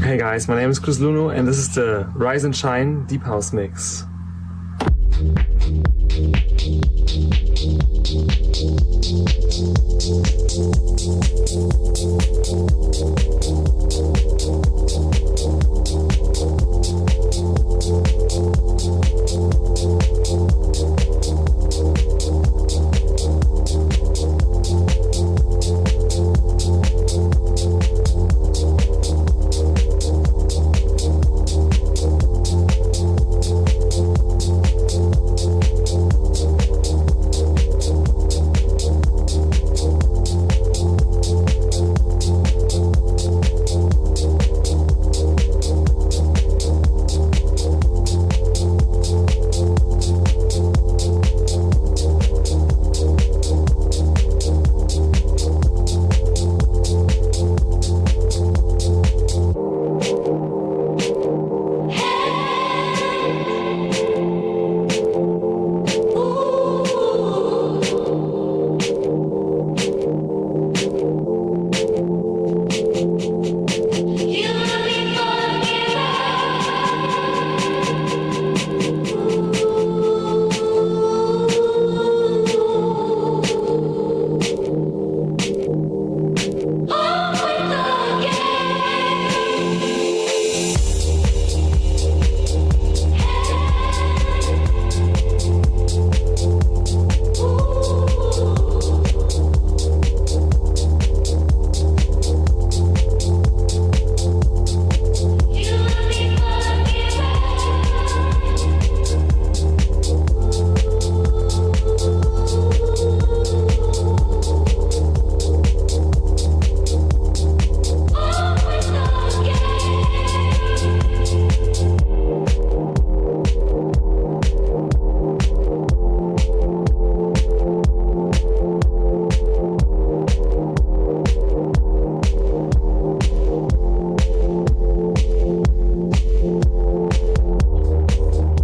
Hey guys, my name is Chris Luno and this is the Rise and Shine Deep House Mix.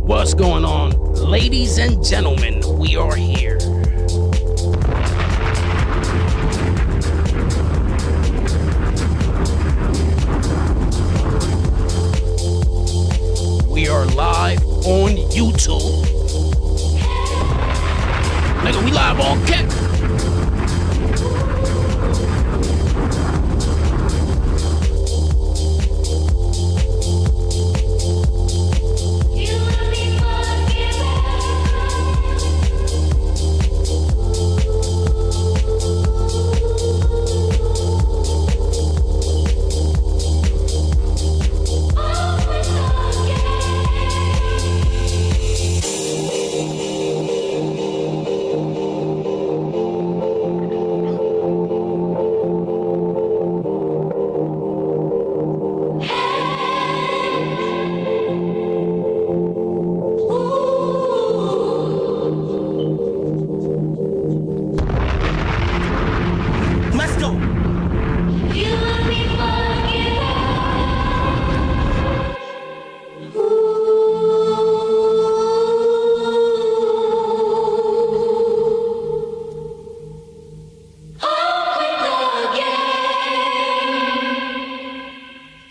What's going on, ladies and gentlemen? We are here. We are live on YouTube. Nigga, we live on Kick.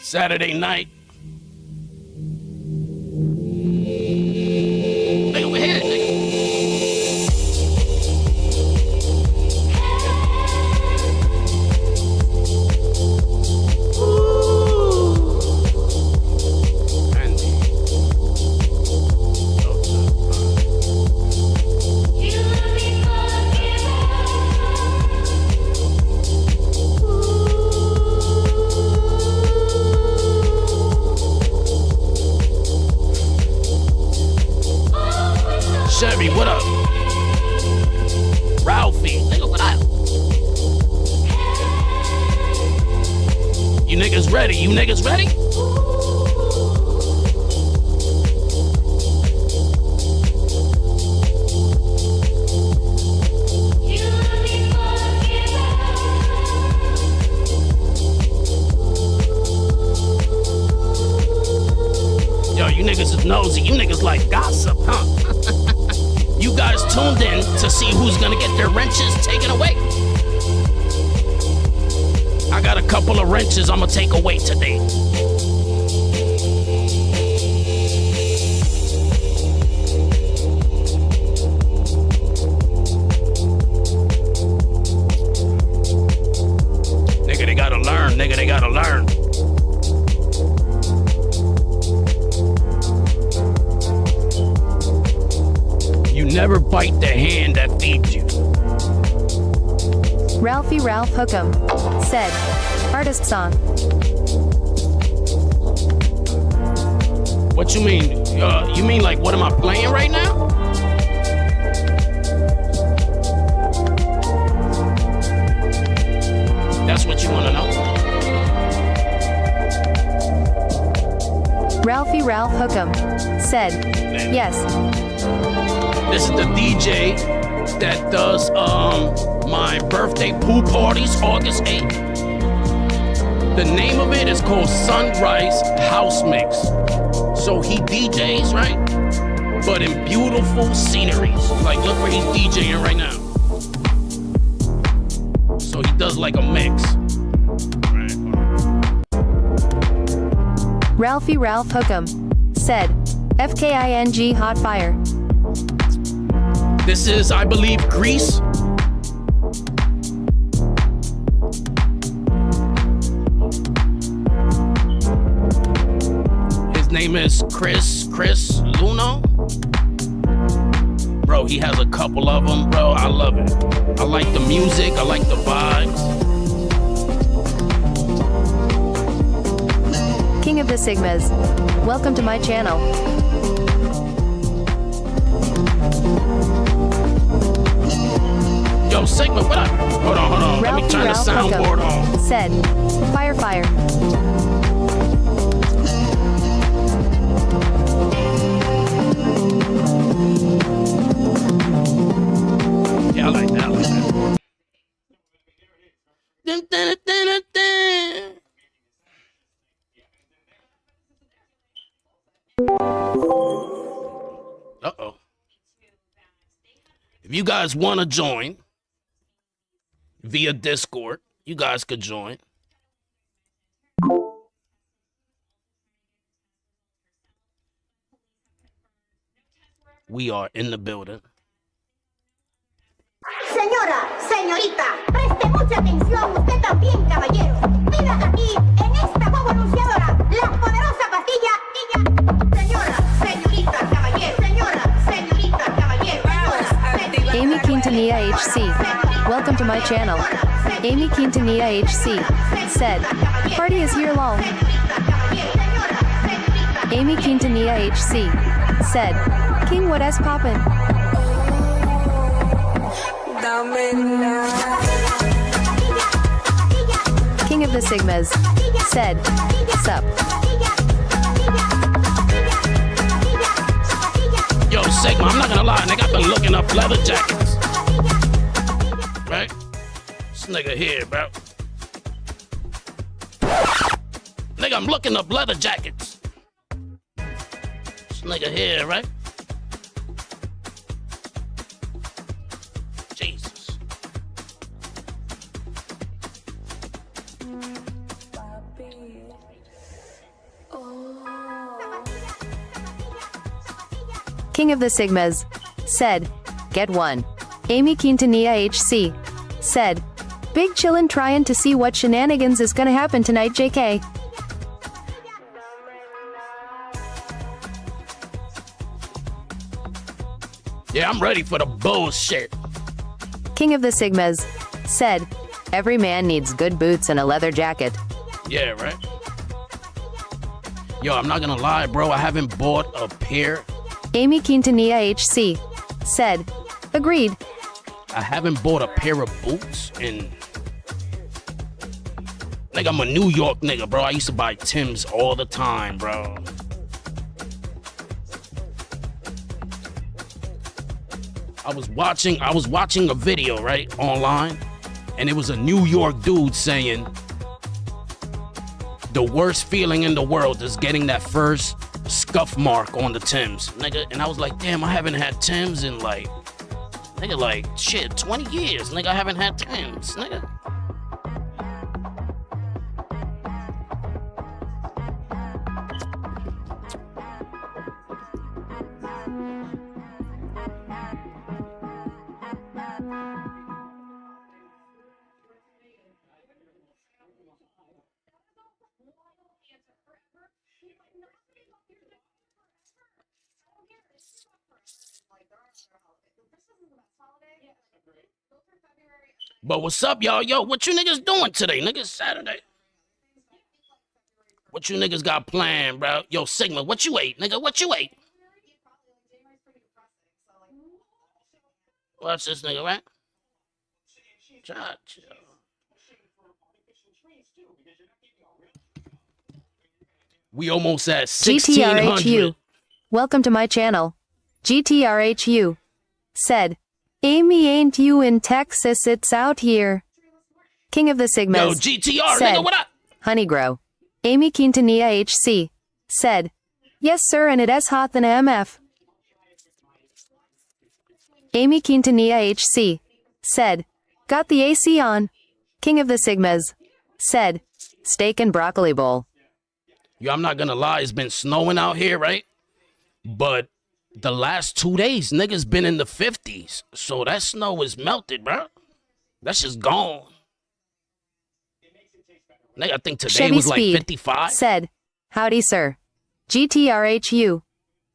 Saturday night. Nigga, we're here, nigga. Chevy, what up? Ralphie, nigga, what up? You niggas ready? You niggas ready? Yo, you niggas is nosy. You niggas like gossip, huh? You guys tuned in to see who's gonna get their wrenches taken away. I got a couple of wrenches I'm gonna take away today. nigga, they gotta learn. You never bite the hand that feeds you. Ralphie Ralph Hookem said, artist song. What you mean? You mean like what am I playing right now? That's what you want to know? Ralphie Ralph Hookem said, yes. This is the DJ that does my birthday pool parties, August 8th. The name of it is called Sunrise House Mix. So he DJs, right? But in beautiful sceneries. Like, look where he's DJing right now. So he does like a mix. Ralphie Ralph Hookem said, FKING Hot Fire. This is, I believe, Greece. His name is Chris Luno. Bro, he has a couple of them, bro. I love it. I like the music. I like the vibes. King of the Sigmas, welcome to my channel. Yo, Sigma, what up? Hold on. Let me turn the soundboard on. Said, fire. Yeah, I like that. Uh-oh. If you guys want to join via Discord, you guys could join. We are in the building. Señora, señorita, preste mucha atención, usted también, caballero. Mira aquí, en esta boba anunciadora, la poderosa pastilla, niña. Señora, señorita, caballero. Señora, señorita, caballero. Amy Quintanilla HC, welcome to my channel. Amy Quintanilla HC said, party is here lol. Amy Quintanilla HC said, King what s poppin'? King of the Sigmas said, sup. Yo, Sigma, I'm not gonna lie, nigga, I've been looking up leather jackets. Right? This nigga here, bro. Nigga, I'm looking up leather jackets. This nigga here, right? Jesus. King of the Sigmas said, get one. Amy Quintanilla HC said, big chillin' tryin' to see what shenanigans is gonna happen tonight, JK. Yeah, I'm ready for the bullshit. King of the Sigmas said, every man needs good boots and a leather jacket. Yeah, right? Yo, I'm not gonna lie, bro. I haven't bought a pair. Amy Quintanilla HC said, agreed. I haven't bought a pair of boots in... Like, I'm a New York nigga, bro. I used to buy Tim's all the time, bro. I was watching a video, right, online, and it was a New York dude saying the worst feeling in the world is getting that first scuff mark on the Timbs, nigga. And I was like, damn, I haven't had Timbs in like 20 years, nigga. I haven't had Timbs, nigga. But what's up, y'all? Yo, what you niggas doing today? Niggas Saturday. What you niggas got planned, bro? Yo, Sigma, what you ate, nigga? What you ate? Watch this nigga, right? Cha-cha. We almost at 1600. GTRHU. Welcome to my channel. GTRHU. Said. Amy, ain't you in Texas? It's out here. King of the Sigmas. Yo, GTR, said, nigga, what up? Honeygrow. Amy Quintanilla HC. Said. Yes, sir, and it is hot than MF. Amy Quintanilla HC. Said. Got the AC on. King of the Sigmas. Said. Steak and broccoli bowl. Yo, I'm not gonna lie, it's been snowing out here, right? But the last 2 days, niggas been in the 50s. So that snow is melted, bro. That's just gone. Nigga, I think today Chevy was like Speed 55. Said. Howdy, sir. GTRHU.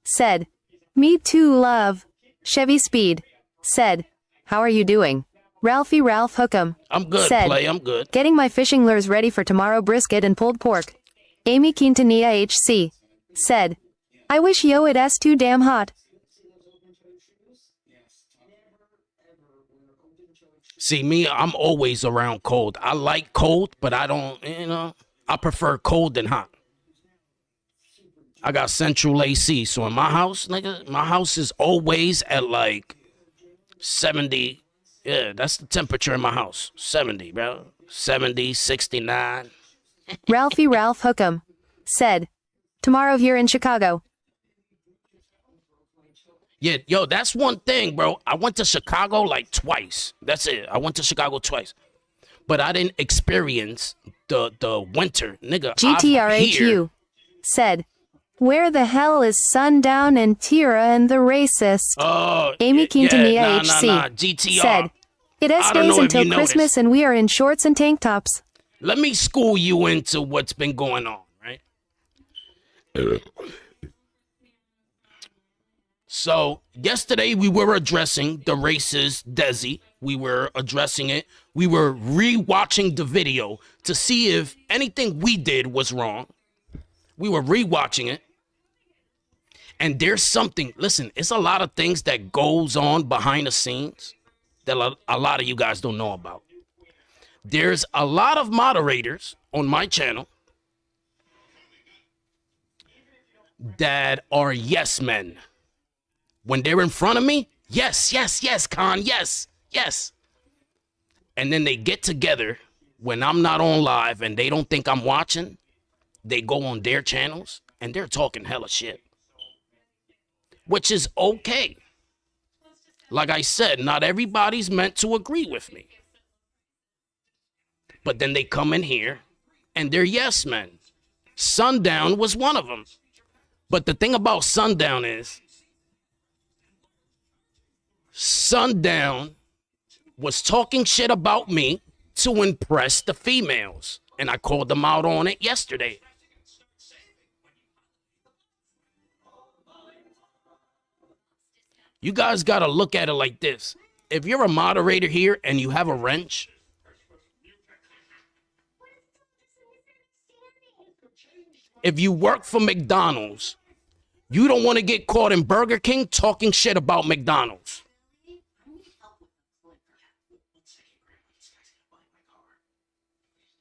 Said. Me too, love. Chevy Speed. Said. How are you doing? Ralphie Ralph Hookem. I'm good, said, play, I'm good. Getting my fishing lures ready for tomorrow, brisket and pulled pork. Amy Quintanilla HC. Said. I wish yo it's too damn hot. See, me, I'm always around cold. I like cold, but I don't, I prefer cold than hot. I got central AC, so in my house, nigga, my house is always at like 70. Yeah, that's the temperature in my house. 70, bro. 70, 69. Ralphie Ralph Hookem. Said. Tomorrow here in Chicago. Yeah, yo, that's one thing, bro. I went to Chicago like twice. That's it. I went to Chicago twice. But I didn't experience the winter, nigga. GTRHU. Said. Where the hell is Sundown and Tira and the racist? Amy Quintanilla HC. GTR. Said. It is days until Christmas and we are in shorts and tank tops. Let me school you into what's been going on, right? So, yesterday we were addressing the racist Desi. We were addressing it. We were re-watching the video to see if anything we did was wrong. We were re-watching it. And there's something, listen, it's a lot of things that goes on behind the scenes that a lot of you guys don't know about. There's a lot of moderators on my channel that are yes men. When they're in front of me, yes, Khan, yes. And then they get together when I'm not on live and they don't think I'm watching. They go on their channels and they're talking hella shit. Which is okay. Like I said, not everybody's meant to agree with me. But then they come in here and they're yes men. Sundown was one of them. But the thing about Sundown is, Sundown was talking shit about me to impress the females. And I called them out on it yesterday. You guys got to look at it like this. If you're a moderator here and you have a wrench, if you work for McDonald's, you don't want to get caught in Burger King talking shit about McDonald's.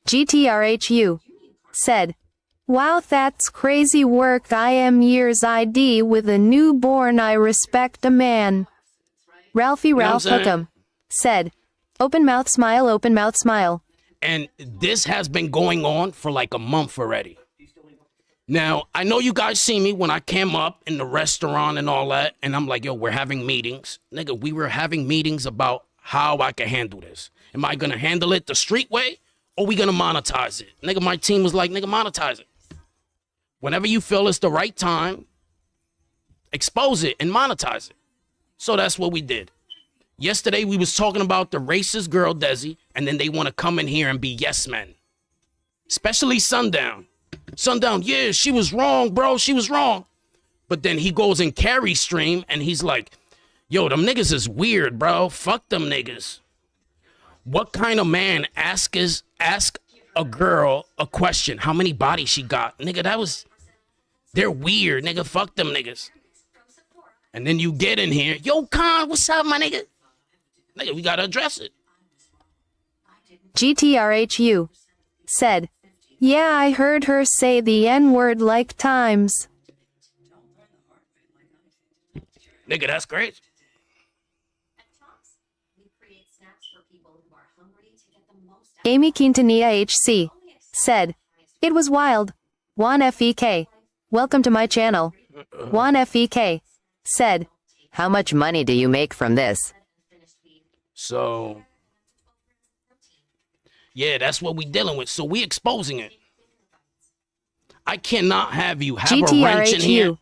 GTRHU. Said. Wow, that's crazy work. I am years ID with a newborn. I respect a man. Ralphie Ralph Hookem. Said. Open mouth smile, open mouth smile. And this has been going on for like a month already. Now, I know you guys see me when I came up in the restaurant and all that, and I'm like, yo, we're having meetings. Nigga, we were having meetings about how I can handle this. Am I going to handle it the street way, or we going to monetize it? Nigga, my team was like, nigga, monetize it. Whenever you feel it's the right time, expose it and monetize it. So that's what we did. Yesterday, we was talking about the racist girl, Desi, and then they want to come in here and be yes men. Especially Sundown. Sundown, yeah, she was wrong, bro. She was wrong. But then he goes in Carrie's stream and he's like, yo, them niggas is weird, bro. Fuck them niggas. What kind of man ask a girl a question? How many bodies she got? Nigga, they're weird, nigga. Fuck them niggas. And then you get in here, yo, Khan, what's up, my nigga? Nigga, we gotta address it. GTRHU said, yeah, I heard her say the N-word like times. Nigga, that's great. Amy Quintanilla HC said, it was wild. Juan FEK, welcome to my channel. Juan FEK said, how much money do you make from this? So, yeah, that's what we dealing with. So we exposing it. I cannot have you have a wrench in here. GTRHU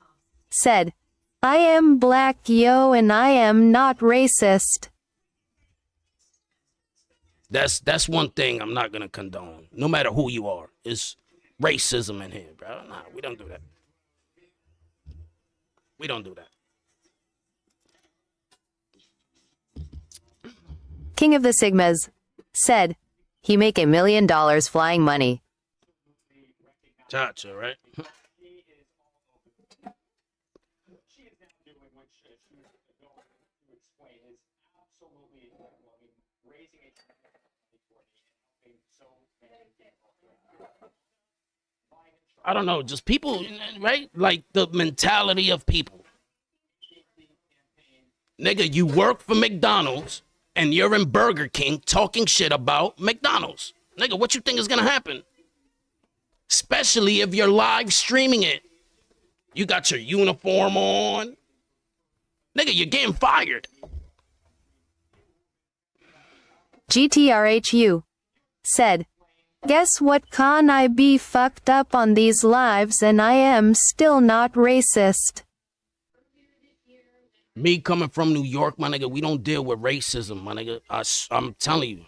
said, I am black, yo, and I am not racist. That's one thing I'm not gonna condone. No matter who you are, it's racism in here, bro. Nah, we don't do that. We don't do that. King of the Sigmas said, he make $1 million flying money. Chacha, right? I don't know, just people, right? Like the mentality of people. Nigga, you work for McDonald's and you're in Burger King talking shit about McDonald's. Nigga, what you think is gonna happen? Especially if you're live streaming it. You got your uniform on. Nigga, you're getting fired. GTRHU said, guess what, Khan, I be fucked up on these lives and I am still not racist. Me coming from New York, my nigga, we don't deal with racism, my nigga. I'm telling you.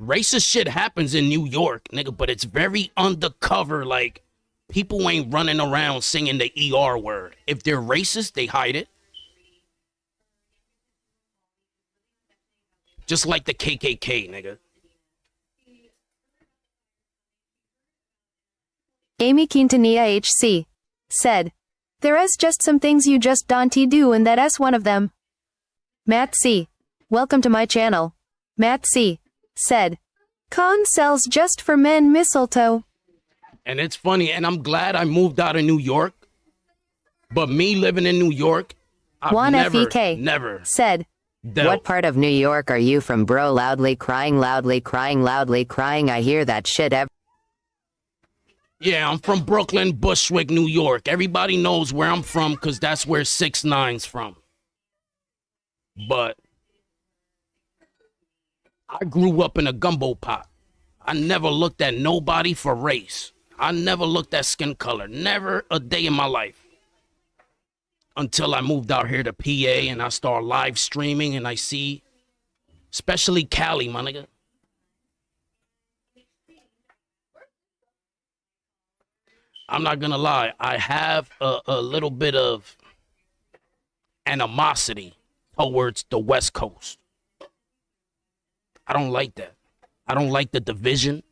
Racist shit happens in New York, nigga, but it's very undercover. Like, people ain't running around singing the ER word. If they're racist, they hide it. Just like the KKK, nigga. Amy Quintanilla HC said, there is just some things you just don't do and that is one of them. Matt C, welcome to my channel. Matt C said, Khan sells just for men mistletoe. And it's funny, and I'm glad I moved out of New York. But me living in New York, Juan FEK never said, what part of New York are you from, bro? Loudly crying, loudly crying, loudly crying. I hear that shit every. Yeah, I'm from Brooklyn, Bushwick, New York. Everybody knows where I'm from because that's where 6ix9ine's from. But I grew up in a gumbo pot. I never looked at nobody for race. I never looked at skin color. Never a day in my life. Until I moved out here to PA and I start live streaming and I see, especially Cali, my nigga. I'm not gonna lie, I have a little bit of animosity towards the West Coast. I don't like that. I don't like the division.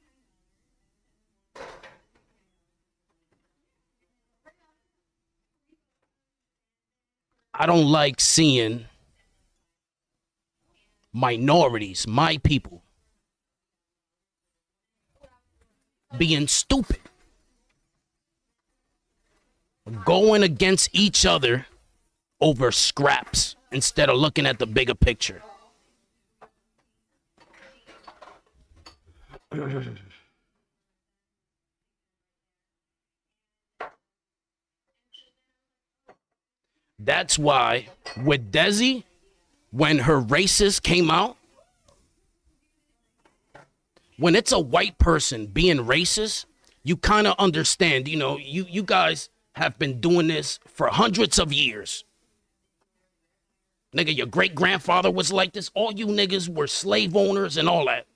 I don't like seeing minorities, my people, being stupid. Going against each other over scraps instead of looking at the bigger picture. That's why with Desi, when her racist came out, when it's a white person being racist, you kind of understand, you know, you guys have been doing this for hundreds of years. Nigga, your great grandfather was like this. All you niggas were slave owners and all that.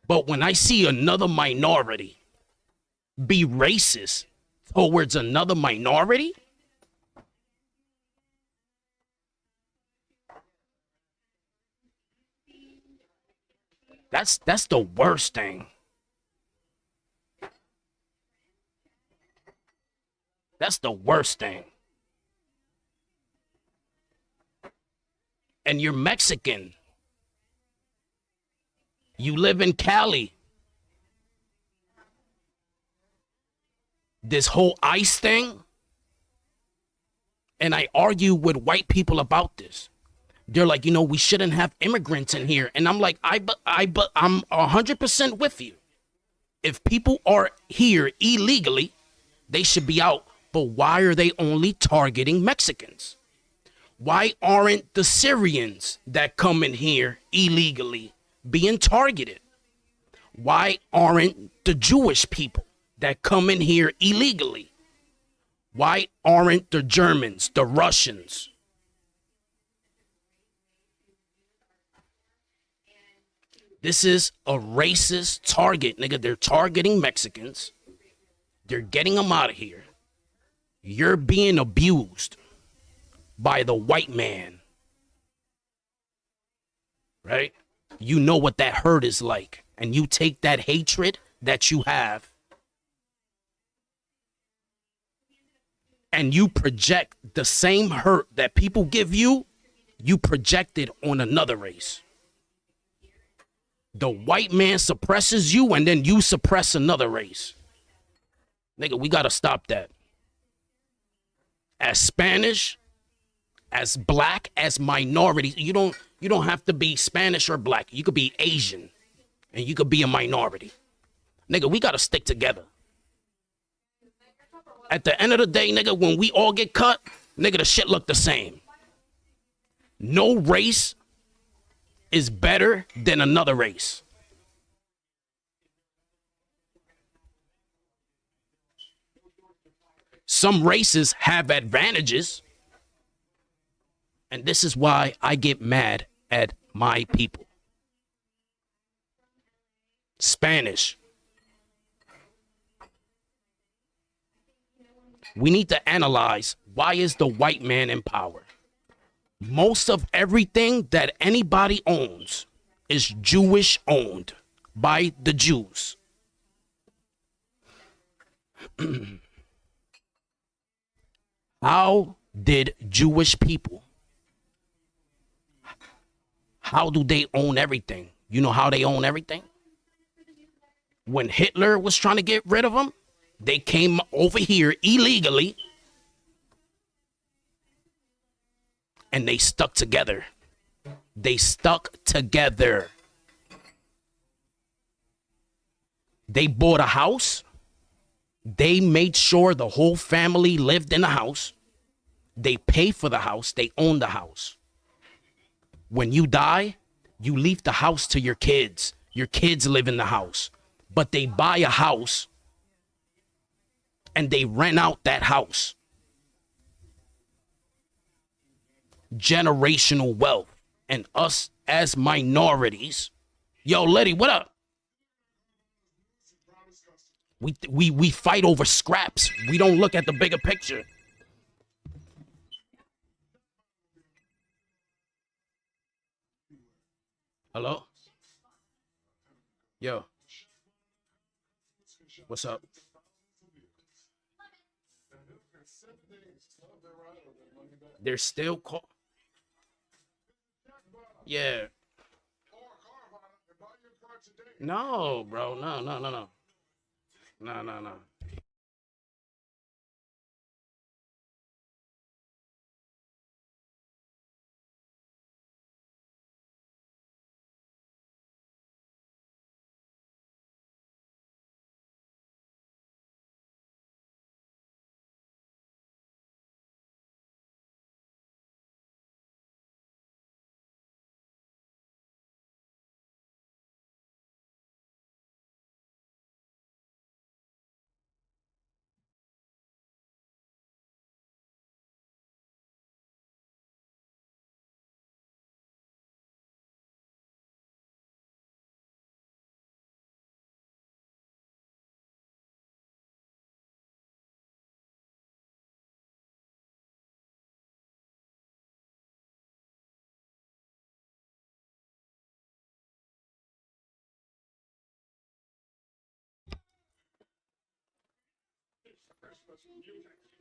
But when I see another minority be racist towards another minority, that's the worst thing. That's the worst thing. And you're Mexican. You live in Cali. This whole ICE thing, and I argue with white people about this. They're like, we shouldn't have immigrants in here. And I'm like, I'm 100% with you. If people are here illegally, they should be out. But why are they only targeting Mexicans? Why aren't the Syrians that come in here illegally being targeted? Why aren't the Jewish people that come in here illegally? Why aren't the Germans, the Russians? This is a racist target, nigga. They're targeting Mexicans. They're getting them out of here. You're being abused by the white man. Right? You know what that hurt is like. And you take that hatred that you have and you project the same hurt that people give you, you project it on another race. The white man suppresses you and then you suppress another race. Nigga, we gotta stop that. As Spanish, as black, as minorities, you don't have to be Spanish or black. You could be Asian and you could be a minority. Nigga, we gotta stick together. At the end of the day, nigga, when we all get cut, nigga, the shit look the same. No race is better than another race. Some races have advantages. And this is why I get mad at my people. Spanish. We need to analyze, why is the white man in power? Most of everything that anybody owns is Jewish owned by the Jews. How did Jewish people, how do they own everything? You know how they own everything? When Hitler was trying to get rid of them, they came over here illegally and they stuck together. They stuck together. They bought a house. They made sure the whole family lived in the house. They pay for the house. They own the house. When you die, you leave the house to your kids. Your kids live in the house. But they buy a house and they rent out that house. Generational wealth. And us as minorities. Yo, Letty, what up? We fight over scraps. We don't look at the bigger picture. Hello? Yo. What's up? They're still call. Yeah. No, bro. No. No.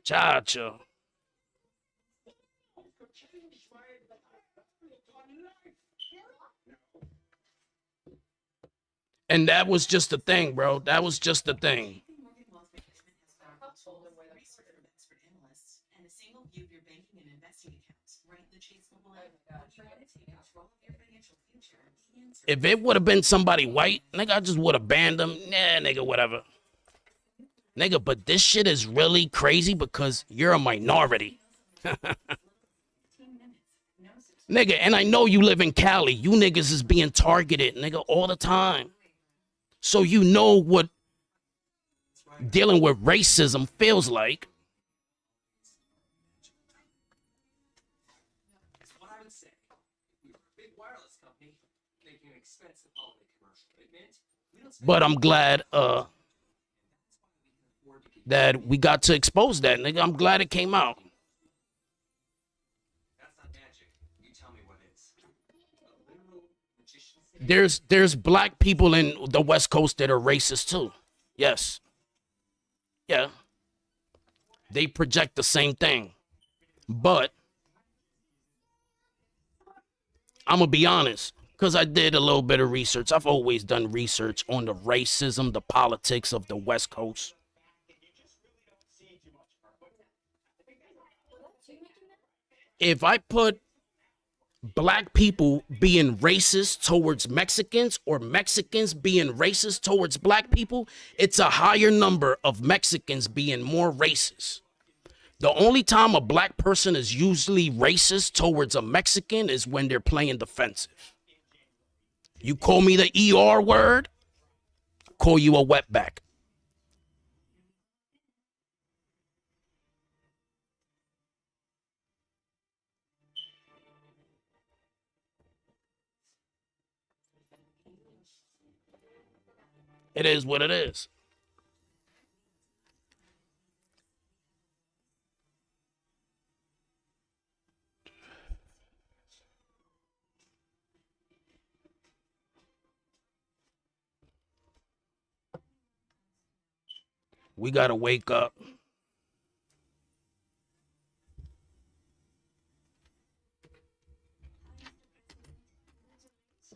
Chacho. And that was just the thing, bro. That was just the thing. If it would have been somebody white, nigga, I just would have banned them. Nah, nigga, whatever. Nigga, but this shit is really crazy because you're a minority. Nigga, and I know you live in Cali. You niggas is being targeted, nigga, all the time. So you know what dealing with racism feels like. But I'm glad that we got to expose that, nigga. I'm glad it came out. There's black people in the West Coast that are racist too. Yes. Yeah. They project the same thing. But I'm going to be honest, because I did a little bit of research. I've always done research on the racism, the politics of the West Coast. If I put black people being racist towards Mexicans or Mexicans being racist towards black people, it's a higher number of Mexicans being more racist. The only time a black person is usually racist towards a Mexican is when they're playing defensive. You call me the ER word, I call you a wetback. It is what it is. We got to wake up.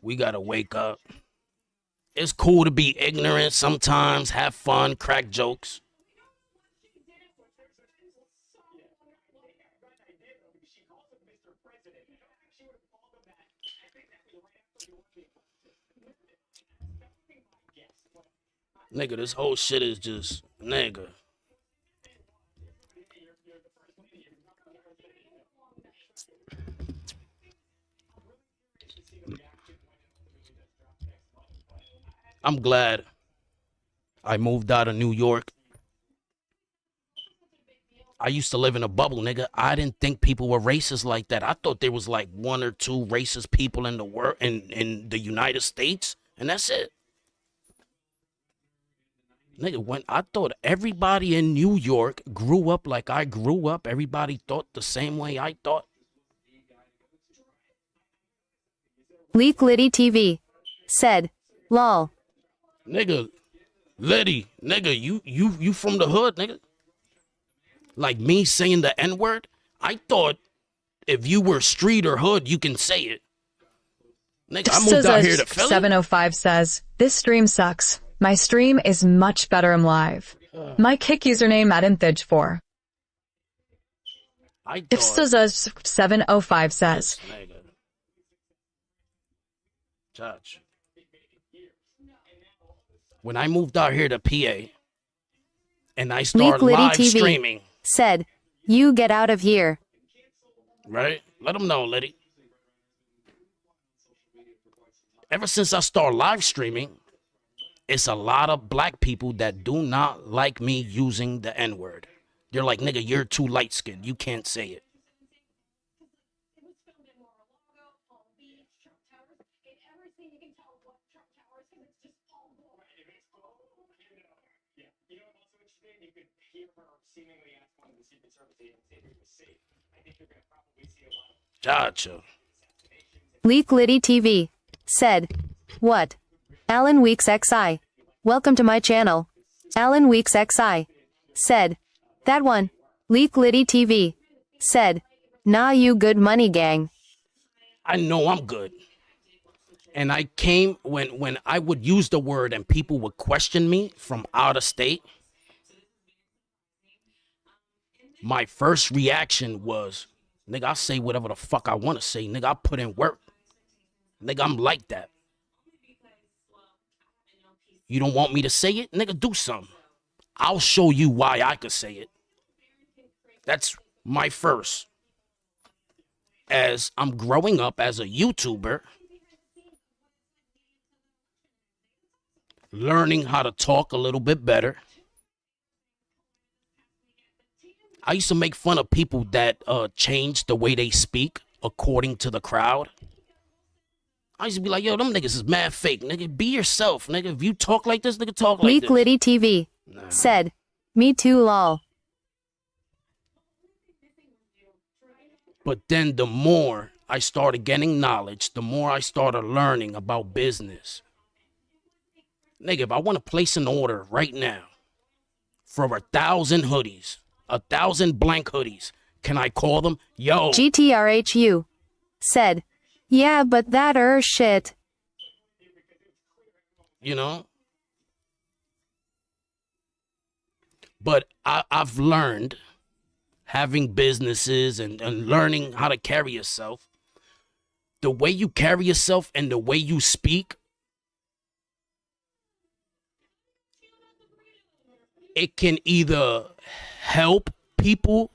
We got to wake up. It's cool to be ignorant sometimes, have fun, crack jokes. Nigga, this whole shit is just, nigga. I'm glad I moved out of New York. I used to live in a bubble, nigga. I didn't think people were racist like that. I thought there was like one or two racist people in the world, in the United States, and that's it. Nigga, when I thought everybody in New York grew up like I grew up, everybody thought the same way I thought. Leak Liddy TV said, lol. Nigga, Liddy, nigga, you from the hood, nigga. Like me saying the N-word? I thought if you were street or hood, you can say it. Nigga, I moved out here to Philly. 705 says, this stream sucks. My stream is much better in live. My kick username Armpit4. If 705 says, Judge. When I moved out here to PA and I started live TV streaming, said, you get out of here. Right? Let them know, Liddy. Ever since I started live streaming, it's a lot of black people that do not like me using the N-word. They're like, nigga, you're too light-skinned. You can't say it. Gotcha. Leak Liddy TV said, what? Alan Weeks XI. Welcome to my channel. Alan Weeks XI said, That one. Leak Liddy TV. Said, nah, you good money gang. I know I'm good. And I came when I would use the word and people would question me from out of state. My first reaction was, nigga, I say whatever the fuck I want to say. Nigga, I put in work. Nigga, I'm like that. You don't want me to say it? Nigga, do something. I'll show you why I could say it. That's my first. As I'm growing up as a YouTuber, learning how to talk a little bit better. I used to make fun of people that change the way they speak according to the crowd. I used to be like, yo, them niggas is mad fake. Nigga, be yourself. Nigga, if you talk like this, nigga, talk like Leak this. Liddy TV. Nah. Said, me too lol. But then the more I started getting knowledge, the more I started learning about business. Nigga, if I want to place an order right now for 1,000 hoodies, 1,000 blank hoodies, can I call them? Yo. GTRHU. Said, yeah, but that shit. You know? But I've learned, having businesses and learning how to carry yourself, the way you carry yourself and the way you speak, it can either help people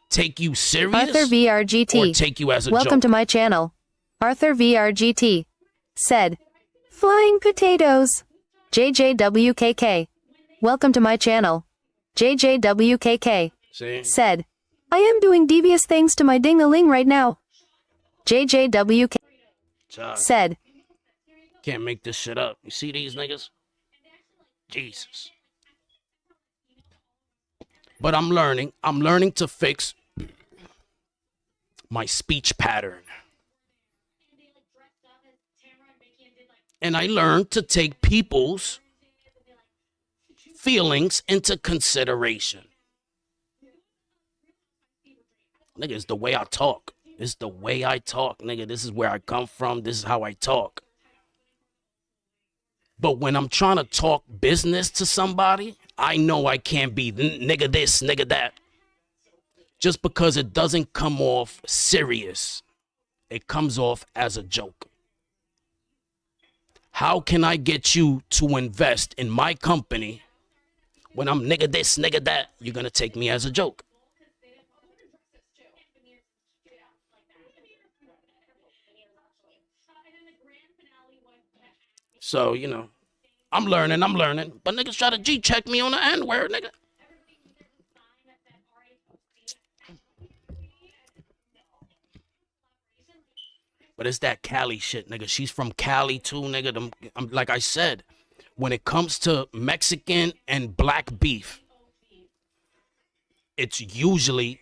take you serious Arthur VRGT. or take you as a Welcome joke. to my channel. Arthur VRGT. Said, flying potatoes. JJWKK. Welcome to my channel. JJWKK. See? Said, I am doing devious things to my ding-a-ling right now. JJWK. Josh, Said, can't make this shit up. You see these niggas? Jesus. But I'm learning to fix my speech pattern. And I learned to take people's feelings into consideration. Nigga, it's the way I talk. It's the way I talk, nigga. This is where I come from. This is how I talk. But when I'm trying to talk business to somebody, I know I can't be nigga this, nigga that. Just because it doesn't come off serious. It comes off as a joke. How can I get you to invest in my company when I'm nigga this, nigga that? You're going to take me as a joke. So, you know, I'm learning. But niggas try to G-check me on the N-word, nigga. But it's that Cali shit, nigga. She's from Cali, too, nigga. Like I said, when it comes to Mexican and black beef, it's usually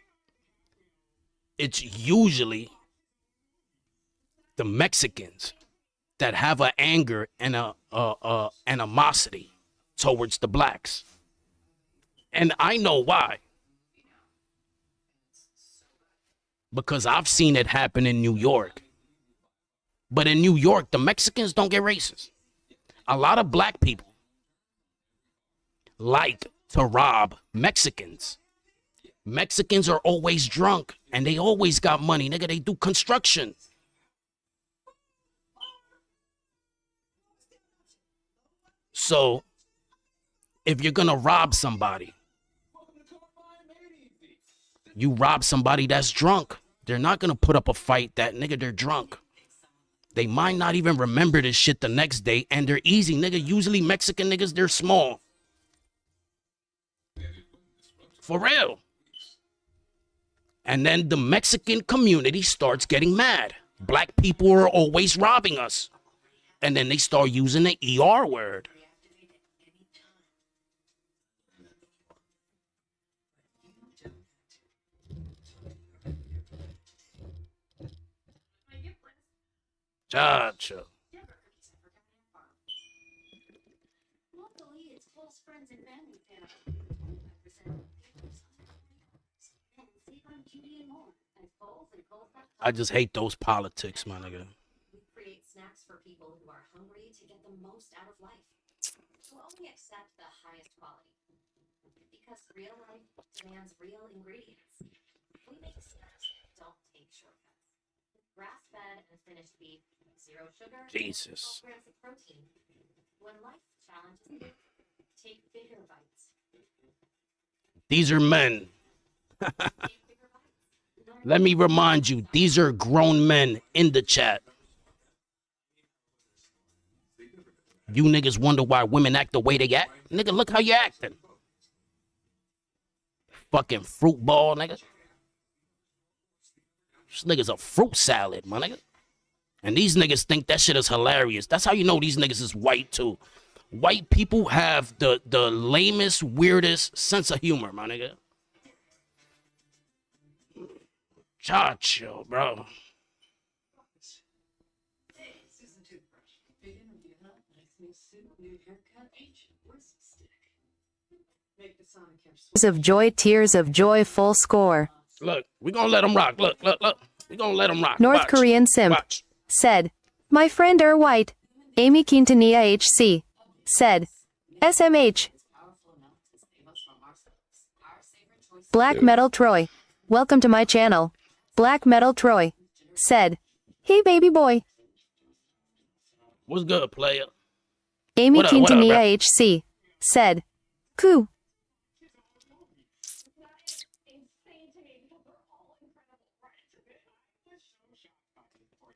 the Mexicans that have an anger and a animosity towards the blacks. And I know why. Because I've seen it happen in New York. But in New York, the Mexicans don't get racist. A lot of black people like to rob Mexicans. Mexicans are always drunk and they always got money. Nigga, they do construction. So, if you're gonna rob somebody, you rob somebody that's drunk. They're not gonna put up a fight that, nigga, they're drunk. They might not even remember this shit the next day, and they're easy, nigga. Usually Mexican niggas, they're small. For real. And then the Mexican community starts getting mad. Black people are always robbing us. And then they start using the ER word. Gotcha. I just hate those politics, my nigga. We create snacks for people who are hungry to get the most out of life. We'll only accept the highest quality. Because real life demands real ingredients. We make snacks that don't take shortcuts. Grass-fed and finished beef, 0 sugar, Jesus. 12 grams of protein. When life challenges you, take bigger bites. These are men. Let me remind you, these are grown men in the chat. You niggas wonder why women act the way they act? Nigga, look how you acting. Fucking fruit ball, nigga. This nigga's a fruit salad, my nigga. And these niggas think that shit is hilarious. That's how you know these niggas is white, too. White people have the lamest, weirdest sense of humor, my nigga. Chacho, bro. Of joy, tears of joy, full score. Look, we gonna let them rock. Look. We gonna let them rock. North Watch. Korean simp Watch. said, my friend are white. Amy Quintanilla HC said, SMH. Black Metal Troy, welcome to my channel. Black Metal Troy said, hey baby boy. What's good, player? Amy What up, bro? Quintanilla HC said, coo.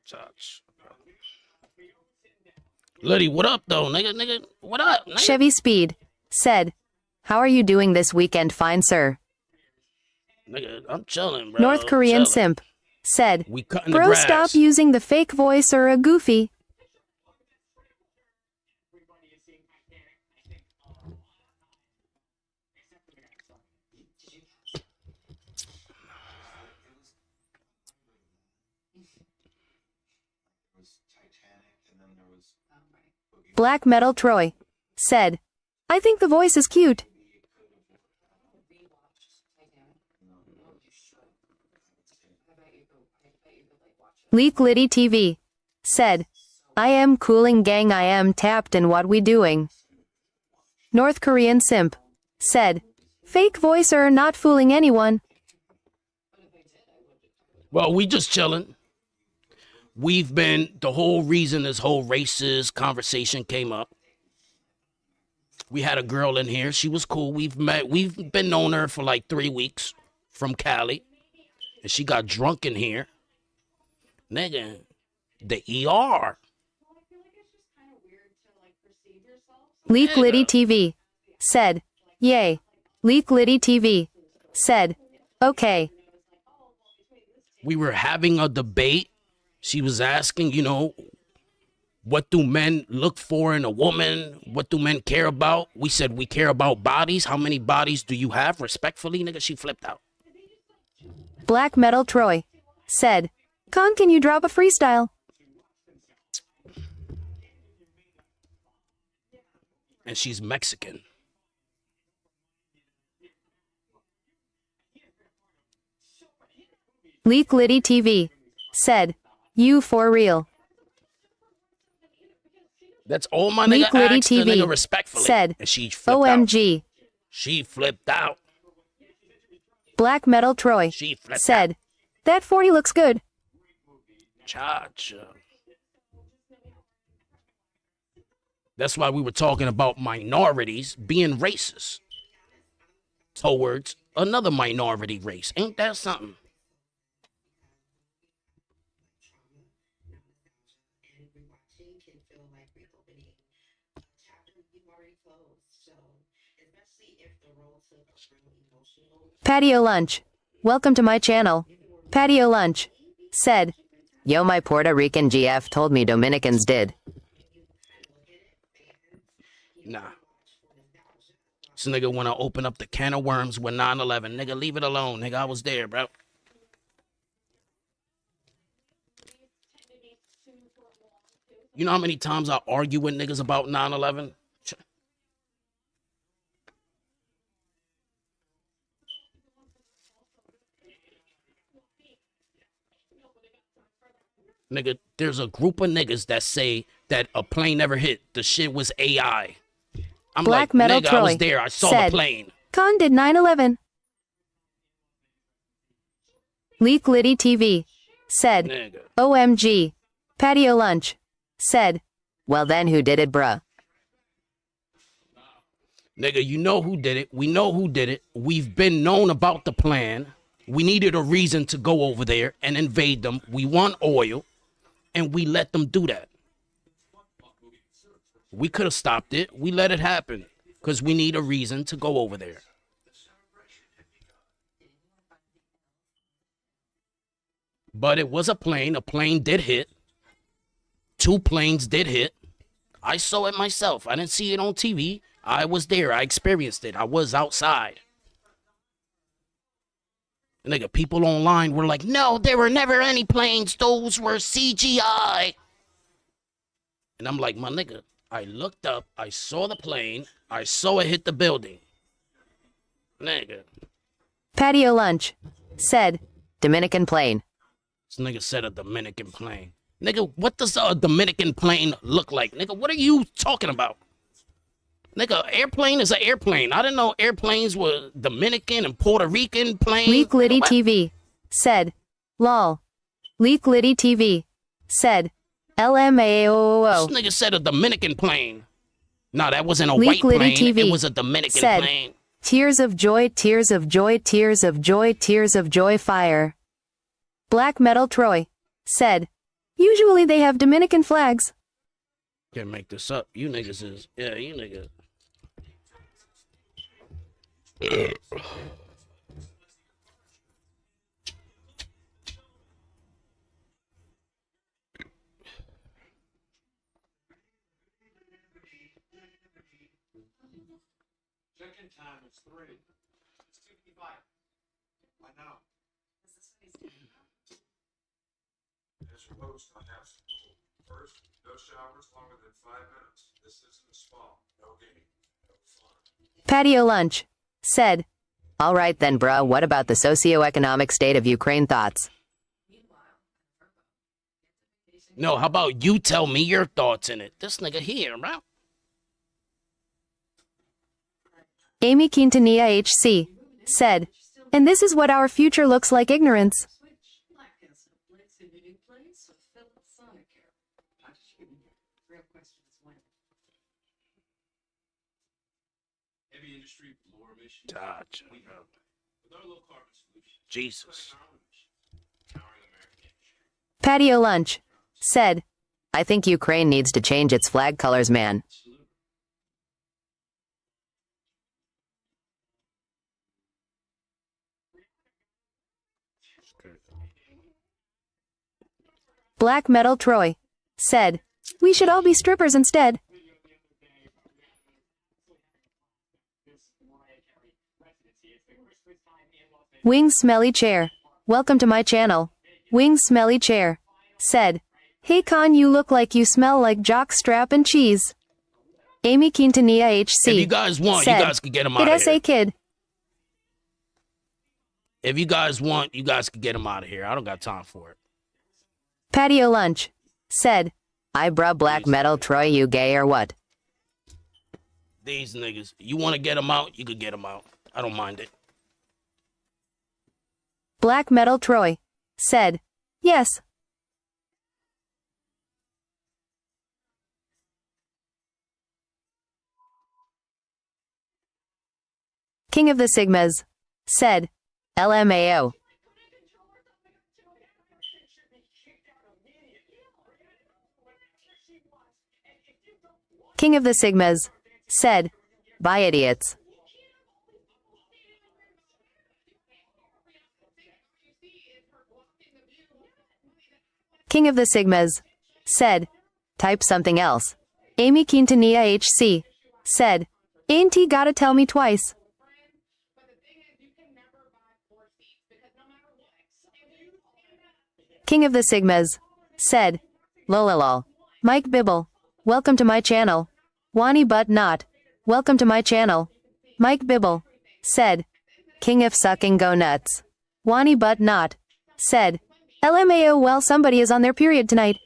Touch. Liddy, what up, though, nigga? What up, nigga? Chevy Speed said, how are you doing this weekend, fine sir? Nigga, I'm chilling, bro. North Korean Chilling. simp said, We cutting the bro, grass. stop using the fake voice or a goofy. Black Metal Troy said, I think the voice is cute. Leak Liddy TV said, I am cooling gang, I am tapped and what we doing? North Korean simp said, fake voice or not fooling anyone. Well, we just chilling. We've been, the whole reason this whole racist conversation came up. We had a girl in here. She was cool. We've been knowing her for like 3 weeks from Cali. And she got drunk in here. Nigga, the ER. Leak Liddy TV said, yay. Leak Liddy TV said, okay. We were having a debate. She was asking, you know, what do men look for in a woman? What do men care about? We said we care about bodies. How many bodies do you have? Respectfully, nigga, she flipped out. Black Metal Troy said, Con, can you drop a freestyle? And she's Mexican. Leak Liddy TV said, you for real. That's all my Leak nigga Liddy asked the TV nigga respectfully. said, and she flipped OMG. out. She flipped out. Black Metal Troy She flipped said, that 40 looks good. Cha-cha. That's why we were talking about minorities being racist towards another minority race. Ain't that something? Patio Lunch, welcome to my channel. Patio Lunch said, yo, my Puerto Rican GF told me Dominicans did. Nah. This nigga want to open up the can of worms with 9/11. Nigga, leave it alone. Nigga, I was there, bro. You know how many times I argue with niggas about 9/11? Nigga, there's a group of niggas that say that a plane never hit. The shit was AI. I'm Black like, Metal nigga, Troy I was there. I saw said, the plane. Khan did 9/11. Leak Liddy TV said, Nigga. OMG. Patio Lunch said, well then who did it, bruh? Nigga, you know who did it. We know who did it. We've been known about the plan. We needed a reason to go over there and invade them. We want oil, and we let them do that. We could have stopped it. We let it happen because we need a reason to go over there. But it was a plane. A plane did hit. 2 planes did hit. I saw it myself. I didn't see it on TV. I was there. I experienced it. I was outside. Nigga, people online were like, no, there were never any planes. Those were CGI. And I'm like, my nigga, I looked up. I saw the plane. I saw it hit the building. Nigga. Patio Lunch said, Dominican plane. This nigga said a Dominican plane. Nigga, what does a Dominican plane look like? Nigga, what are you talking about? Nigga, airplane is an airplane. I didn't know airplanes were Dominican and Puerto Rican planes. Leak Liddy TV said, lol. Leak Liddy TV said, LMAOO. This nigga said a Dominican plane. No, that wasn't a Leak white Liddy plane. TV It was a Dominican said, plane. Tears of joy, tears of joy, tears of joy, tears of joy, fire. Black Metal Troy said, usually they have Dominican flags. Can't make this up. You niggas is, yeah, you niggas. Check-in time is 3. It's 2:55. I know. As your host, I have some. First, no showers longer than 5 minutes. This isn't a spa. No gaming. No fun. Patio Lunch said, all right then bruh, what about the socioeconomic state of Ukraine thoughts? No, how about you tell me your thoughts in it? This nigga here, bro. Amy Quintanilla HC said, and this is what our future looks like, ignorance. Heavy industry, lower emissions. Gotcha. With our low carbon solution. Jesus. Powering American industry. Patio Lunch said, I think Ukraine needs to change its flag colors, man. Black Metal Troy said, we should all be strippers instead. Wing Smelly Chair, welcome to my channel. Wing Smelly Chair said, hey Con, you look like you smell like jockstrap and cheese. Amy Quintanilla HC If you guys want, said, you guys can get him out Hit of here. SA Kid. If you guys want, you guys can get him out of here. I don't got time for it. Patio Lunch said, I bruh Black Metal Troy, you gay or what? These niggas. You want to get him out, you could get him out. I don't mind it. Black Metal Troy said, yes. King of the Sigmas said, LMAO. King of the Sigmas said, bye idiots. King of the Sigmas said, type something else. Amy Quintanilla HC said, ain't he gotta tell me twice? King of the Sigmas said, lololol. Mike Bibble, welcome to my channel. Wani but not, welcome to my channel. Mike Bibble said, King of Sucking Go Nuts. Wani but not said, LMAO, well, somebody is on their period tonight.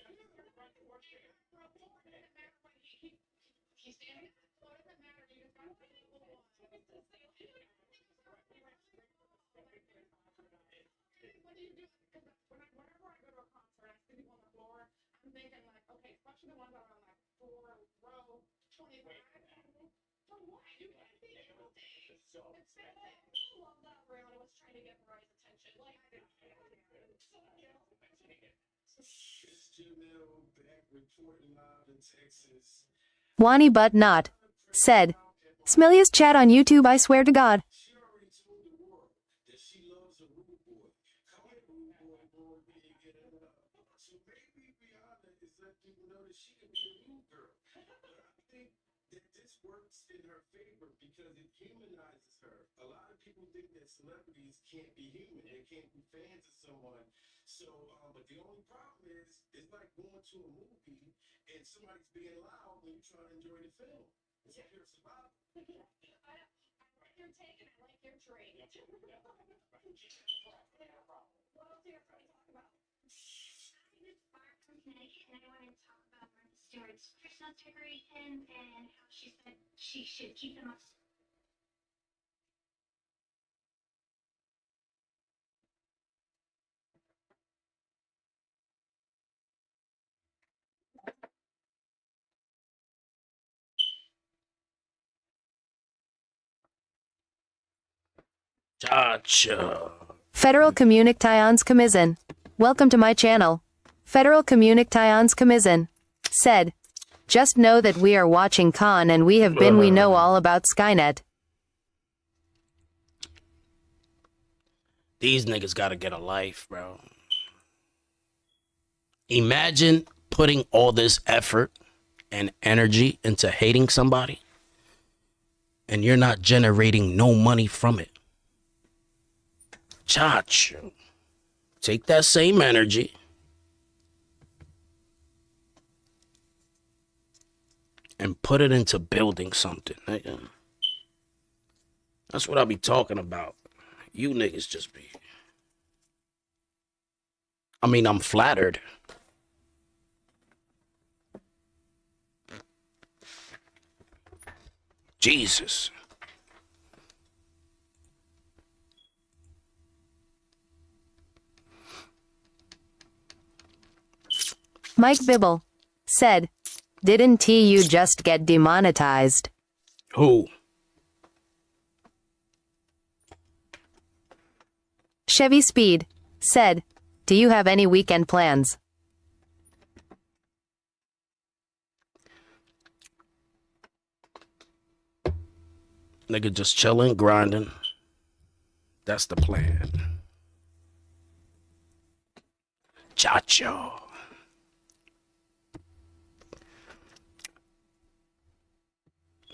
Wani but not. Said. Smelliest chat on YouTube, I swear to God. She already told the world that she loves a rude boy. Come here, rude boy, be and get it up. So maybe Rihanna is letting people know that she can be a rude girl. But I think that this works in her favor because it humanizes her. A lot of people think that celebrities can't be human. They can't be fans of someone. So, but the only problem is, it's like going to a movie and somebody's being loud when you're trying to enjoy the film. It's a pure survival. And I want to talk about Martha Stewart's Christmas decoration and how she said she should keep them up. Gotcha. Federal Communications Commission. Welcome to my channel. Federal Communications Commission. Said. Just know that we are watching Khan and we have been, we know all about Skynet. These niggas gotta get a life, bro. Imagine putting all this effort and energy into hating somebody and you're not generating no money from it. Chacho. Take that same energy and put it into building something. Nigga. That's what I be talking about. You niggas just be... I mean, I'm flattered. Jesus. Mike Bibble. Said. Didn't you just get demonetized? Who? Chevy Speed. Said. Do you have any weekend plans? Nigga just chilling, grinding. That's the plan. Chacho.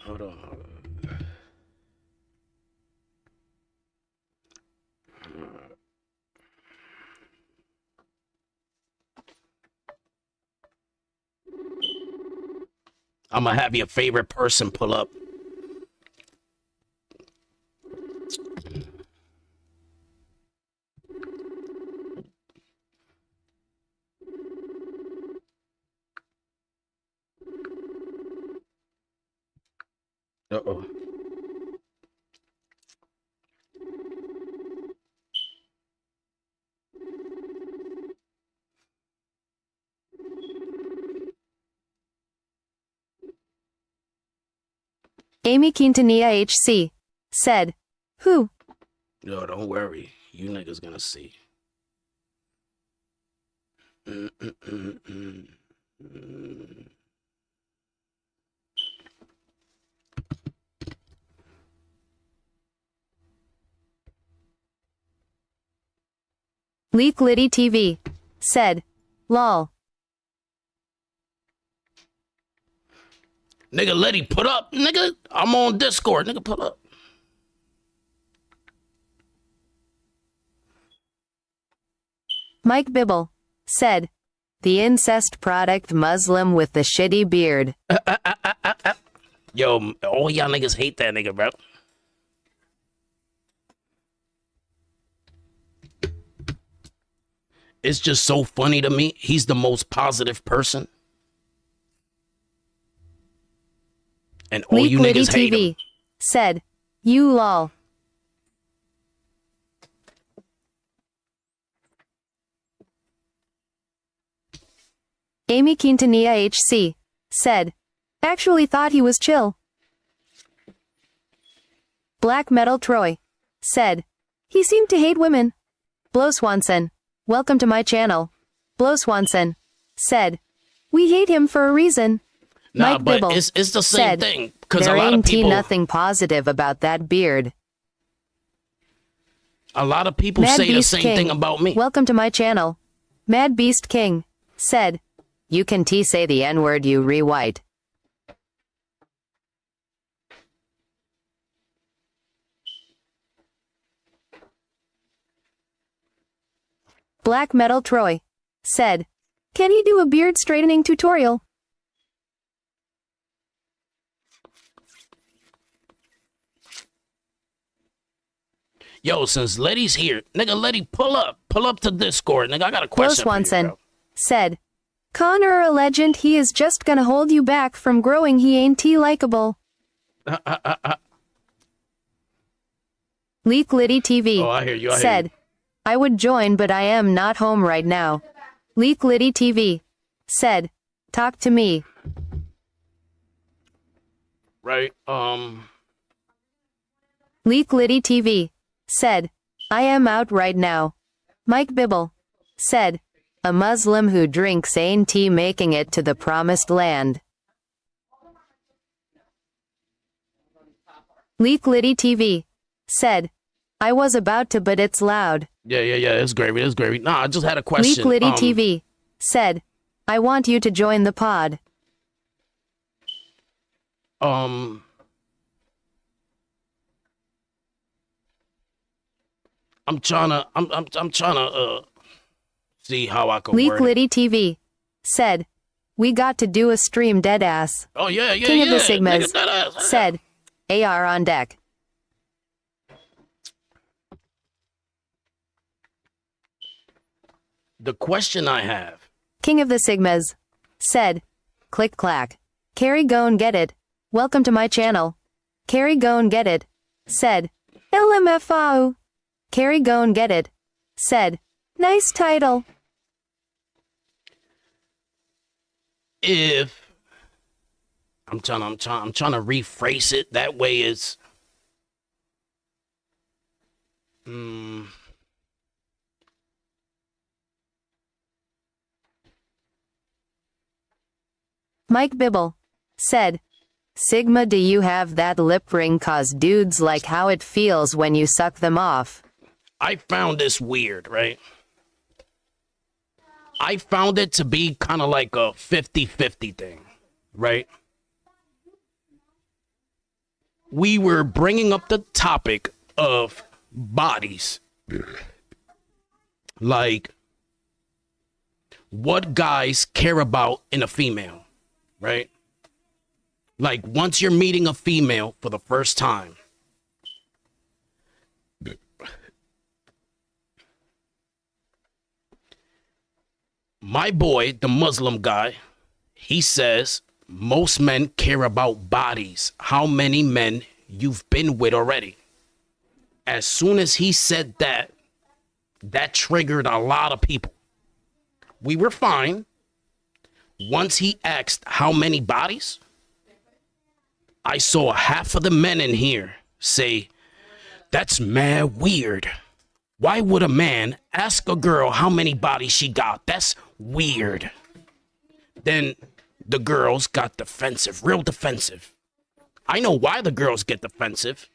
Hold on. I'm gonna have your favorite person pull up. Uh-oh. Amy Quintanilla HC. Said. Who? Yo, don't worry. You niggas gonna see. Leak Liddy TV. Said. Lol. Nigga, Letty, put up. Nigga, I'm on Discord. Nigga, put up. Mike Bibble. Said. The incest product Muslim with the shitty beard. Yo, all y'all niggas hate that nigga, bro. it's just so funny to me. He's the most positive person. And all Leak you Liddy niggas hate TV him. said, "You lol." Amy Quintanilla HC said, "Actually thought he was chill." Black Metal Troy said, "He seemed to hate women." Blow Swanson, welcome to my channel. Blow Swanson said, "We hate him for a reason." Nah, Mike but Bibble it's the same said, thing. Because "There a lot of ain't people, nothing positive about that beard." Mad say the Beast same King, thing about me. welcome to my channel. Mad Beast King said, "You can say the N-word, you re-white." Black Metal Troy said, "Can he do a beard straightening tutorial?" Yo, since Letty's here, nigga, Letty, pull up to Discord, nigga. I got a Blow question Swanson for you, said, "Connor a legend, he is just gonna hold you back from growing, he ain't likable." Leak Liddy TV Oh, I hear you. said, "I would join but I am not home right now." Leak Liddy TV said, "Talk to me." Right. Leak Liddy TV said, "I am out right now." Mike Bibble said, "A Muslim who drinks ain't making it to the promised land." Leak Liddy TV said, "I was about to but it's loud." Yeah. It's gravy. It's gravy. Nah, I just had a Leak question. Liddy TV said, "I want you to join the pod." I'm trying to see how I can Leak word it. Liddy TV said, "We got to do a stream deadass." Oh yeah. King of the Sigmas Nigga, that ass. said, "AR on deck." The question I have. King of the Sigmas said, "Click clack. Carrie go and get it. Welcome to my channel." Carrie go and get it said, "LMFAO." Carrie go and get it said, "Nice title." If I'm trying to rephrase it that way is Mike Bibble said, "Sigma, do you have that lip ring? Cause dudes like how it feels when you suck them off." I found this weird, right? I found it to be kind of like a 50-50 thing, right? We were bringing up the topic of bodies. Like, what guys care about in a female, right? Like, once you're meeting a female for the first time, my boy, the Muslim guy, he says most men care about bodies, how many men you've been with already. As soon as he said that, that triggered a lot of people. We were fine. Once he asked how many bodies, I saw half of the men in here say, "That's mad weird. Why would a man ask a girl how many bodies she got? That's weird." Then the girls got defensive, real defensive. I know why the girls get defensive.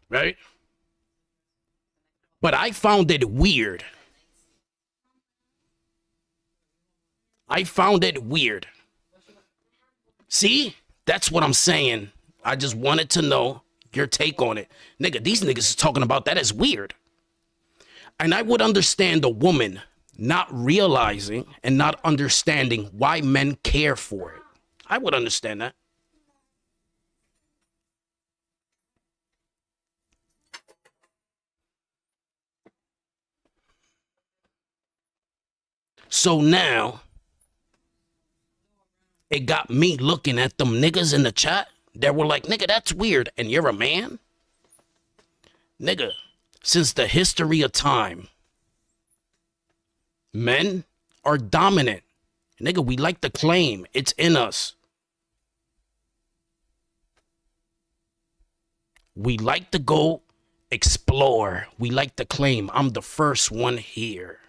Right? But I found it weird. I found it weird. See? That's what I'm saying. I just wanted to know your take on it. Nigga, these niggas is talking about that as weird. And I would understand a woman not realizing and not understanding why men care for it. I would understand that. So now, it got me looking at them niggas in the chat that were like, nigga, that's weird, and you're a man? Nigga, since the history of time, men are dominant. Nigga, we like to claim. It's in us. We like to go explore. We like to claim, I'm the first one here.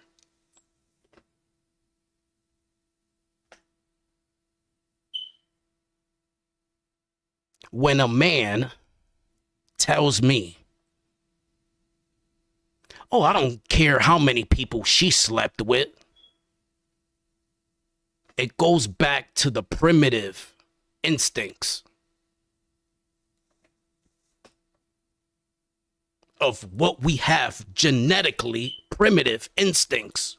When a man tells me, oh, I don't care how many people she slept with, it goes back to the primitive instincts of what we have genetically, primitive instincts.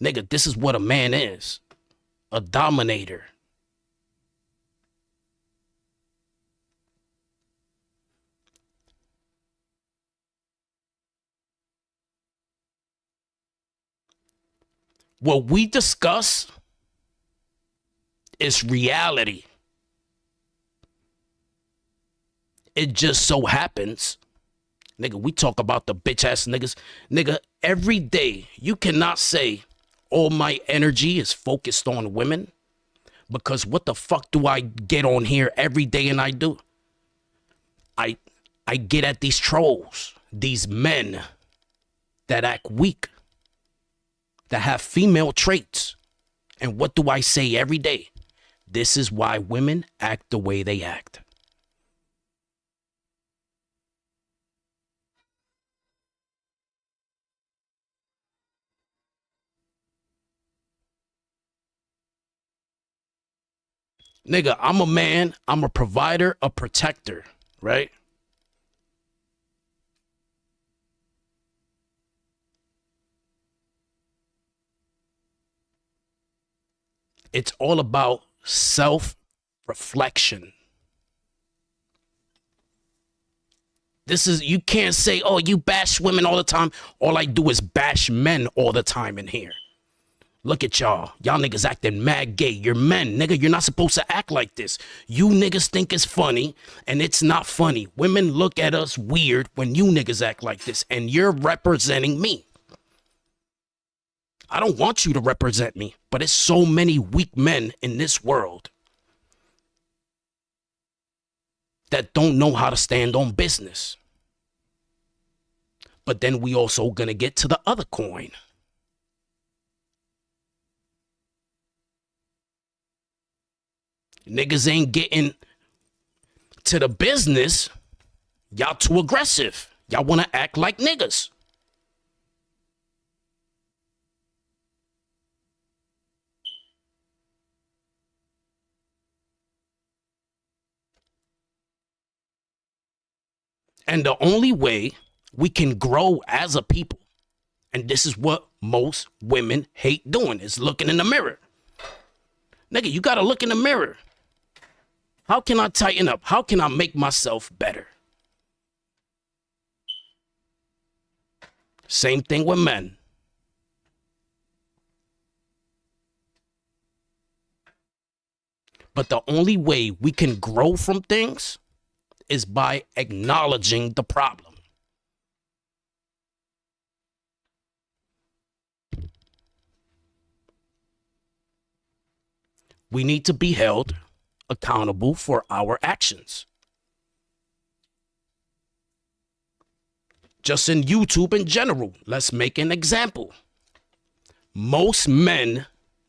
Nigga, this is what a man is. A dominator. What we discuss is reality. It just so happens, nigga, we talk about the bitch ass niggas. Nigga, every day you cannot say all my energy is focused on women, because what the fuck do I get on here every day and I do? I get at these trolls, these men that act weak, that have female traits. And what do I say every day? This is why women act the way they act. Nigga, I'm a man, I'm a provider, a protector, right? It's all about self-reflection. This is, you can't say, oh, you bash women all the time. All I do is bash men all the time in here. Look at y'all. Y'all niggas acting mad gay. You're men, nigga. You're not supposed to act like this. You niggas think it's funny, and it's not funny. Women look at us weird when you niggas act like this, and you're representing me. I don't want you to represent me, but it's so many weak men in this world that don't know how to stand on business. But then we also gonna get to the other coin. Niggas ain't getting to the business. Y'all too aggressive. Y'all want to act like niggas. And the only way we can grow as a people, and this is what most women hate doing, is looking in the mirror. Nigga, you got to look in the mirror. How can I tighten up? How can I make myself better? Same thing with men. But the only way we can grow from things is by acknowledging the problem. We need to be held accountable for our actions. Just in YouTube in general, let's make an example. Most men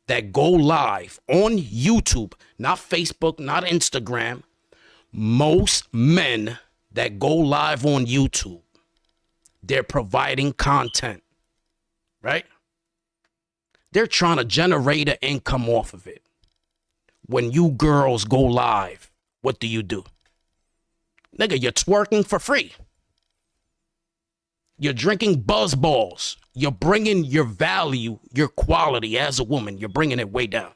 that go live on YouTube, not Facebook, not Instagram, most men that go live on YouTube, they're providing content, right? They're trying to generate an income off of it. When you girls go live, what do? Nigga, you're twerking for free. You're drinking buzz balls. You're bringing your value, your quality as a woman, you're bringing it way down.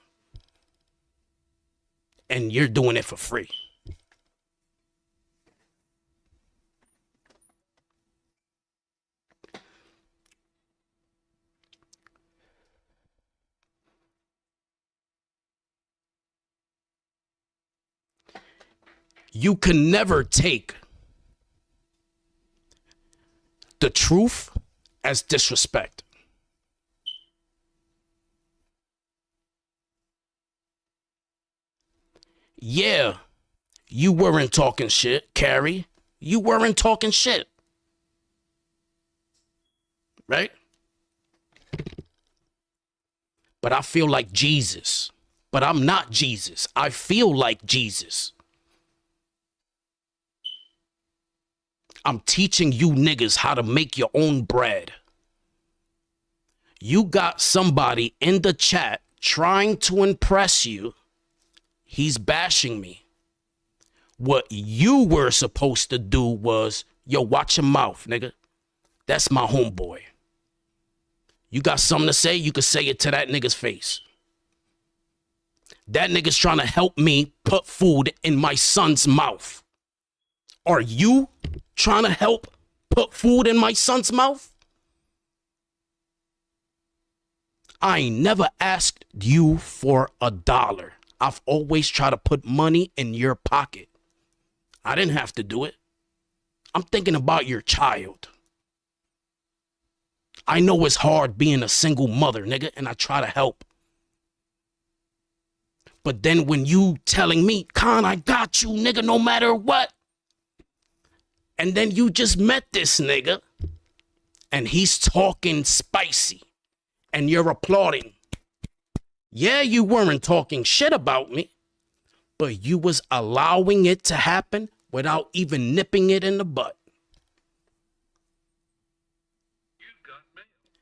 And you're doing it for free. You can never take the truth as disrespect. Yeah, you weren't talking shit, Carrie. You weren't talking shit. Right? But I feel like Jesus. But I'm not Jesus. I feel like Jesus. I'm teaching you niggas how to make your own bread. You got somebody in the chat trying to impress you. He's bashing me. What you were supposed to do was, yo, watch your mouth, nigga. That's my homeboy. You got something to say, you can say it to that nigga's face. That nigga's trying to help me put food in my son's mouth. Are you trying to help put food in my son's mouth? I ain't never asked you for $1. I've always tried to put money in your pocket. I didn't have to do it. I'm thinking about your child. I know it's hard being a single mother, nigga, and I try to help. But then when you telling me, Khan, I got you, nigga, no matter what. And then you just met this nigga and he's talking spicy and you're applauding. Yeah, you weren't talking shit about me, but you was allowing it to happen without even nipping it in the butt.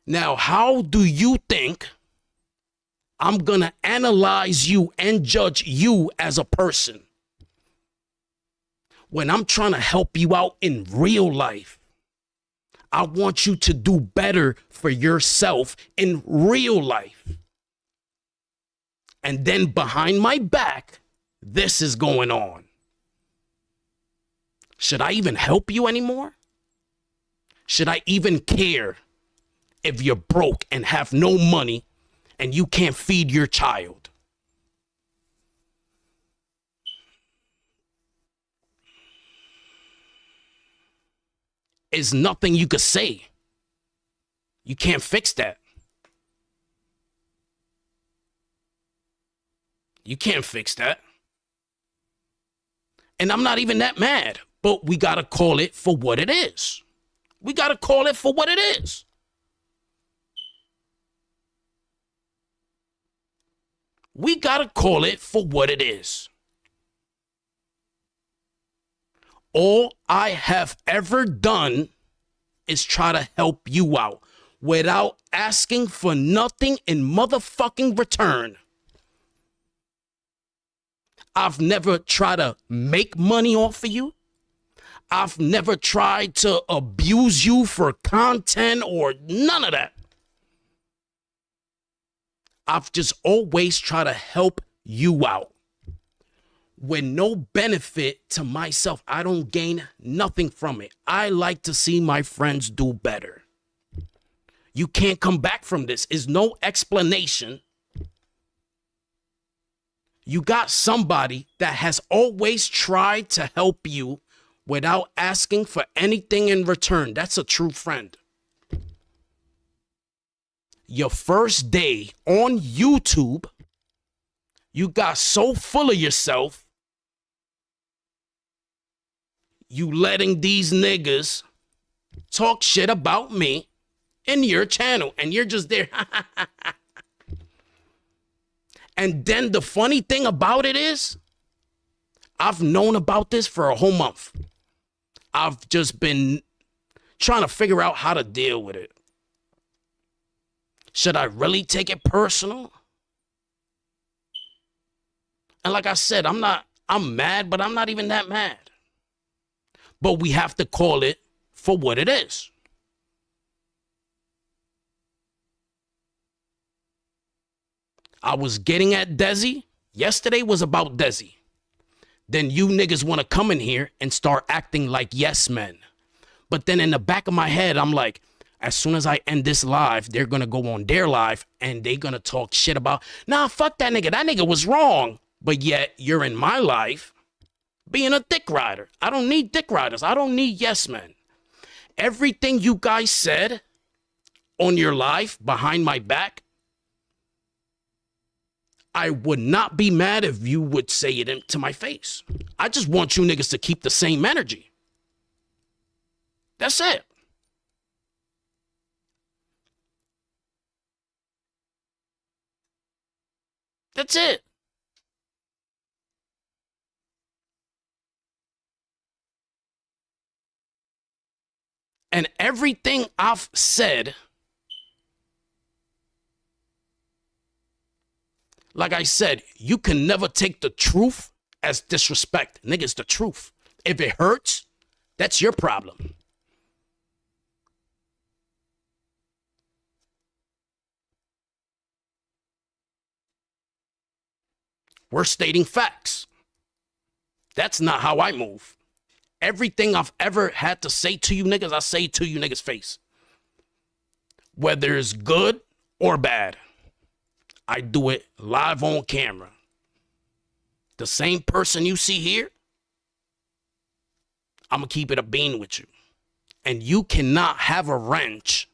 Now, how do you think I'm gonna analyze you and judge you as a person when I'm trying to help you out in real life? I want you to do better for yourself in real life. And then behind my back, this is going on. Should I even help you anymore? Should I even care if you're broke and have no money and you can't feed your child? There's nothing you could say. You can't fix that. You can't fix that. And I'm not even that mad, but we got to call it for what it is. We got to call it for what it is. We got to call it for what it is. All I have ever done is try to help you out without asking for nothing in motherfucking return. I've never tried to make money off of you. I've never tried to abuse you for content or none of that. I've just always tried to help you out. With no benefit to myself, I don't gain nothing from it. I like to see my friends do better. You can't come back from this. There's no explanation. You got somebody that has always tried to help you without asking for anything in return. That's a true friend. Your first day on YouTube, you got so full of yourself, you letting these niggas talk shit about me in your channel, and you're just there. And then the funny thing about it is, I've known about this for a whole month. I've just been trying to figure out how to deal with it. Should I really take it personal? And like I said, I'm mad, but I'm not even that mad. But we have to call it for what it is. I was getting at Desi. Yesterday was about Desi. Then you niggas want to come in here and start acting like yes men. But then in the back of my head, I'm like, as soon as I end this live, they're going to go on their live and they're going to talk shit about, nah, fuck that nigga. That nigga was wrong. But yet you're in my life. being a dick rider. I don't need dick riders. I don't need yes men. Everything you guys said on your life behind my back, I would not be mad if you would say it to my face. I just want you niggas to keep the same energy. That's it. That's it. And everything I've said, like I said, you can never take the truth as disrespect. Nigga, it's the truth. If it hurts, that's your problem. We're stating facts. That's not how I move. Everything I've ever had to say to you niggas, I say to you niggas' face. Whether it's good or bad, I do it live on camera. The same person you see here, I'm going to keep it a bean with you. And you cannot have a wrench.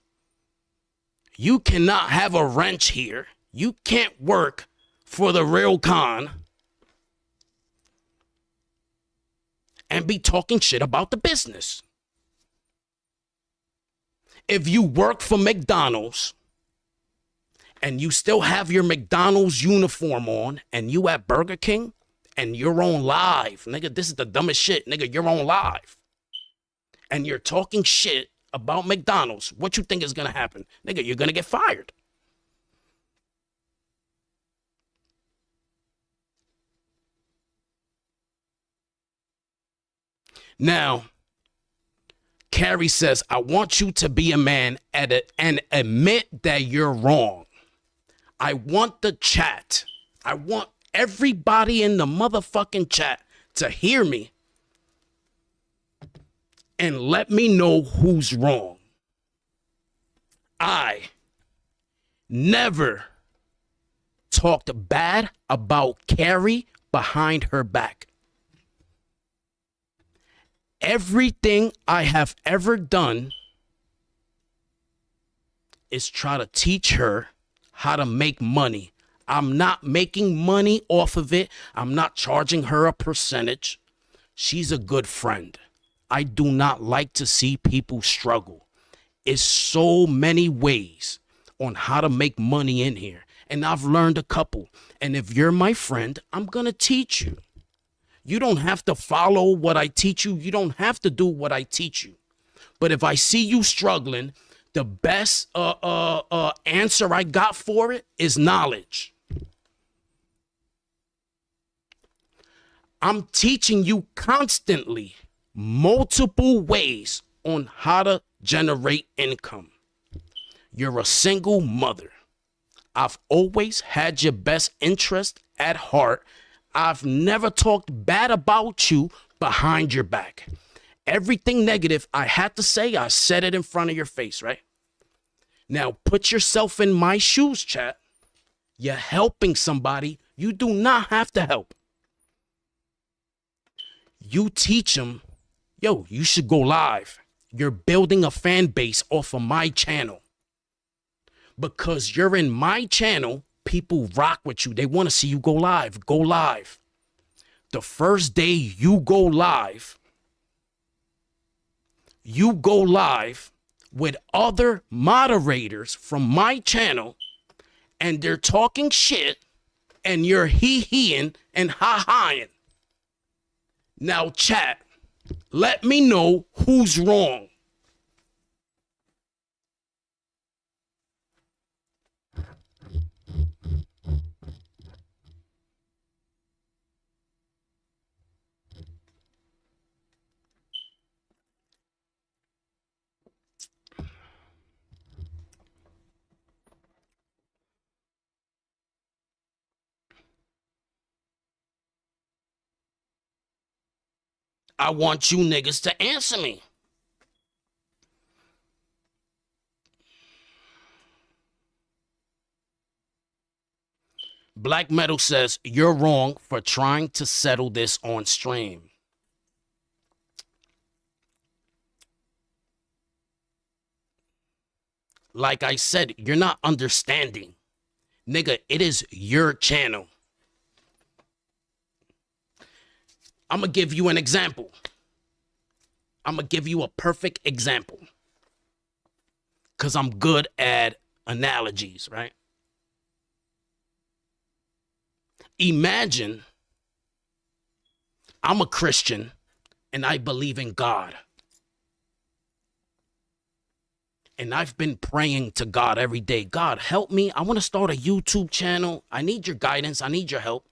You cannot have a wrench here. You can't work for the real con and be talking shit about the business. If you work for McDonald's and you still have your McDonald's uniform on and you at Burger King and you're on live, nigga, this is the dumbest shit, nigga, you're on live and you're talking shit about McDonald's, what you think is gonna happen? Nigga, you're gonna get fired. Now, Carrie says, I want you to be a man and admit that you're wrong. I want the chat. I want everybody in the motherfucking chat to hear me and let me know who's wrong. I never talked bad about Carrie behind her back. Everything I have ever done is try to teach her how to make money. I'm not making money off of it. I'm not charging her a percentage. She's a good friend. I do not like to see people struggle. It's so many ways on how to make money in here. And I've learned a couple. And if you're my friend, I'm going to teach you. You don't have to follow what I teach you. You don't have to do what I teach you. But if I see you struggling, the best answer I got for it is knowledge. I'm teaching you constantly multiple ways on how to generate income. You're a single mother. I've always had your best interest at heart. I've never talked bad about you behind your back. Everything negative I had to say, I said it in front of your face, right? Now put yourself in my shoes, chat. You're helping somebody you do not have to help. You teach them, yo, you should go live. You're building a fan base off of my channel. Because you're in my channel, people rock with you. They want to see you go live. Go live. The first day you go live with other moderators from my channel and they're talking shit and you're hee-heeing and ha-haing. Now, chat, let me know who's wrong. I want you niggas to answer me. Black Metal says, you're wrong for trying to settle this on stream. Like I said, you're not understanding. Nigga, it is your channel. I'm going to give you an example. I'm going to give you a perfect example. Because I'm good at analogies, right? Imagine I'm a Christian and I believe in God. And I've been praying to God every day. God, help me. I want to start a YouTube channel. I need your guidance. I need your help.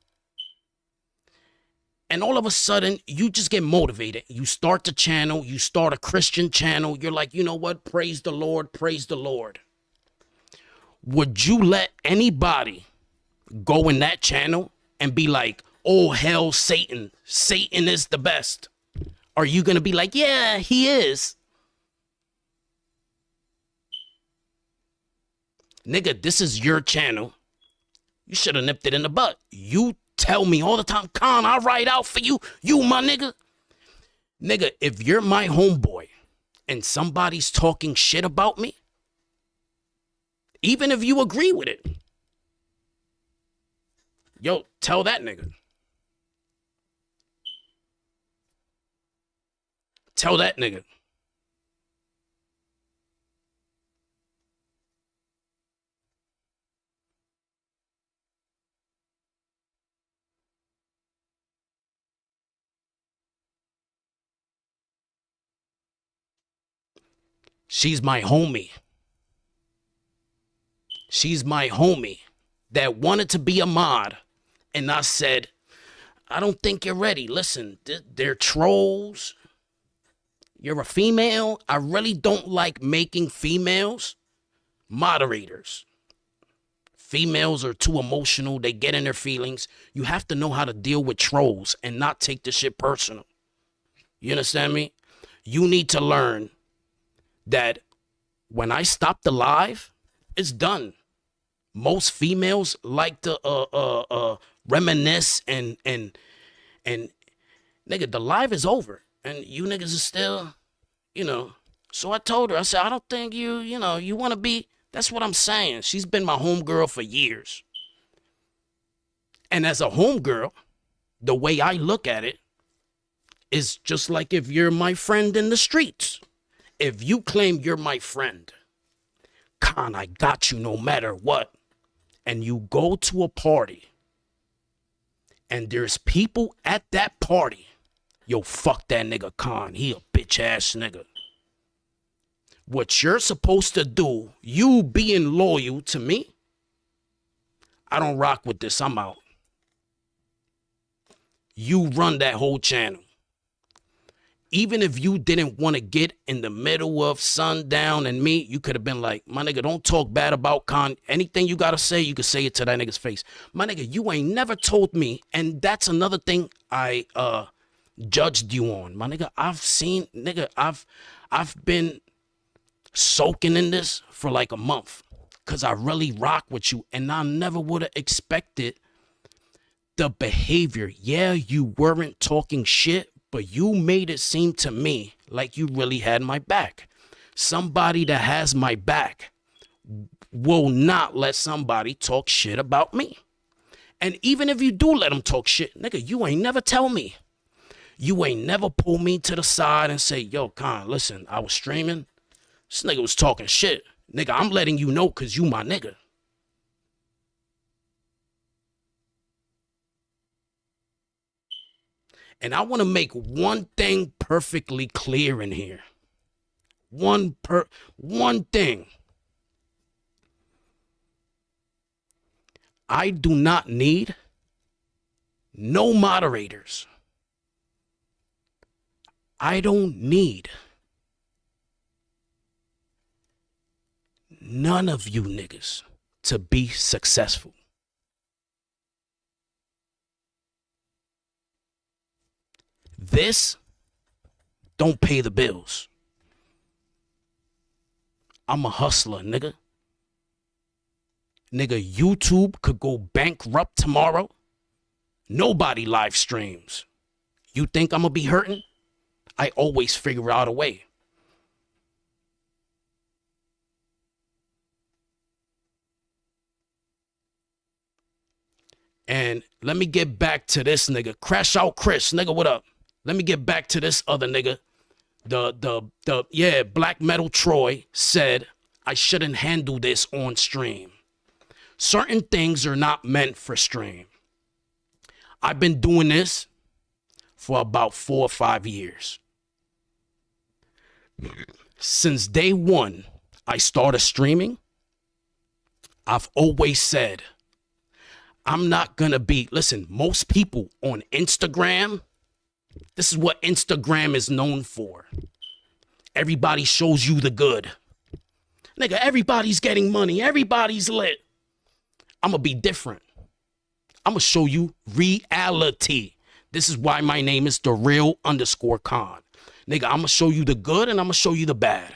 And all of a sudden, you just get motivated. You start the channel. You start a Christian channel. You're like, you know what? Praise the Lord. Praise the Lord. Would you let anybody go in that channel and be like, oh, hell, Satan. Satan is the best. Are you going to be like, yeah, he is? Nigga, this is your channel. You should have nipped it in the butt. You tell me all the time, Con, I'll ride out for you. You, my nigga. Nigga, if you're my homeboy and somebody's talking shit about me, even if you agree with it, yo, tell that nigga. Tell that nigga. She's my homie. She's my homie that wanted to be a mod. And I said, I don't think you're ready. Listen, they're trolls. You're a female. I really don't like making females moderators. Females are too emotional. They get in their feelings. You have to know how to deal with trolls and not take the shit personal. You understand me? You need to learn that when I stop the live, it's done. Most females like to reminisce and nigga, the live is over and you niggas are still, you know. So I told her, I said, I don't think you want to be. That's what I'm saying. She's been my homegirl for years. And as a homegirl, the way I look at it is just like if you're my friend in the streets. If you claim you're my friend, Con, I got you no matter what, and you go to a party and there's people at that party, yo, fuck that nigga Con, he a bitch ass nigga. What you're supposed to do, you being loyal to me, I don't rock with this, I'm out. You run that whole channel. Even if you didn't want to get in the middle of Sundown and me, you could have been like, my nigga, don't talk bad about Con. Anything you got to say, you can say it to that nigga's face. My nigga, you ain't never told me. And that's another thing I judged you on. My nigga, I've been soaking in this for like a month because I really rock with you. And I never would have expected the behavior. Yeah, you weren't talking shit, but you made it seem to me like you really had my back. Somebody that has my back will not let somebody talk shit about me. And even if you do let them talk shit, nigga, you ain't never tell me. You ain't never pull me to the side and say, yo, Con, listen, I was streaming. This nigga was talking shit. Nigga, I'm letting you know because you my nigga. And I want to make one thing perfectly clear in here. One thing. I do not need no moderators. I don't need none of you niggas to be successful. This don't pay the bills. I'm a hustler, nigga. Nigga, YouTube could go bankrupt tomorrow. Nobody live streams. You think I'm gonna be hurting? I always figure out a way. And let me get back to this nigga. Crash Out Chris, nigga, what up? Let me get back to this other nigga. Yeah, Black Metal Troy said I shouldn't handle this on stream. Certain things are not meant for stream. I've been doing this for about 4 or 5 years. Since day one, I started streaming. I've always said, I'm not gonna be, listen, most people on Instagram, this is what Instagram is known for. Everybody shows you the good. Nigga, everybody's getting money. Everybody's lit. I'm gonna be different. I'm gonna show you reality. This is why my name is the real _ Khan. Nigga, I'm gonna show you the good and I'm gonna show you the bad.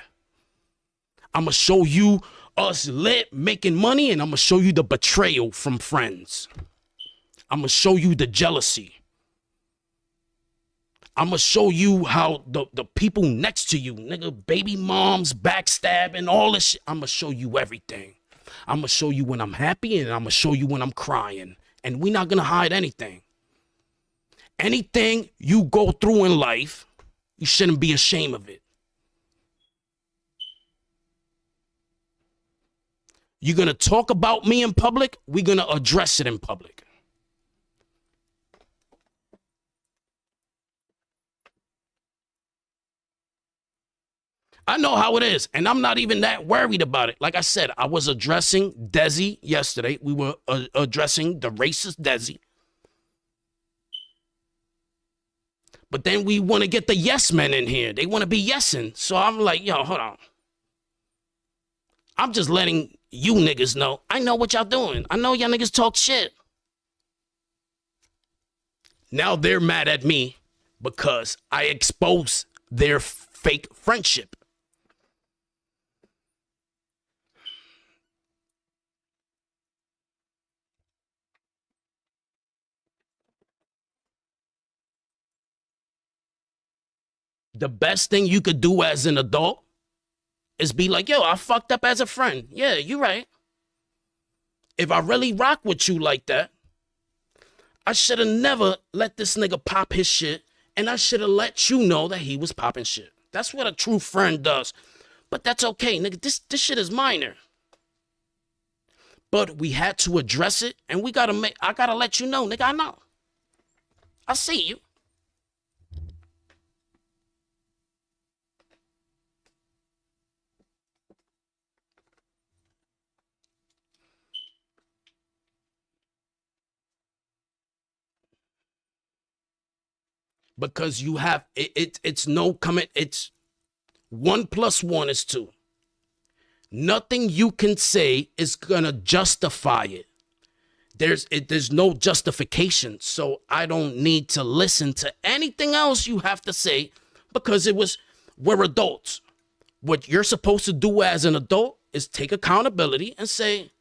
I'm gonna show you us lit making money and I'm gonna show you the betrayal from friends. I'm gonna show you the jealousy. I'm gonna show you how the people next to you, nigga, baby moms, backstabbing, all this shit. I'm gonna show you everything. I'm gonna show you when I'm happy and I'm gonna show you when I'm crying. And we're not gonna hide anything. Anything you go through in life, you shouldn't be ashamed of it. You're gonna talk about me in public, we're gonna address it in public. I know how it is, and I'm not even that worried about it. Like I said, I was addressing Desi yesterday. We were addressing the racist Desi. But then we want to get the yes men in here. They want to be yesing. So I'm like, yo, hold on. I'm just letting you niggas know. I know what y'all doing. I know y'all niggas talk shit. Now they're mad at me because I expose their fake friendship. The best thing you could do as an adult is be like, yo, I fucked up as a friend. Yeah, you right. If I really rock with you like that, I should have never let this nigga pop his shit, and I should have let you know that he was popping shit. That's what a true friend does. But that's okay, nigga. This shit is minor. But we had to address it, and I gotta let you know, nigga, I know. I see you. Because you have it's no comment. It's 1 + 1 is 2. Nothing you can say is gonna justify it. There's no justification. So I don't need to listen to anything else you have to say because we're adults. What you're supposed to do as an adult is take accountability and say,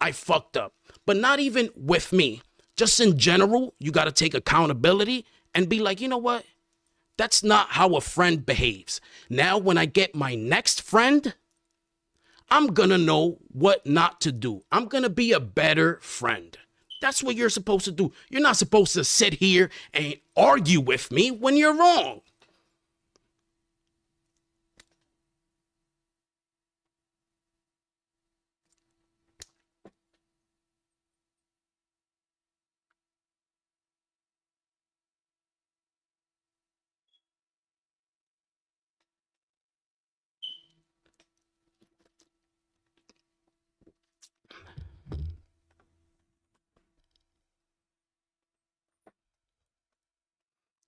I fucked up. But not even with me. Just in general, you got to take accountability and be like, you know what? That's not how a friend behaves. Now, when I get my next friend, I'm going to know what not to do. I'm going to be a better friend. That's what you're supposed to do. You're not supposed to sit here and argue with me when you're wrong.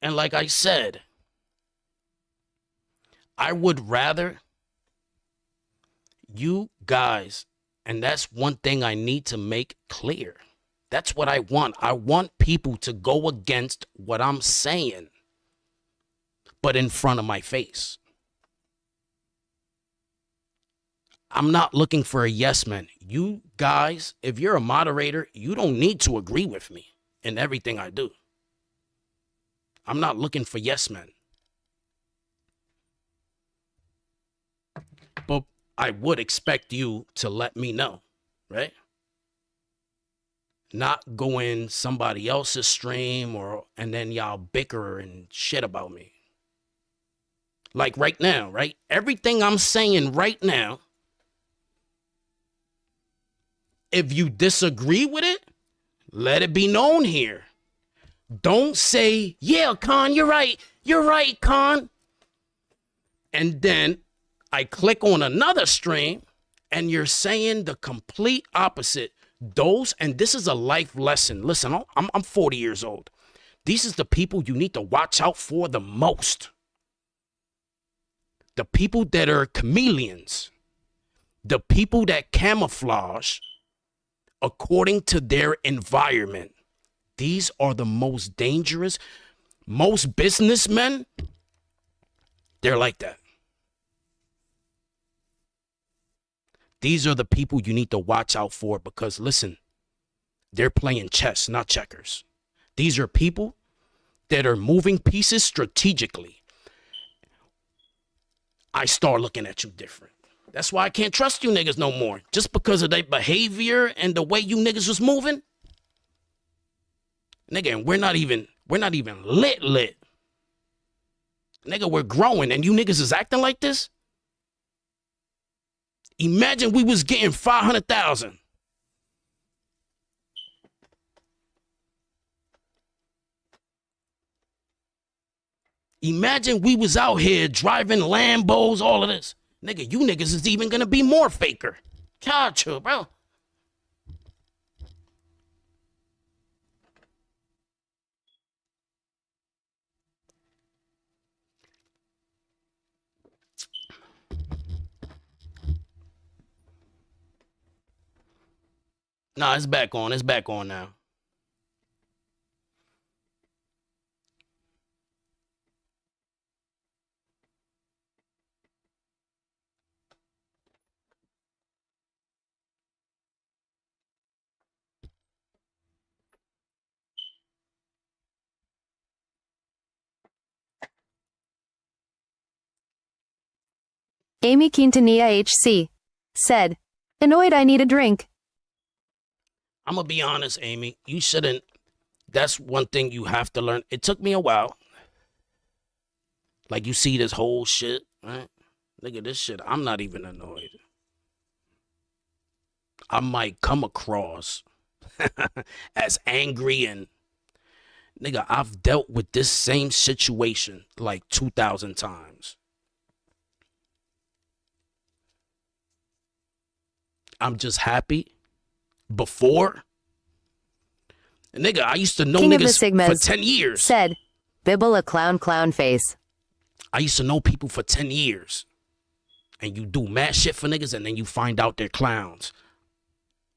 And like I said, I would rather you guys, and that's one thing I need to make clear. That's what I want. I want people to go against what I'm saying, but in front of my face. I'm not looking for a yes man. You guys, if you're a moderator, you don't need to agree with me in everything I do. I'm not looking for yes men. But I would expect you to let me know, right? not go in somebody else's stream and then y'all bicker and shit about me. Like right now, right? Everything I'm saying right now, if you disagree with it, let it be known here. Don't say, yeah, Con, you're right. You're right, Con. And then I click on another stream and you're saying the complete opposite. And this is a life lesson. Listen, I'm 40 years old. These is the people you need to watch out for the most. The people that are chameleons. The people that camouflage according to their environment. These are the most dangerous. Most businessmen, they're like that. These are the people you need to watch out for because, listen, they're playing chess, not checkers. These are people that are moving pieces strategically. I start looking at you different. That's why I can't trust you niggas no more. Just because of their behavior and the way you niggas was moving. Nigga, and we're not even lit. Nigga, we're growing and you niggas is acting like this? Imagine we was getting 500,000. Imagine we was out here driving Lambos, all of this. Nigga, you niggas is even gonna be more faker. Gotcha, bro. Nah, it's back on. It's back on now. Amy Quintanilla HC said, annoyed I need a drink. I'm going to be honest, Amy. You shouldn't. That's one thing you have to learn. It took me a while. Like, you see this whole shit, right? Look at this shit. I'm not even annoyed. I might come across as angry and... Nigga, I've dealt with this same situation like 2,000 times. I'm just happy. Before, nigga, I used to know King niggas for 10 years. Said, Bibble a clown face. I used to know people for 10 years. And you do mad shit for niggas and then you find out they're clowns.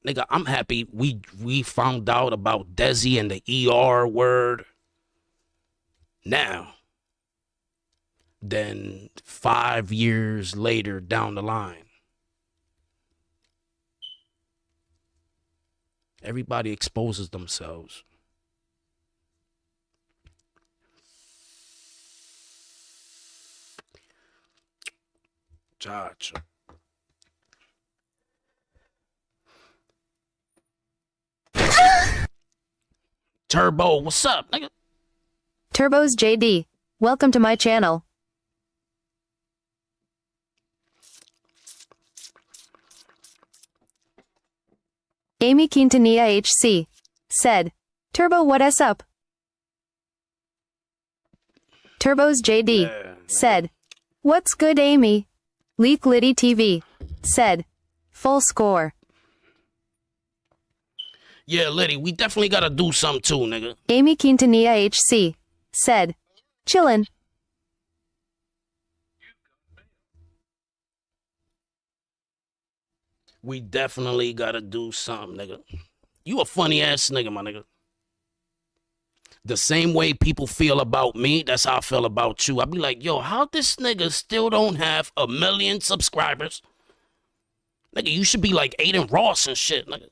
Nigga, I'm happy we found out about Desi and the ER word now. Then 5 years later down the line. Everybody exposes themselves. Gotcha. Turbo, what's up, nigga? Turbo's JD. Welcome to my channel. Amy Quintanilla HC said, Turbo, what's up? Turbo's JD said, what's good, Amy? Leak Liddy TV said, full score. Yeah, Liddy, we definitely gotta do something too, nigga. Amy Quintanilla HC said, chillin'. We definitely gotta do something, nigga. You a funny ass nigga, my nigga. The same way people feel about me, that's how I feel about you. I be like, yo, how this nigga still don't have 1 million subscribers? Nigga, you should be like Aiden Ross and shit, nigga.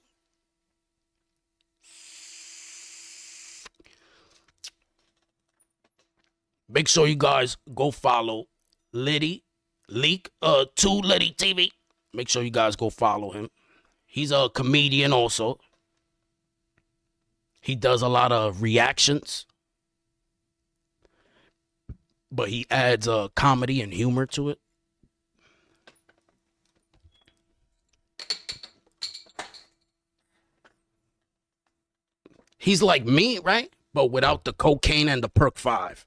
Make sure you guys go follow Liddy, Leak, 2 Liddy TV. Make sure you guys go follow him. He's a comedian also. He does a lot of reactions, but he adds comedy and humor to it. He's like me, right? But without the cocaine and the Perk 5.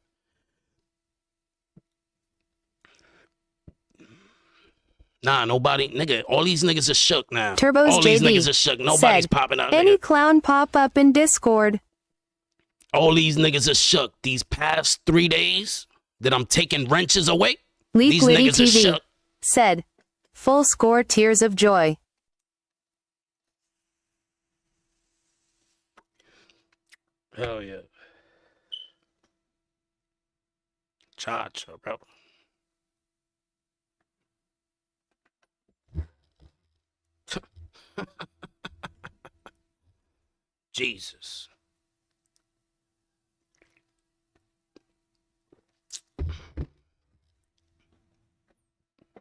Nah, nobody, nigga, all these niggas are shook now. Turbo's all these JD niggas are shook. Nobody's said, popping out, any nigga. clown pop up in Discord. All these niggas are shook. These past 3 days that I'm taking wrenches away, Leak these Liddy niggas are TV shook. said, full score tears of joy. Hell yeah. Cha-cha, bro. Jesus.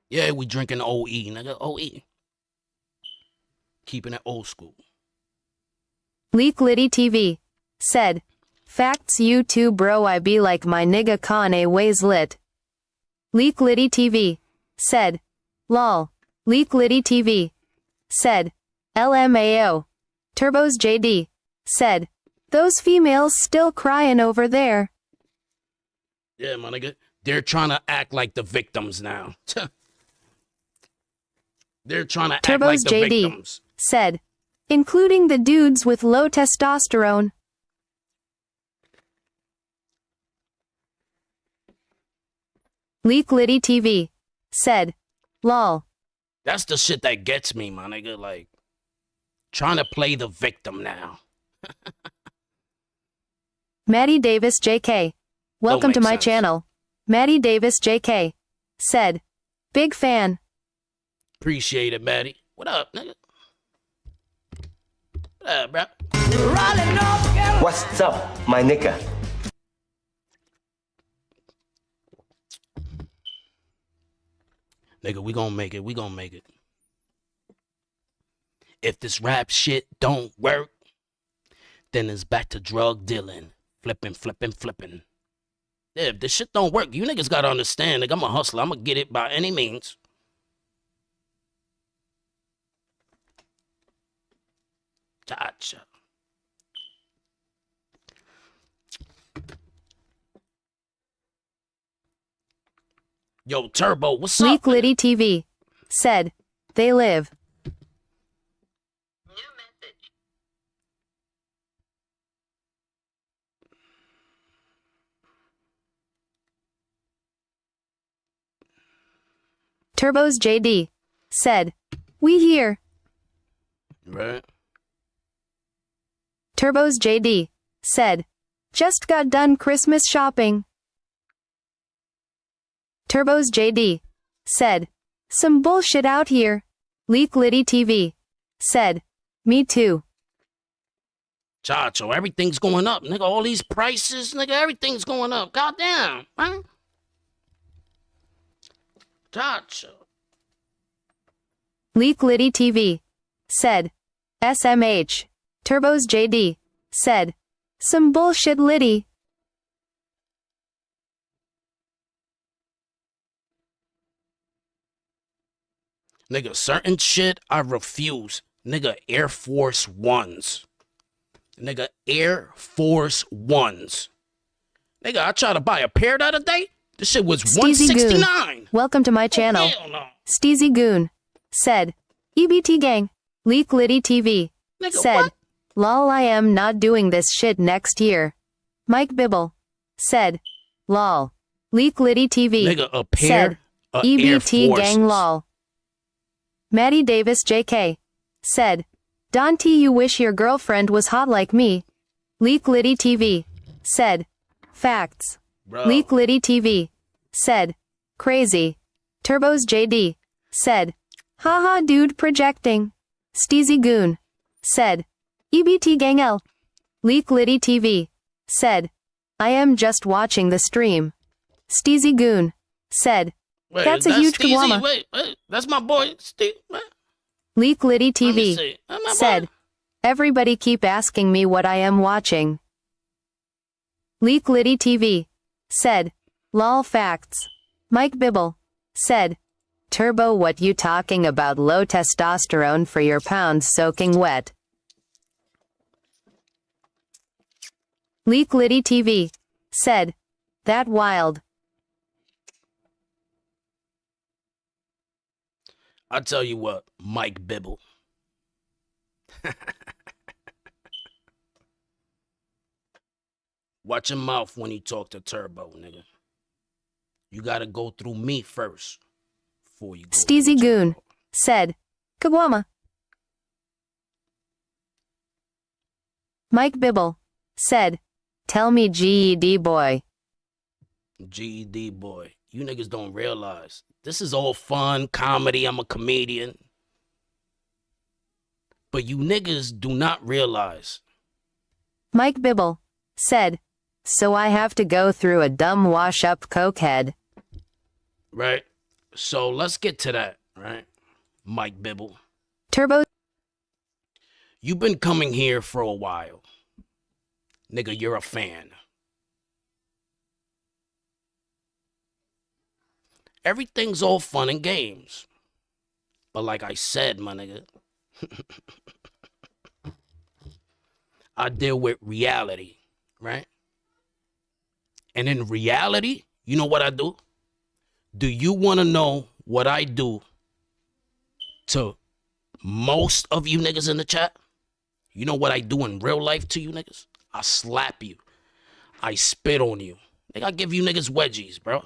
Yeah, we drinking OE, nigga. OE. Keeping it old school. Leak Liddy TV said, facts you too bro I be like my nigga Kanye ways lit. Leak Liddy TV said, lol. Leak Liddy TV said, LMAO. Turbo's JD said, those females still crying over there. Yeah, my nigga. They're trying to act like the victims now. They're trying to Turbo's act like the JD victims. said, including the dudes with low testosterone. Leak Liddy TV said, lol. That's the shit that gets me, my nigga. Like, trying to play the victim now. Maddie Davis JK. Welcome make to my sense. channel. Maddie Davis JK said, big fan. Appreciate it, Maddie. What up, nigga? What up, bro? What's up, my nigga? Nigga, we gonna make it. We gonna make it. If this rap shit don't work, then it's back to drug dealing. Flipping. Yeah, if this shit don't work, you niggas gotta understand, nigga, I'm a hustler. I'm gonna get it by any means. Gotcha. Yo, Turbo, what's Leak up? Liddy TV said, they live. Turbo's JD said, we here. Right. Turbo's JD said, just got done Christmas shopping. Turbo's JD said, some bullshit out here. Leak Liddy TV said, me too. Chacho, everything's going up, nigga. All these prices, nigga, everything's going up. Goddamn, man. Chacho. Leak Liddy TV said, SMH. Turbo's JD said, some bullshit Liddy. Nigga, certain shit I refuse. Nigga, Air Force Ones. Nigga, Air Force Ones. Nigga, I tried to buy a pair the other day. This shit was Steezy Goon. $169. Welcome to my channel. Hell no. Steezy Goon said, EBT gang. Leak Liddy TV Nigga, said, what? lol I am not doing this shit next year. Mike Bibble said, lol. Leak Liddy TV Nigga, a pair said, of Air EBT Forces. gang lol. Maddie Davis JK said, Dante you wish your girlfriend was hot like me. Leak Liddy TV said, facts. Bro. Leak Liddy TV said, crazy. Turbo's JD said, haha dude projecting. Steezy Goon said, EBT gang L. Leak Liddy TV said, I am just watching the stream. Steezy Goon said, Wait, that's a huge Steezy? kawama. Wait, that's my boy, Steve. What? Leak Liddy Let me TV see. That's my said, boy. Everybody keep asking me what I am watching. Leak Liddy TV. Said. Lol facts. Mike Bibble. Said. Turbo, what you talking about? Low testosterone for your pounds soaking wet. Leak Liddy TV. Said. That wild. I tell you what, Mike Bibble. Watch your mouth when you talk to Turbo, nigga. You gotta go through me first before you go Steezy through Goon. Turbo. Said. Kagwama. Mike Bibble. Said. Tell me GED boy. GED boy. You niggas don't realize. This is all fun, comedy, I'm a comedian. But you niggas do not realize. Mike Bibble. Said. So I have to go through a dumb wash-up cokehead. Right? So let's get to that, right? Mike Bibble. Turbo. You've been coming here for a while. Nigga, you're a fan. Everything's all fun and games. But like I said, my nigga, I deal with reality, right? And in reality, you know what I do? Do you want to know what I do to most of you niggas in the chat? You know what I do in real life to you niggas? I slap you. I spit on you. Nigga, I give you niggas wedgies, bro.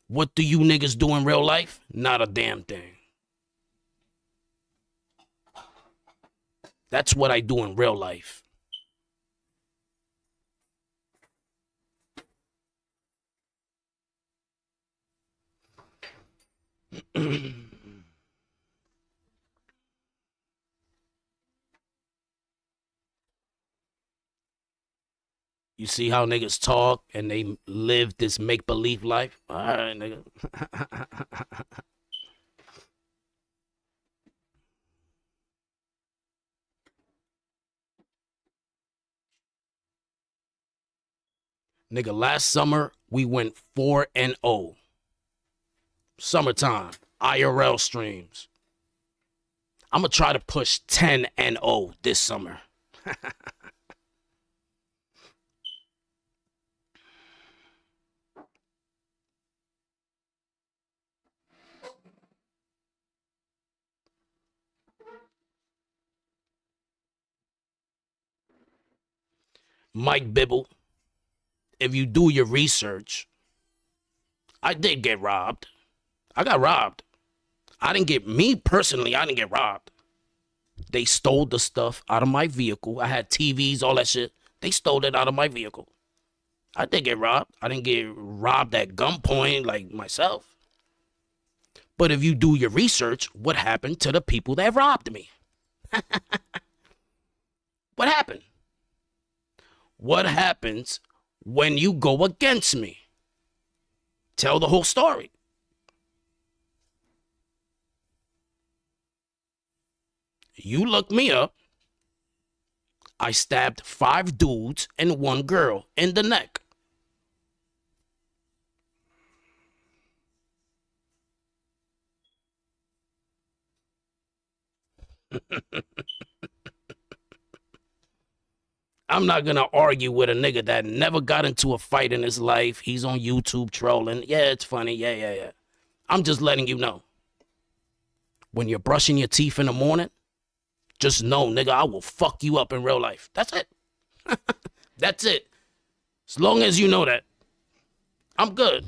What do you niggas do in real life? Not a damn thing. That's what I do in real life. You see how niggas talk and they live this make-believe life? All right, nigga. Nigga, last summer, we went 4-0. Summertime, IRL streams. I'm going to try to push 10-0 this summer. Mike Bibble, if you do your research, I did get robbed. I got robbed. I didn't get robbed. They stole the stuff out of my vehicle. I had TVs, all that shit. They stole it out of my vehicle. I did get robbed. I didn't get robbed at gunpoint like myself. But if you do your research, what happened to the people that robbed me? What happened? What happens when you go against me? Tell the whole story. You look me up. I stabbed 5 dudes and 1 girl in the neck. I'm not going to argue with a nigga that never got into a fight in his life. He's on YouTube trolling. Yeah, it's funny. Yeah. I'm just letting you know. When you're brushing your teeth in the morning, just know, nigga, I will fuck you up in real life. That's it. That's it. As long as you know that, I'm good.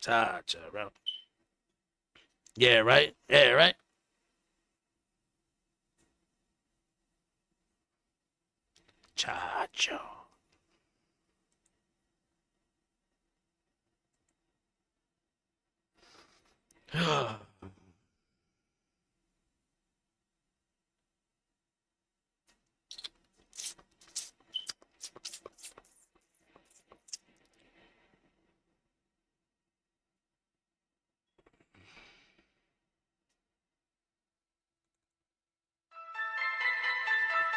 Cha-cha, bro. Yeah, right? Yeah, right? Cha-cha.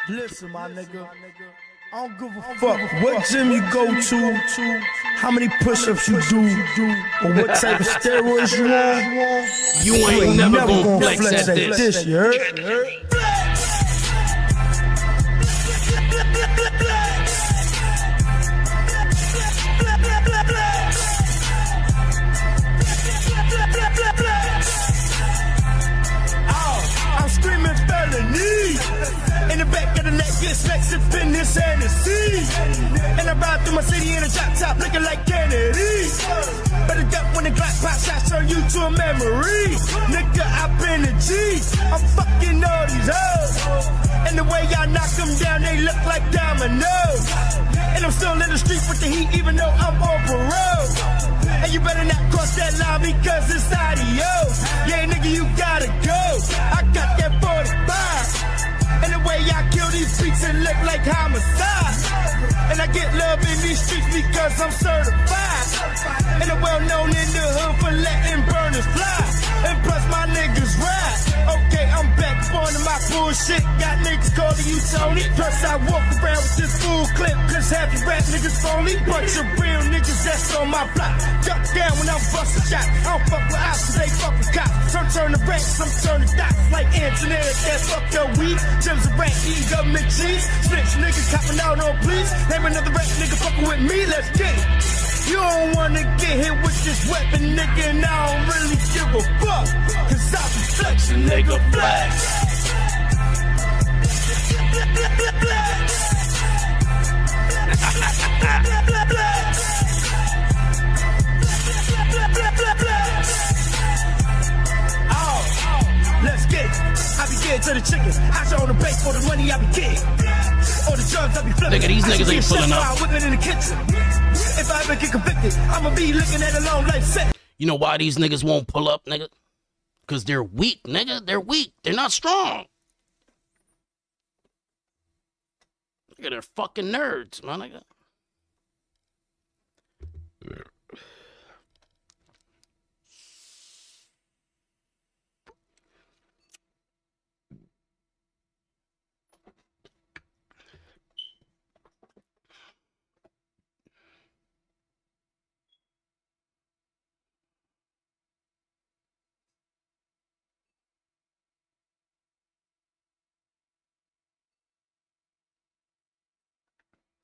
Listen, my nigga, I don't give a fuck what gym you go to, how many push-ups you do, or what type of steroids you on. You ain't never gonna flex at this. You heard? I'm screaming felony. In the back of the neck, gets Laxative in this Hennessy. And I ride through my city in a drop top looking like Kennedy. Better duck when the Glock pop shots turn you to a memory. Nigga, I been a G. I'm fucking all these hoes. And the way y'all knock them down, they look like dominoes. And I'm still in the streets with the heat even though I'm on parole. And you better not cross that line because it's adios. Yeah, nigga, you gotta go. I got that 45. And the way I kill these beats, it look like homicide. And I get love in these streets because I'm certified. And I'm well known in the hood for letting burners fly. And plus my niggas ride. Okay, I'm back on to my bullshit. Got niggas calling you Tony. Plus I walk around with this full clip. Cause half you rap niggas phony. Bunch of real niggas that's on my block. Duck down when I'm busting shots. I don't fuck with ops cause they fuck with cops. Turn the ranks, I'm turning dots. Like Antoinette, that fuck your weed. Jim's a rat, eating government cheese. Snitch niggas copping out on please. Name another rat nigga fucking with me, let's get it. You don't wanna get hit with this weapon, nigga, and I don't really give a fuck. Cause I be flexing, nigga, flex. Let's get it. I be getting to the chicken. I show on the base for the money I be getting. Or the drugs I be flipping. Nigga, these niggas ain't pulling up. Whipping in the kitchen. If I ever get convicted, I'ma be looking at a long life sentence. You know why these niggas won't pull up, nigga? Because they're weak, nigga. They're weak. They're not strong. Nigga, they're fucking nerds, man, nigga.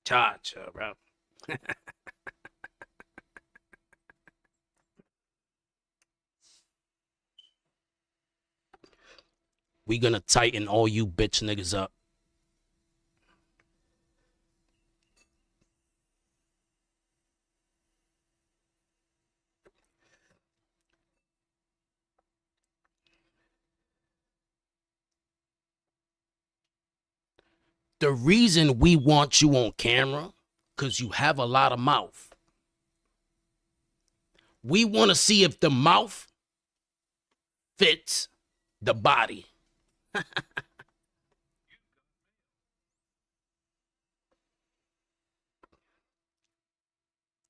Cha-cha, bro. We gonna tighten all you bitch niggas up. The reason we want you on camera, because you have a lot of mouth. We want to see if the mouth fits the body.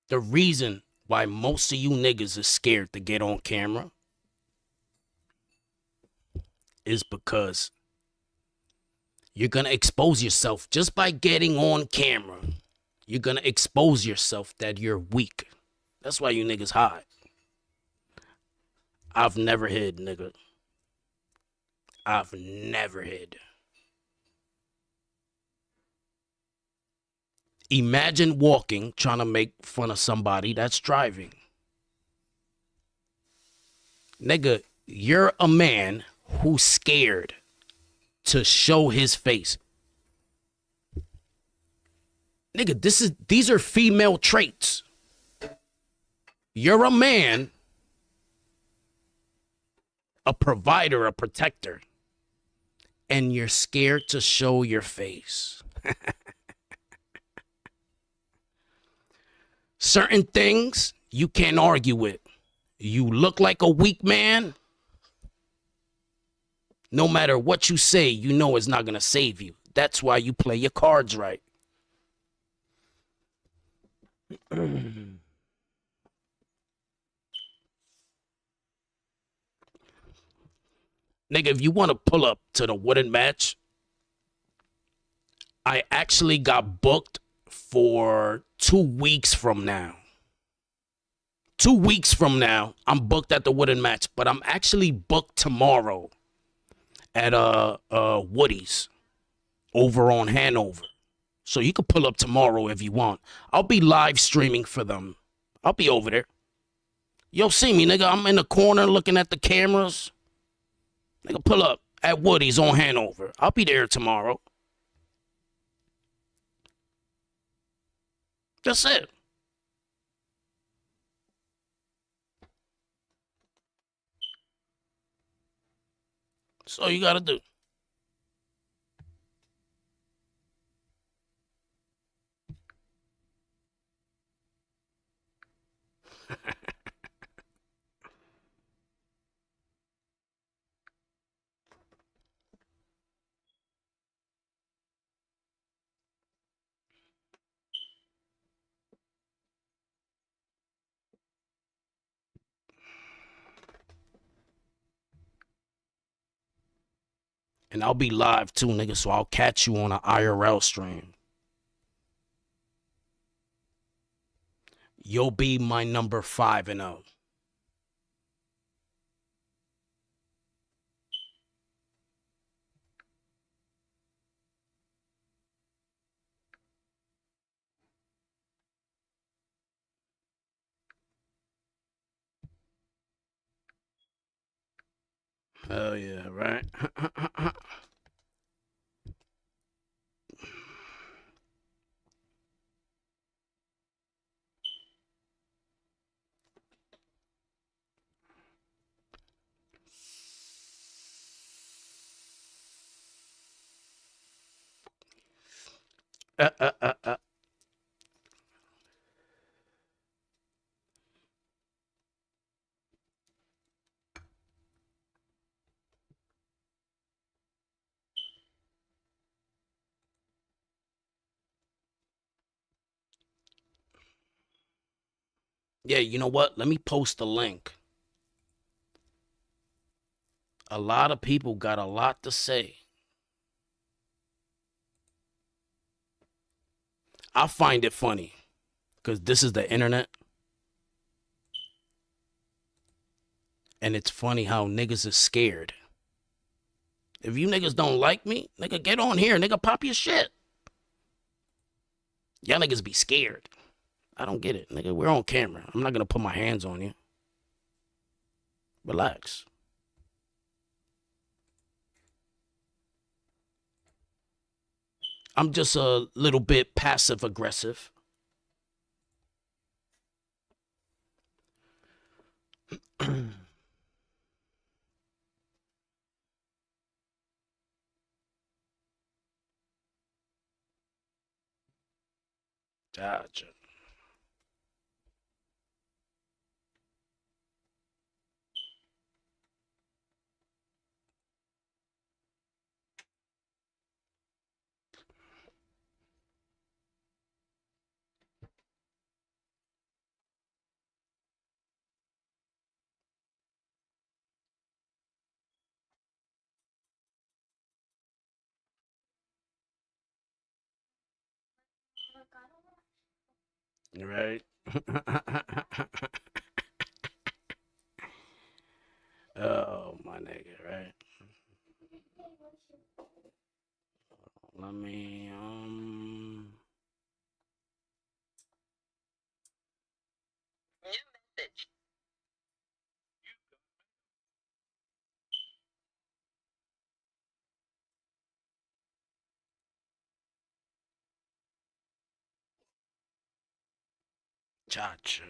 The reason why most of you niggas are scared to get on camera is because you're going to expose yourself just by getting on camera. You're going to expose yourself that you're weak. That's why you niggas hide. I've never hid, nigga. I've never hid. Imagine walking, trying to make fun of somebody that's driving. Nigga, you're a man who's scared to show his face. Nigga, these are female traits. You're a man, a provider, a protector, and you're scared to show your face. Certain things you can't argue with. You look like a weak man. No matter what you say, you know it's not going to save you. That's why you play your cards right. Nigga, if you want to pull up to the wooden match, I actually got booked for 2 weeks from now. 2 weeks from now, I'm booked at the wooden match, but I'm actually booked tomorrow at Woody's over on Hanover. So you can pull up tomorrow if you want. I'll be live streaming for them. I'll be over there. Yo, see me, nigga. I'm in the corner looking at the cameras. Nigga, pull up at Woody's on Hanover. I'll be there tomorrow. That's it. That's all you gotta do. And I'll be live too, nigga, so I'll catch you on an IRL stream. You'll be my number 5-0. Hell yeah, right? uh, uh, uh, uh. Yeah, you know what? Let me post the link. A lot of people got a lot to say. I find it funny because this is the internet. And it's funny how niggas is scared. If you niggas don't like me, nigga, get on here. Nigga, pop your shit. Y'all niggas be scared. I don't get it, nigga. We're on camera. I'm not going to put my hands on you. Relax. I'm just a little bit passive aggressive. Gotcha. Right? Oh, my nigga, right? Let me, Gotcha.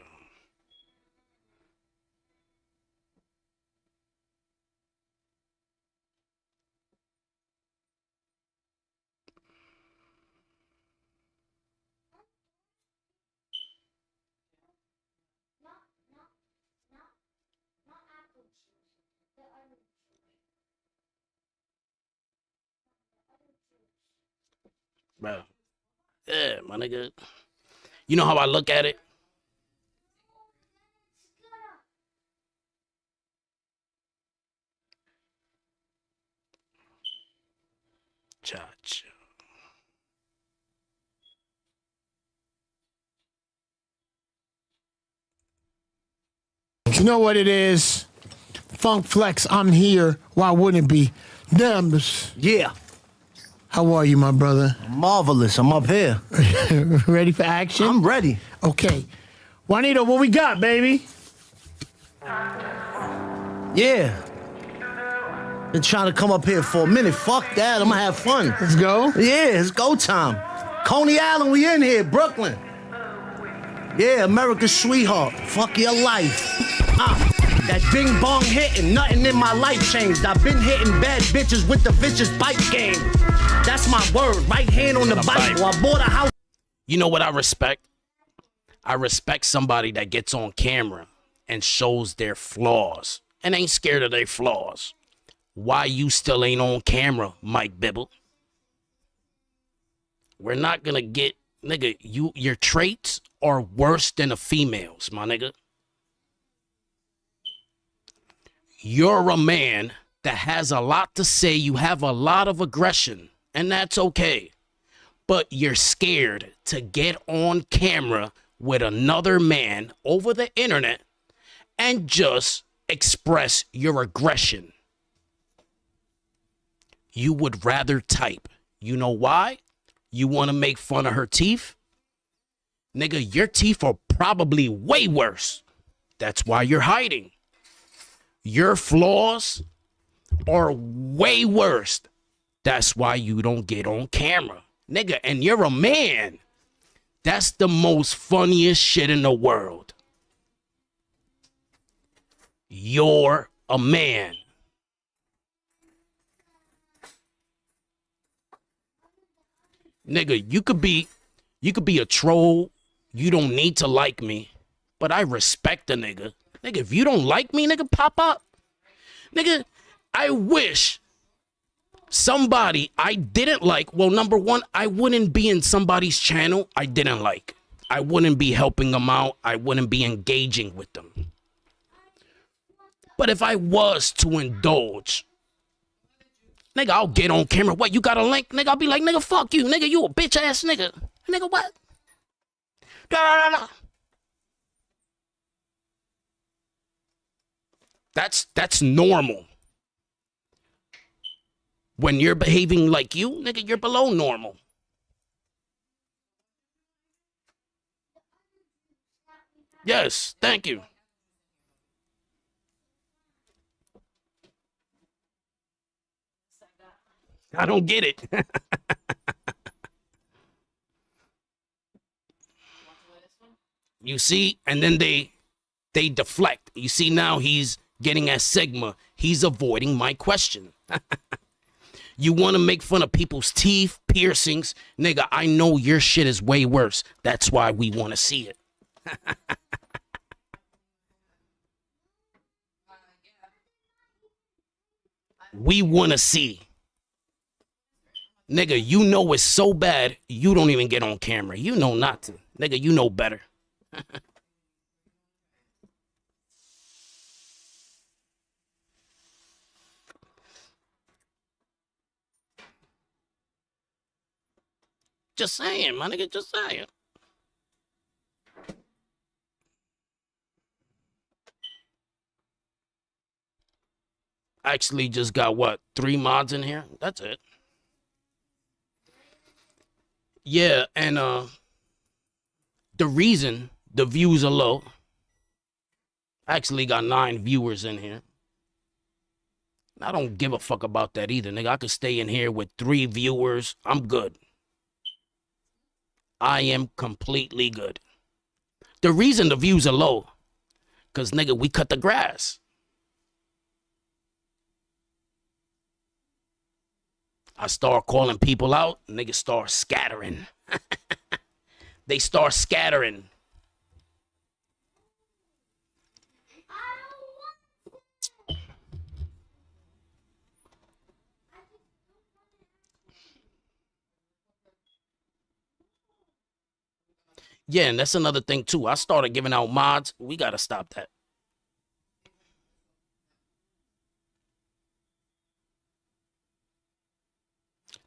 Bro. Yeah, my nigga. You know how I look at it? Cha-cha. You know what it is? Funk Flex, I'm here. Why wouldn't it be? Numbers. Yeah. How are you, my brother? Marvelous. I'm up here. Ready for action? I'm ready. Okay. Juanito, what we got, baby? Yeah. Been trying to come up here for a minute. Fuck that. I'm gonna have fun. Let's go. Yeah, it's go time. Coney Island, we in here. Brooklyn. Yeah, America's sweetheart. Fuck your life. That ding bong hit and nothing in my life changed. I've been hitting bad bitches with the vicious bike game. That's my word. Right hand on the Bible. I bought a house. You know what I respect? I respect somebody that gets on camera and shows their flaws and ain't scared of their flaws. Why you still ain't on camera, Mike Bibble? We're not gonna get, nigga, your traits are worse than a female's, my nigga. You're a man that has a lot to say. You have a lot of aggression, and that's okay. But you're scared to get on camera with another man over the internet and just express your aggression. You would rather type. You know why? You want to make fun of her teeth? Nigga, your teeth are probably way worse. That's why you're hiding. Your flaws are way worse. That's why you don't get on camera. Nigga, and you're a man. That's the most funniest shit in the world. You're a man. Nigga, you could be a troll. You don't need to like me. But I respect a nigga. Nigga, if you don't like me, nigga, pop up. Nigga, I wish somebody I didn't like. Well, number one, I wouldn't be in somebody's channel I didn't like. I wouldn't be helping them out. I wouldn't be engaging with them. But if I was to indulge, nigga, I'll get on camera. What, you got a link? Nigga, I'll be like, nigga, fuck you. Nigga, you a bitch ass nigga. Nigga, what? Da, da, da, da. That's normal. When you're behaving like you, nigga, you're below normal. Yes, thank you. I don't get it. You see, and then they deflect. You see, now he's getting at Sigma. He's avoiding my question. You want to make fun of people's teeth, piercings. Nigga, I know your shit is way worse. That's why we want to see it. We want to see. Nigga, you know it's so bad, you don't even get on camera. You know not to. Nigga, you know better. Just saying, my nigga, just saying. Actually just got, what, 3 mods in here? That's it. Yeah, and the reason the views are low, I actually got 9 viewers in here. I don't give a fuck about that either, nigga. I could stay in here with 3 viewers. I'm good. I am completely good. The reason the views are low, because, nigga, we cut the grass. I start calling people out, niggas start scattering. They start scattering. Yeah, and that's another thing too. I started giving out mods. We gotta stop that.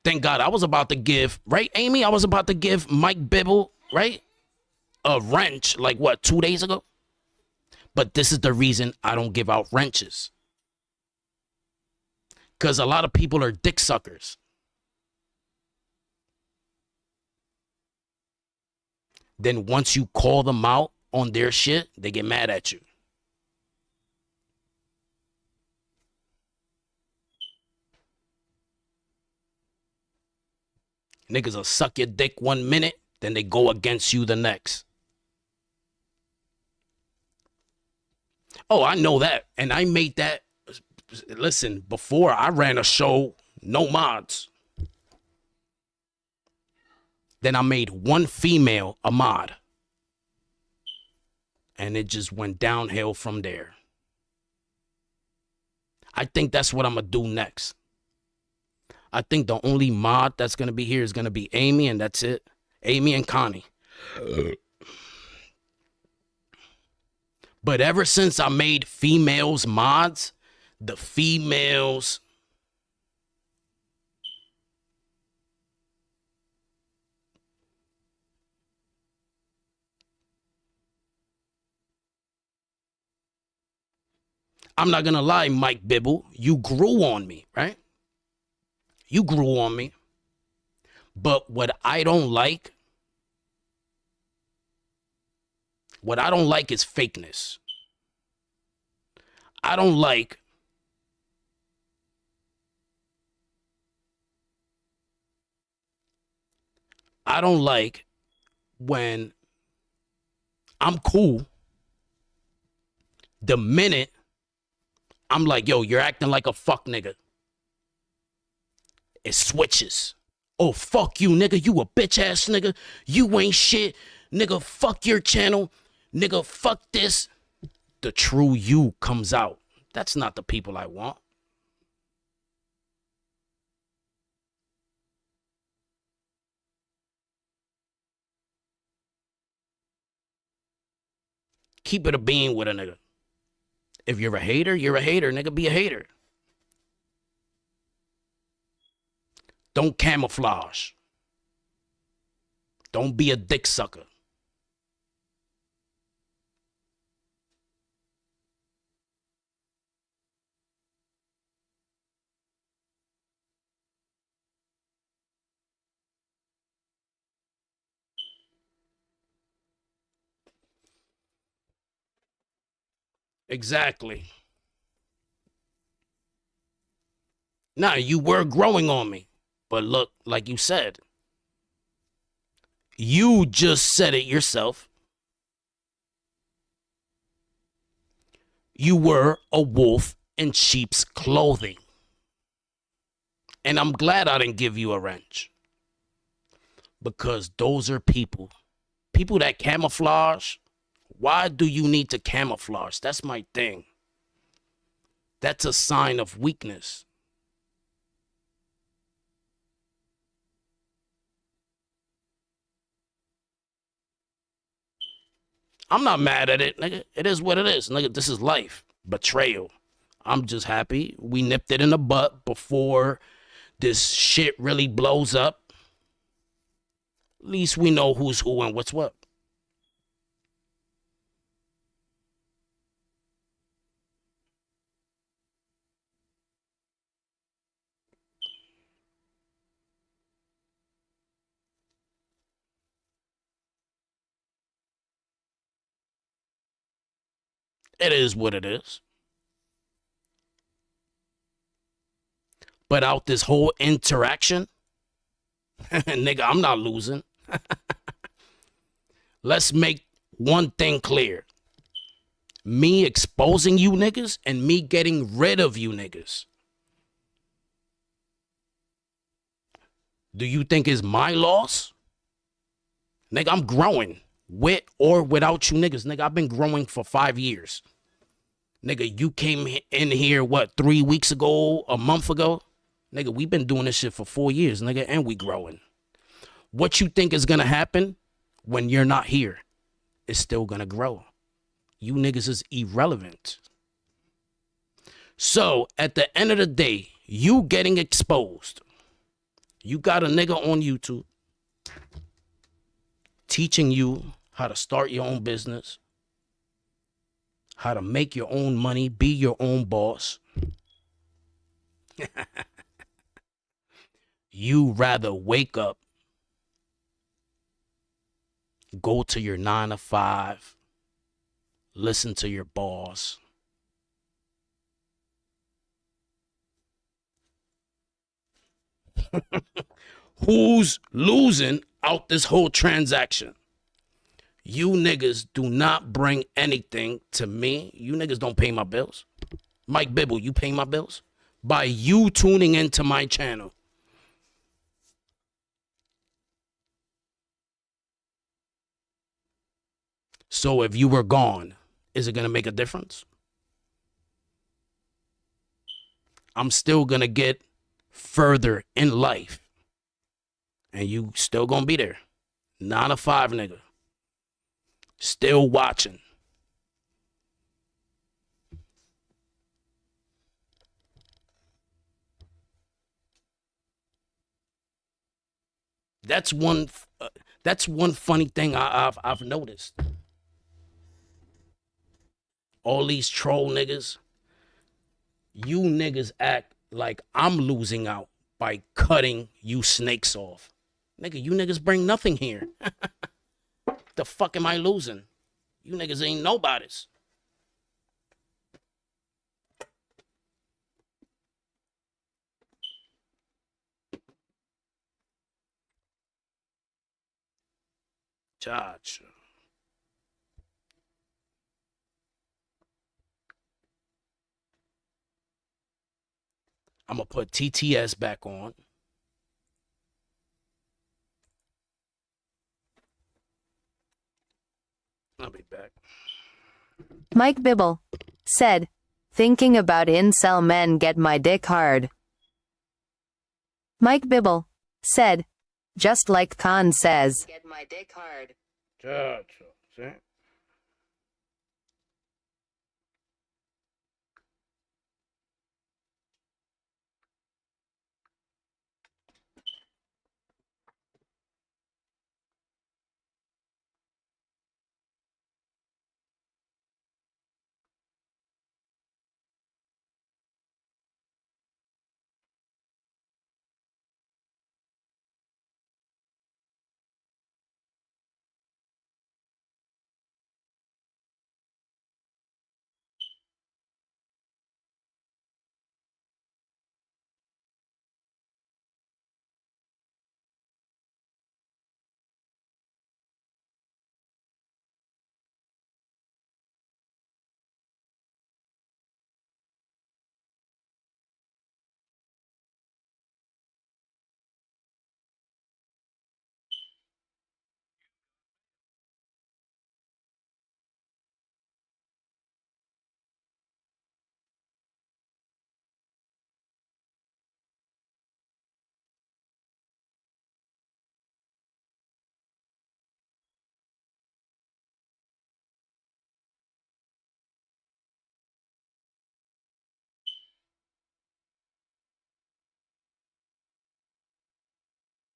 Thank God I was about to give, right, Amy? I was about to give Mike Bibble, right, a wrench, like what, 2 days ago? But this is the reason I don't give out wrenches. Because a lot of people are dick suckers. Then once you call them out on their shit, they get mad at you. Niggas will suck your dick 1 minute, then they go against you the next. Oh, I know that. And I made that. Listen, before I ran a show, no mods. Then I made one female a mod. And it just went downhill from there. I think that's what I'm going to do next. I think the only mod that's going to be here is going to be Amy, and that's it. Amy and Connie. But ever since I made females mods, the females... I'm not going to lie, Mike Bibble. You grew on me, right? You grew on me. But what I don't like is fakeness. I don't like when I'm cool. The minute I'm like, yo, you're acting like a fuck nigga, it switches. Oh, fuck you, nigga. You a bitch ass nigga. You ain't shit. Nigga, fuck your channel. Nigga, fuck this. The true you comes out. That's not the people I want. Keep it a bean with a nigga. If you're a hater, you're a hater. Nigga, be a hater. Don't camouflage. Don't be a dick sucker. Exactly. Now, you were growing on me. But look, like you said, you just said it yourself. You were a wolf in sheep's clothing. And I'm glad I didn't give you a wrench. Because those are people that camouflage. Why do you need to camouflage? That's my thing. That's a sign of weakness. I'm not mad at it, nigga. It is what it is, nigga. This is life. Betrayal. I'm just happy we nipped it in the butt before this shit really blows up. At least we know who's who and what's what. It is what it is. But out this whole interaction, nigga, I'm not losing. Let's make one thing clear. Me exposing you niggas and me getting rid of you niggas. Do you think is my loss? Nigga, I'm growing. With or without you niggas. Nigga, I've been growing for 5 years. Nigga, you came in here, what, 3 weeks ago, a month ago? Nigga, we been doing this shit for 4 years, nigga, and we growing. What you think is gonna happen when you're not here, it's still gonna grow. You niggas is irrelevant. So at the end of the day, you getting exposed. You got a nigga on YouTube teaching you how to start your own business, how to make your own money, be your own boss. You rather wake up, go to your 9 to 5, listen to your boss. Who's losing out this whole transaction? You niggas do not bring anything to me. You niggas don't pay my bills. Mike Bibble, you pay my bills? By you tuning into my channel. So if you were gone, is it going to make a difference? I'm still going to get further in life. And you still going to be there. 9 to 5, nigga. Still watching. That's one funny thing I've noticed. All these troll niggas, you niggas act like I'm losing out by cutting you snakes off. Nigga, you niggas bring nothing here. The fuck am I losing? You niggas ain't nobodies. Chacho. I'm going to put TTS back on. I'll be back. Mike Bibble said, thinking about incel men get my dick hard. Mike Bibble said, just like Khan says, get my dick hard. Chacho. See?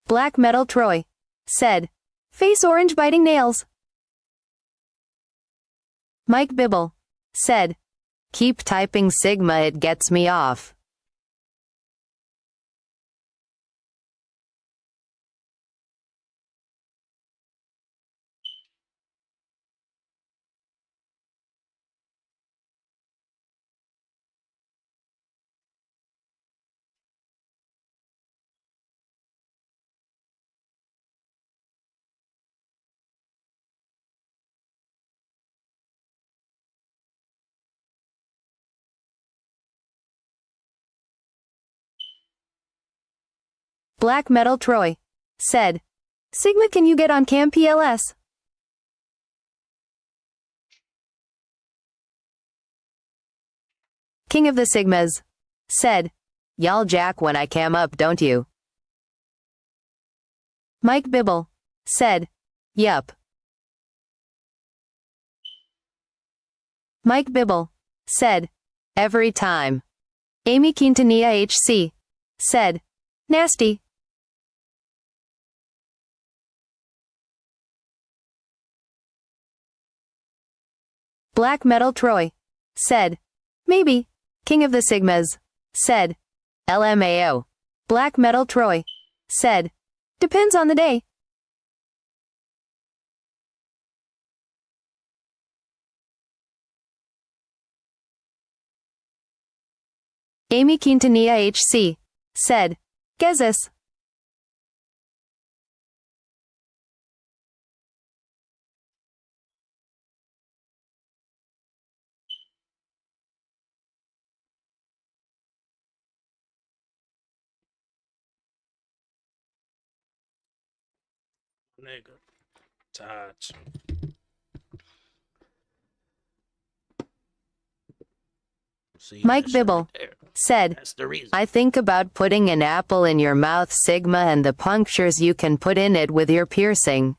Black Metal Troy said, face orange biting nails. Mike Bibble said, keep typing Sigma, it gets me off. Black Metal Troy said, Sigma, can you get on Cam PLS? King of the Sigmas said, y'all jack when I cam up, don't you? Mike Bibble said, Yup. Mike Bibble said, every time. Amy Quintanilla HC said, nasty. Black Metal Troy said, maybe. King of the Sigmas said, LMAO. Black Metal Troy said, depends on the day. Amy Quintanilla HC said, Gezes. Nigga. Touch. See, Mike that shit Bibble right there. said, That's the reason. I think about putting an apple in your mouth, Sigma, and the punctures you can put in it with your piercing.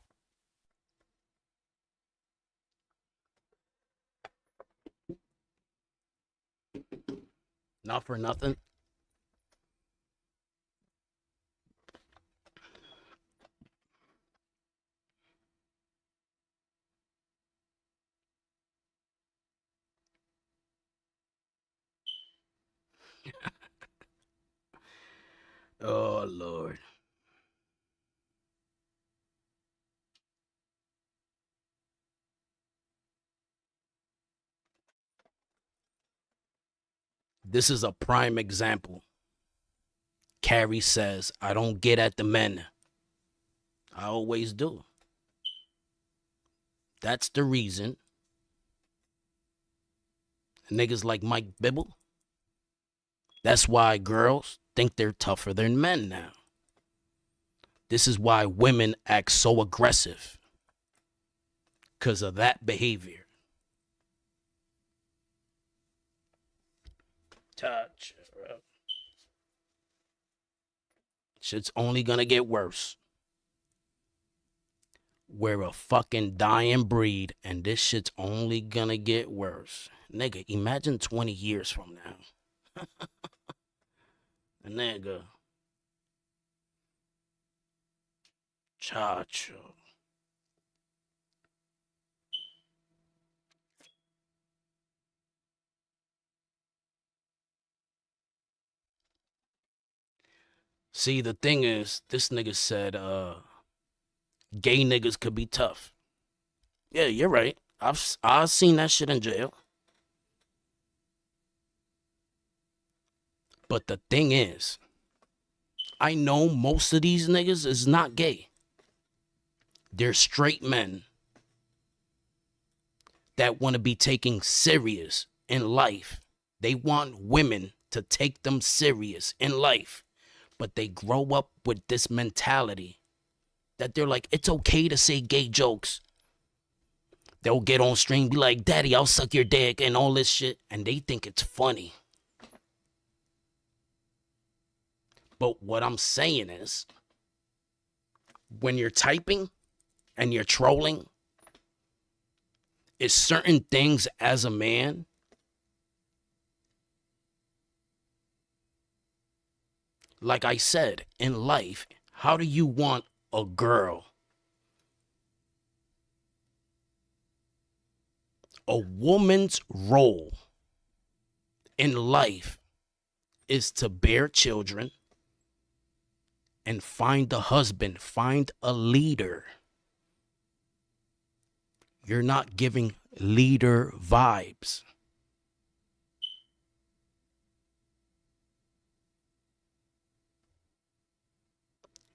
Not for nothing. Oh, Lord. This is a prime example. Carrie says, I don't get at the men. I always do. That's the reason niggas like Mike Bibble, that's why girls think they're tougher than men now. This is why women act so aggressive. Because of that behavior. Touch. Shit's only gonna get worse. We're a fucking dying breed, and this shit's only gonna get worse. Nigga, imagine 20 years from now. Nigga. Chacho. See, the thing is, this nigga said, gay niggas could be tough. Yeah, you're right. I've seen that shit in jail. But the thing is, I know most of these niggas is not gay. They're straight men that want to be taken serious in life. They want women to take them serious in life. But they grow up with this mentality that they're like, it's okay to say gay jokes. They'll get on stream, be like, Daddy, I'll suck your dick and all this shit. And they think it's funny. But what I'm saying is, when you're typing and you're trolling, is certain things as a man like I said, in life, how do you want a girl? A woman's role in life is to bear children and find a husband, find a leader. You're not giving leader vibes.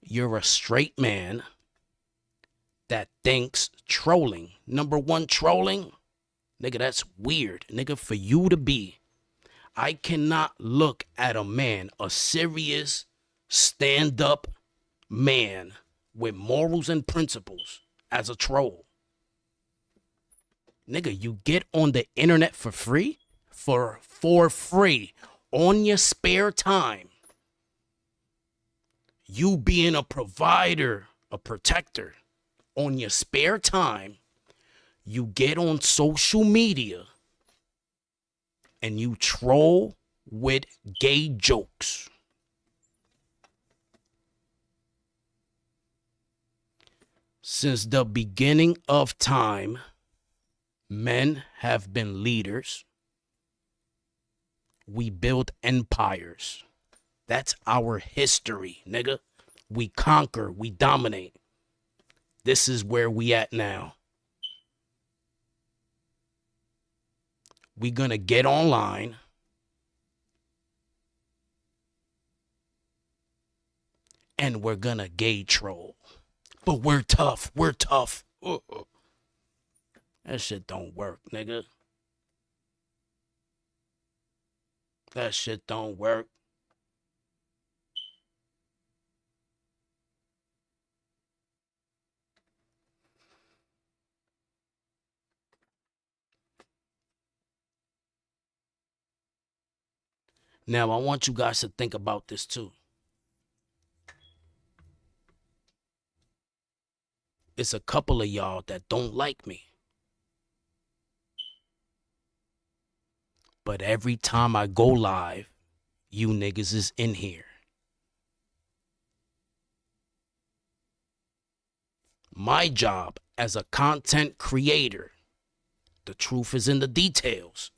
You're a straight man that thinks trolling. Number one, trolling. Nigga, that's weird. Nigga, for you to be. I cannot look at a man, a serious, stand-up man with morals and principles as a troll. Nigga, you get on the internet for free? For free. On your spare time. You being a provider, a protector, on your spare time, you get on social media and you troll with gay jokes. Since the beginning of time, men have been leaders. We built empires. That's our history, nigga. We conquer, we dominate. This is where we at now. We gonna get online and we're gonna gay troll. But we're tough. We're tough. That shit don't work, nigga. That shit don't work. Now, I want you guys to think about this too. It's a couple of y'all that don't like me. But every time I go live, you niggas is in here. My job as a content creator, the truth is in the details.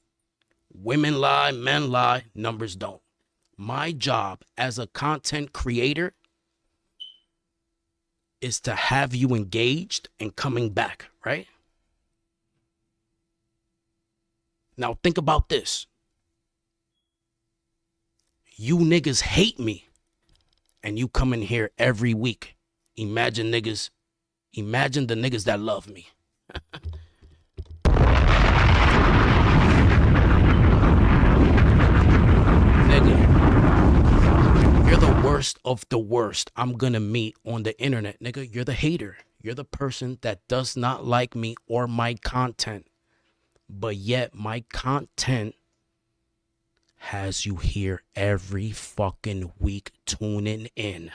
Women lie, men lie, numbers don't. My job as a content creator is to have you engaged and coming back, right? Now think about this. You niggas hate me and you come in here every week. Imagine the niggas that love me. Nigga, you're the worst of the worst I'm gonna meet on the internet. Nigga, you're the hater. You're the person that does not like me or my content. But yet my content has you here every fucking week tuning in.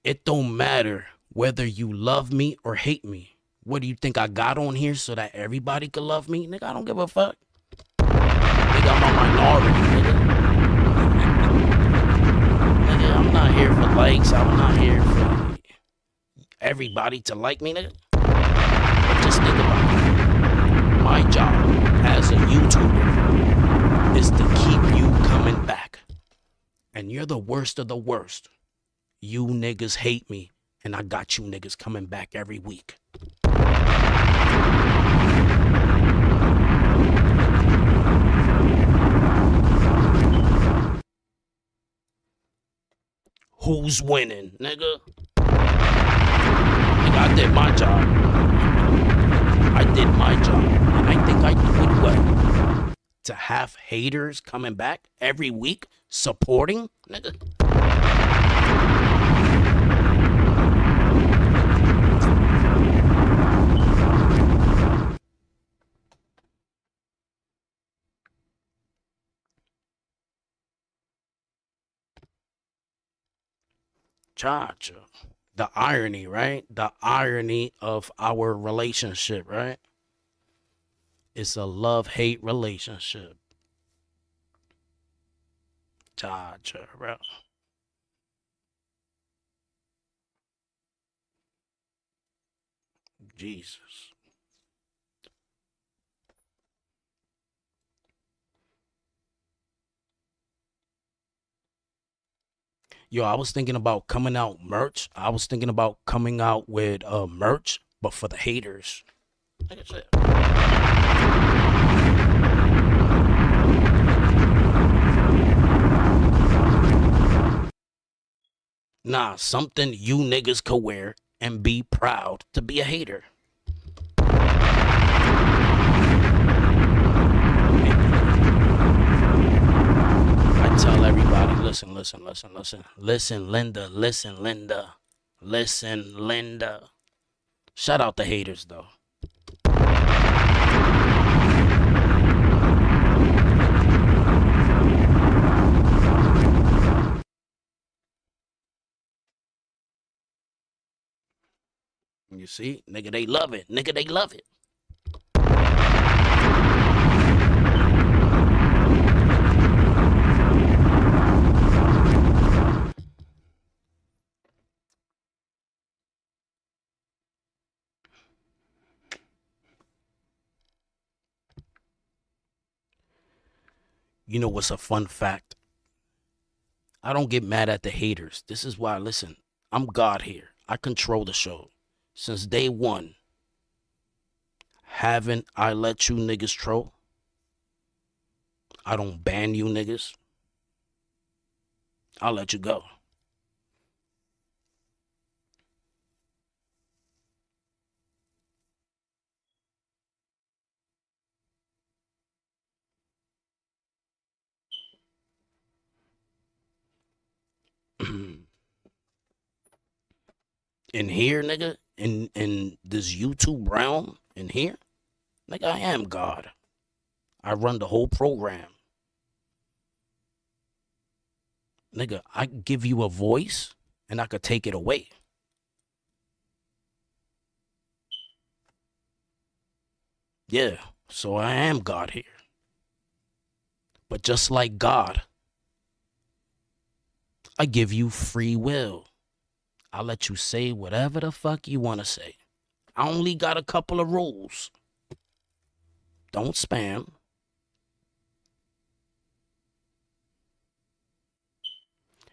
It don't matter whether you love me or hate me. What do you think I got on here so that everybody could love me? Nigga, I don't give a fuck. Nigga, I'm a minority, nigga. Nigga, I'm not here for likes. I'm not here for everybody to like me, nigga. But just think about it. My job as a YouTuber is to keep you coming back. And you're the worst of the worst. You niggas hate me, and I got you niggas coming back every week. Who's winning, nigga? Nigga, I did my job. I did my job, and I think I do it well. To have haters coming back every week, supporting, nigga. Cha-cha. The irony, right? The irony of our relationship, right? It's a love-hate relationship. Cha-cha, bro. Jesus. Yo, I was thinking about coming out merch. I was thinking about coming out with merch, but for the haters. Like I said. Nah, something you niggas could wear and be proud to be a hater. I tell everybody, listen, Linda. Shout out the haters, though. You see, nigga, they love it. Nigga, they love it. You know what's a fun fact? I don't get mad at the haters. This is why, listen, I'm God here. I control the show. Since day one, haven't I let you niggas troll? I don't ban you niggas. I'll let you go. In here, nigga, in this YouTube realm, in here, nigga, I am God. I run the whole program. Nigga, I give you a voice and I could take it away. Yeah, so I am God here. But just like God, I give you free will. I'll let you say whatever the fuck you want to say. I only got a couple of rules. Don't spam.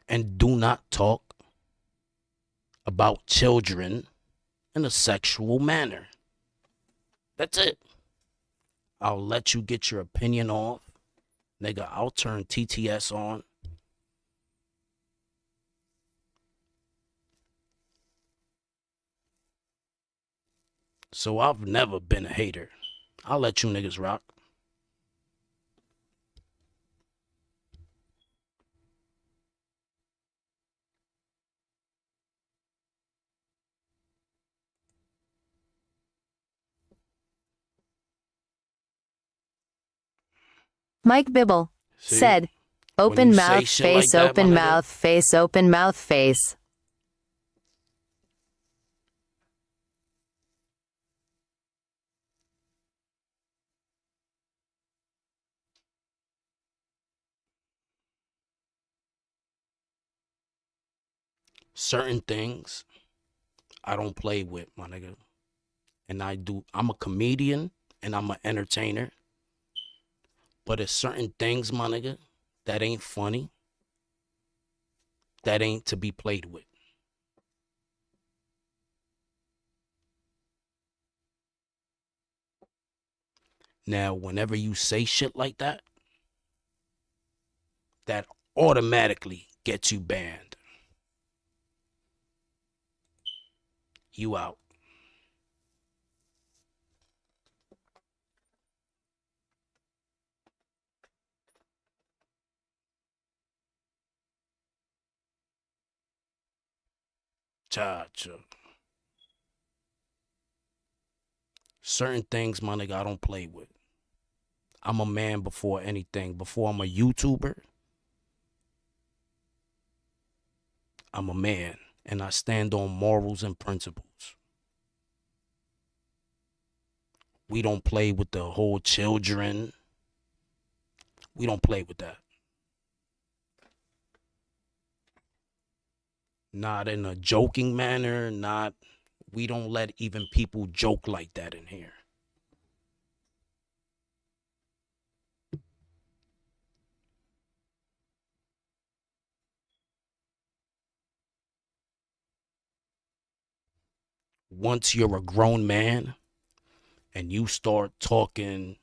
And do not talk about children in a sexual manner. That's it. I'll let you get your opinion off. Nigga, I'll turn TTS on. So I've never been a hater. I'll let you niggas rock. Mike Bibble See? said, When open you mouth, say shit like face, that, open my nigga, mouth, face, open mouth, face. certain things I don't play with, my nigga. And I'm a comedian and I'm an entertainer. But it's certain things, my nigga, that ain't funny, that ain't to be played with. Now, whenever you say shit like that, that automatically gets you banned. You out. Cha-cha. Certain things, my nigga, I don't play with. I'm a man before anything. Before I'm a YouTuber, I'm a man. And I stand on morals and principles. We don't play with the whole children. We don't play with that. Not in a joking manner, we don't let even people joke like that in here. Once you're a grown man and you start talking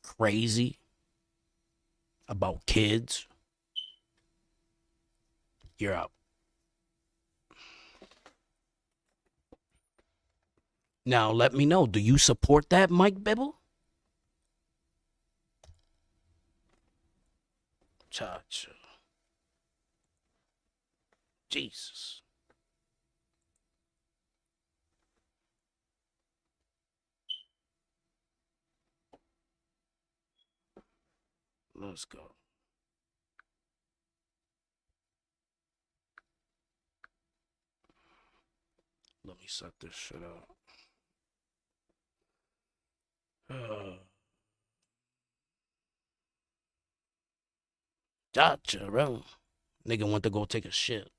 crazy about kids, you're out. Now, let me know, do you support that, Mike Bibble? Cha-cha. Jesus. Let's go. Let me set this shit up. Gotcha, bro. Nigga went to go take a shit.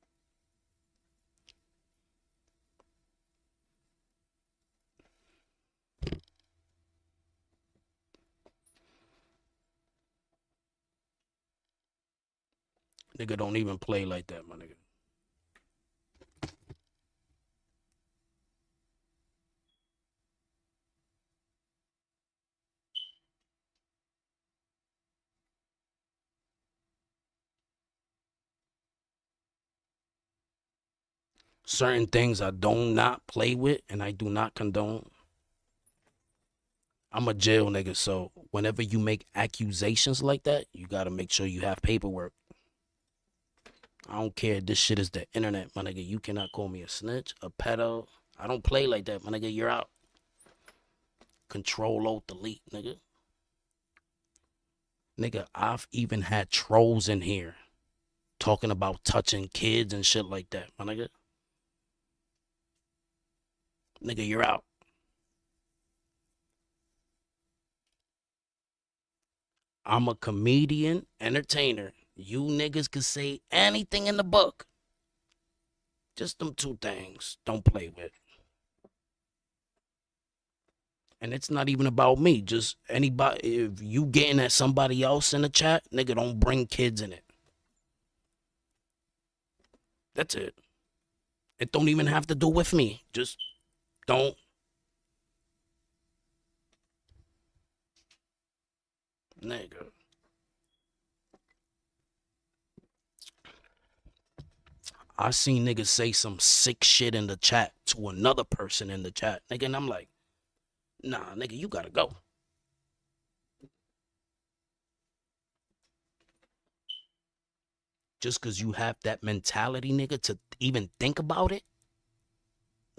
Nigga don't even play like that, my nigga. Certain things I do not play with and I do not condone. I'm a jail nigga, so whenever you make accusations like that, you gotta make sure you have paperwork. I don't care. This shit is the internet, my nigga. You cannot call me a snitch, a pedo. I don't play like that, my nigga. You're out. Control Alt Delete, nigga. Nigga, I've even had trolls in here talking about touching kids and shit like that, my nigga. Nigga, you're out. I'm a comedian, entertainer. You niggas can say anything in the book. Just them two things. Don't play with. And it's not even about me. Just anybody. If you getting at somebody else in the chat, nigga, don't bring kids in it. That's it. It don't even have to do with me. Just don't. Nigga. I seen niggas say some sick shit in the chat to another person in the chat. Nigga, and I'm like, nah, nigga, you gotta go. Just because you have that mentality, nigga, to even think about it,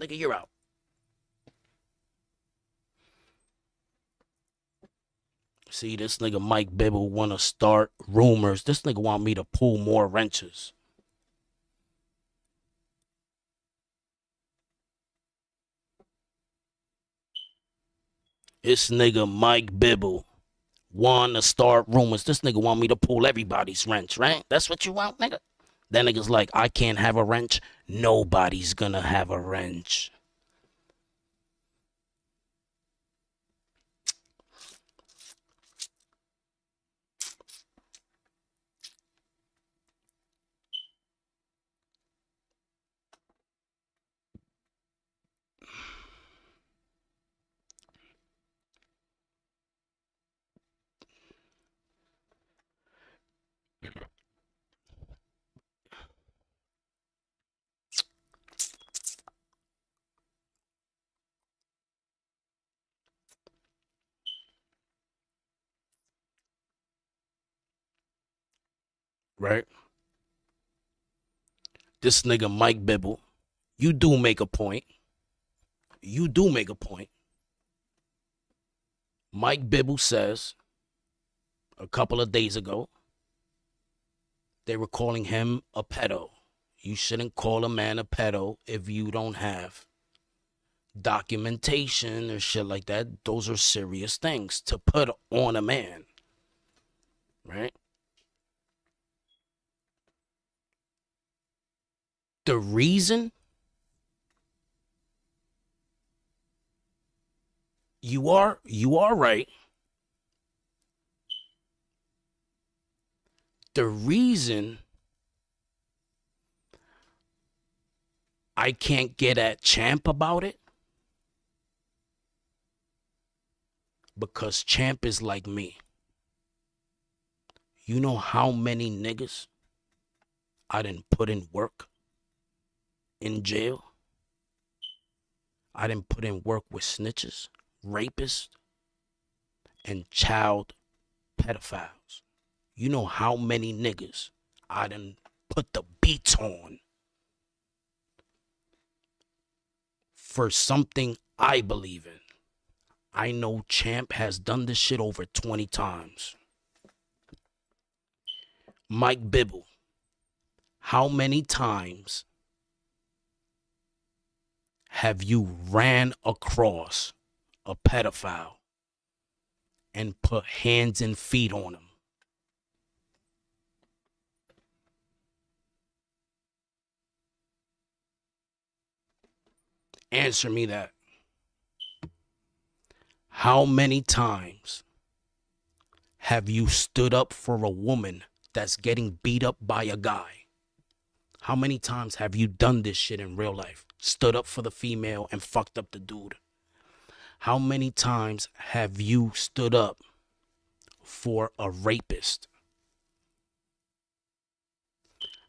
nigga, you're out. See, this nigga Mike Bibble want to start rumors. This nigga want me to pull more wrenches. This nigga Mike Bibble want to start rumors. This nigga want me to pull everybody's wrench, right? That's what you want, nigga? That nigga's like, I can't have a wrench. Nobody's gonna have a wrench. Right? This nigga Mike Bibble, you do make a point. You do make a point. Mike Bibble says a couple of days ago, they were calling him a pedo. You shouldn't call a man a pedo if you don't have documentation or shit like that. Those are serious things to put on a man. Right? The reason you are right. The reason I can't get at Champ about it, because Champ is like me. You know how many niggas I didn't put in work in jail? I didn't put in work with snitches, rapists, and child pedophiles. You know how many niggas I done put the beats on for something I believe in. I know Champ has done this shit over 20 times. Mike Bibble, how many times have you ran across a pedophile and put hands and feet on him? Answer me that. How many times have you stood up for a woman that's getting beat up by a guy? How many times have you done this shit in real life? Stood up for the female and fucked up the dude? How many times have you stood up for a rapist?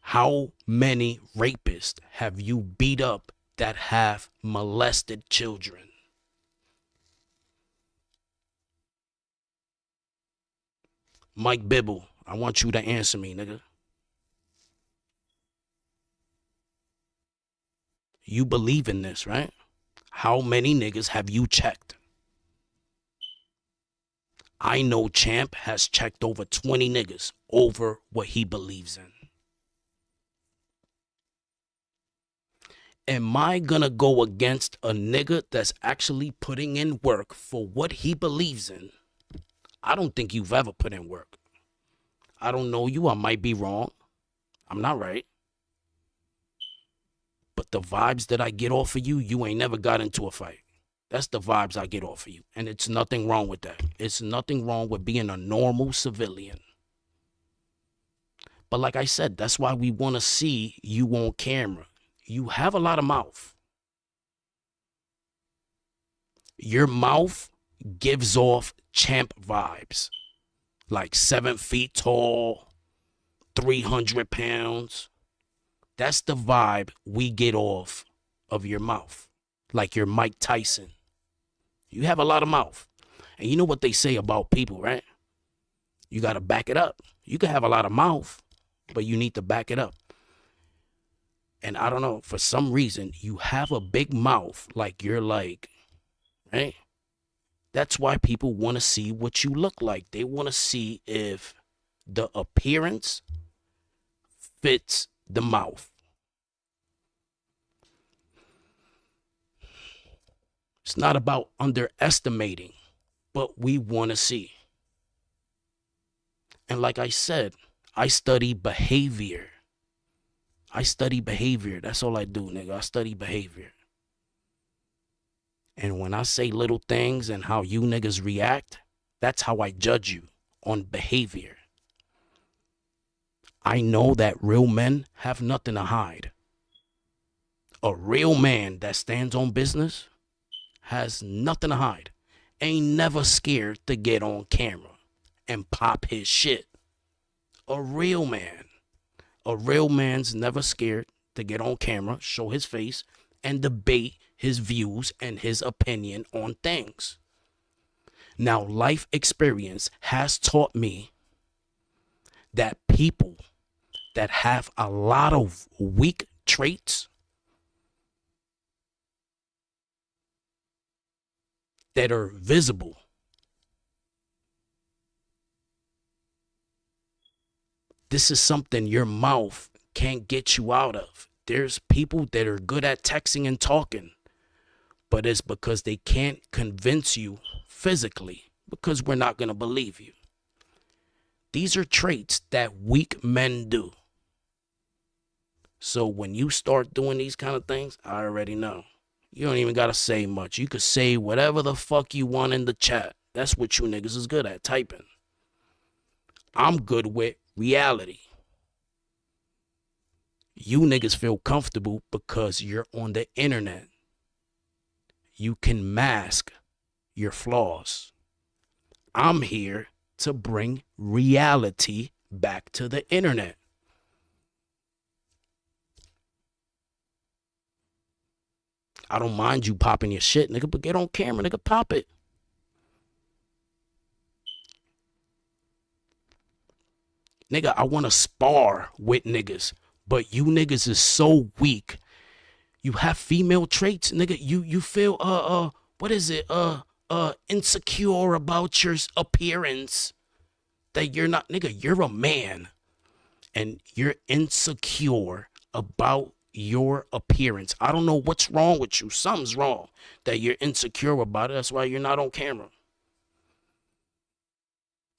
How many rapists have you beat up that have molested children? Mike Bibble, I want you to answer me, nigga. You believe in this, right? How many niggas have you checked? I know Champ has checked over 20 niggas over what he believes in. Am I gonna go against a nigga that's actually putting in work for what he believes in? I don't think you've ever put in work. I don't know you. I might be wrong. I'm not right. But the vibes that I get off of you, you ain't never got into a fight. That's the vibes I get off of you. And it's nothing wrong with that. It's nothing wrong with being a normal civilian. But like I said, that's why we want to see you on camera. You have a lot of mouth. Your mouth gives off Champ vibes. Like 7 feet tall, 300 pounds. That's the vibe we get off of your mouth. Like you're Mike Tyson. You have a lot of mouth. And you know what they say about people, right? You got to back it up. You can have a lot of mouth, but you need to back it up. And I don't know, for some reason, you have a big mouth like you're like, right? That's why people want to see what you look like. They want to see if the appearance fits the mouth. It's not about underestimating, but we want to see. And like I said, I study behavior. That's all I do, nigga. I study behavior. And when I say little things and how you niggas react, that's how I judge you on behavior. I know that real men have nothing to hide. A real man that stands on business has nothing to hide. Ain't never scared to get on camera and pop his shit. A real man. A real man's never scared to get on camera, show his face, and debate his views and his opinion on things. Now, life experience has taught me that people that have a lot of weak traits that are visible, this is something your mouth can't get you out of. There's people that are good at texting and talking, but it's because they can't convince you physically, because we're not going to believe you. These are traits that weak men do. So when you start doing these kind of things, I already know. You don't even got to say much. You could say whatever the fuck you want in the chat. That's what you niggas is good at, typing. I'm good with reality. You niggas feel comfortable because you're on the internet. You can mask your flaws. I'm here to bring reality back to the internet. I don't mind you popping your shit, nigga, but get on camera, nigga, pop it. Nigga, I want to spar with niggas, but you niggas is so weak. You have female traits, nigga. You feel what is it? Insecure about your appearance. That you're not, nigga, you're a man. And you're insecure about your appearance. I don't know what's wrong with you. Something's wrong that you're insecure about it. That's why you're not on camera.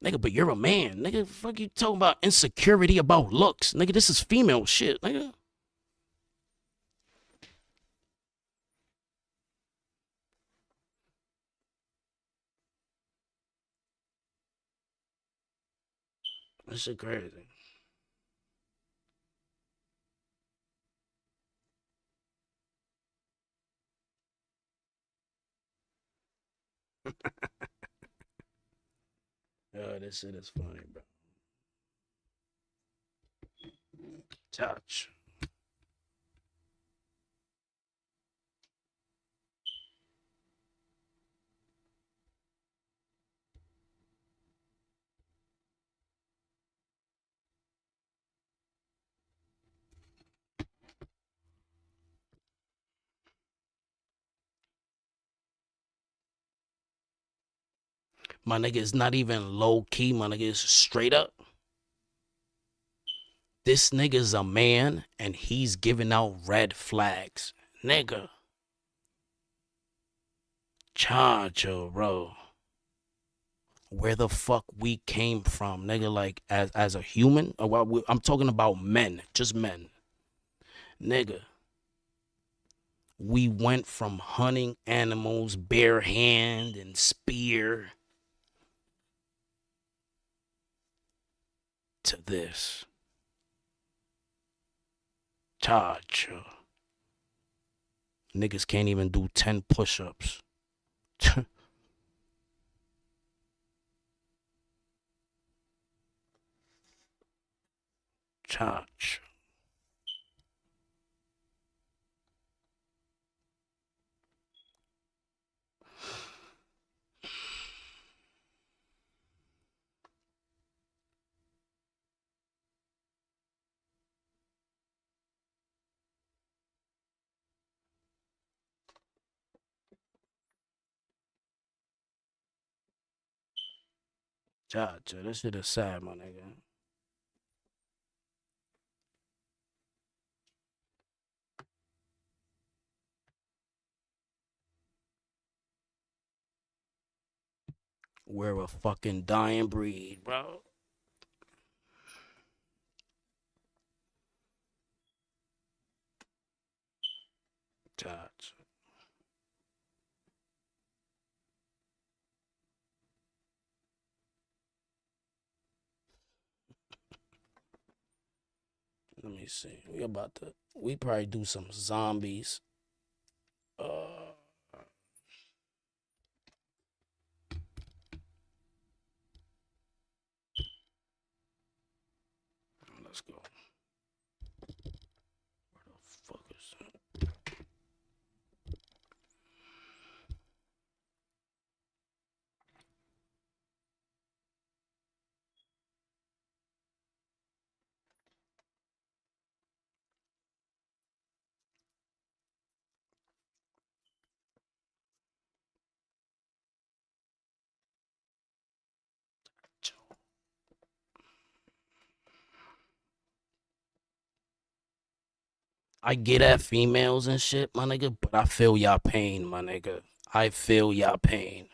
Nigga, but you're a man. Nigga, fuck you talking about insecurity about looks. Nigga, this is female shit, nigga. That shit crazy. Oh, this shit is funny, bro. Touch. My nigga, is not even low key. My nigga, is straight up. This nigga's a man and he's giving out red flags. Nigga. Charge yo, bro. Where the fuck we came from, nigga, like as a human? I'm talking about men, just men. Nigga. We went from hunting animals bare hand and spear to this. Charge. Niggas can't even do 10 push-ups. Charge. Charge. This shit is sad, my nigga. We're a fucking dying breed, bro. Charge. Let me see. We probably do some zombies. Let's go. Where the fuck is that? I get at females and shit, my nigga, but I feel y'all pain, my nigga. I feel y'all pain.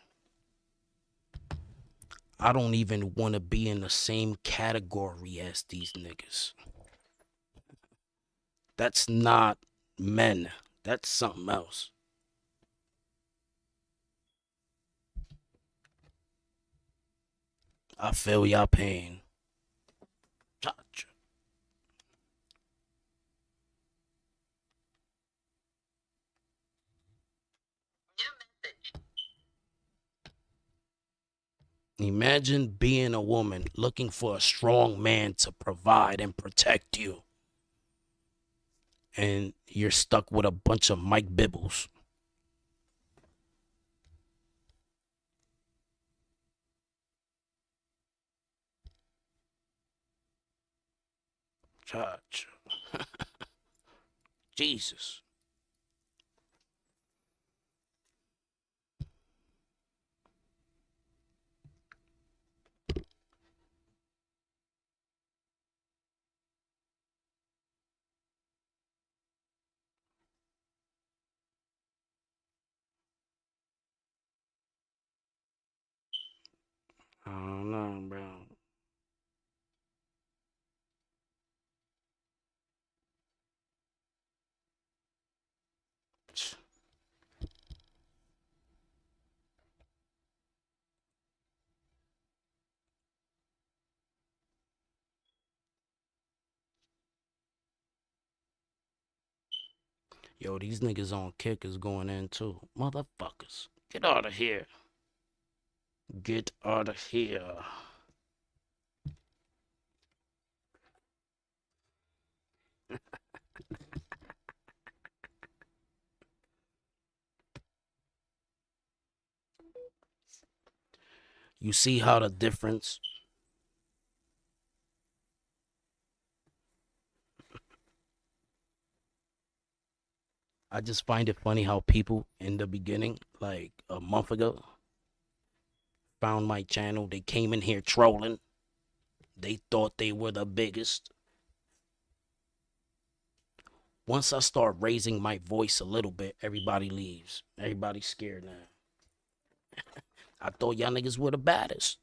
I don't even want to be in the same category as these niggas. That's not men. That's something else. I feel y'all pain. Touch. Imagine being a woman looking for a strong man to provide and protect you. And you're stuck with a bunch of Mike Bibbles. Charge. Jesus. I don't know, bro. Yo, these niggas on kick is going in too. Motherfuckers. Get out of here. Get out of here. You see how the difference? I just find it funny how people in the beginning, like a month ago, found my channel. They came in here trolling. They thought they were the biggest. Once I start raising my voice a little bit, everybody leaves. Everybody's scared now. I thought y'all niggas were the baddest.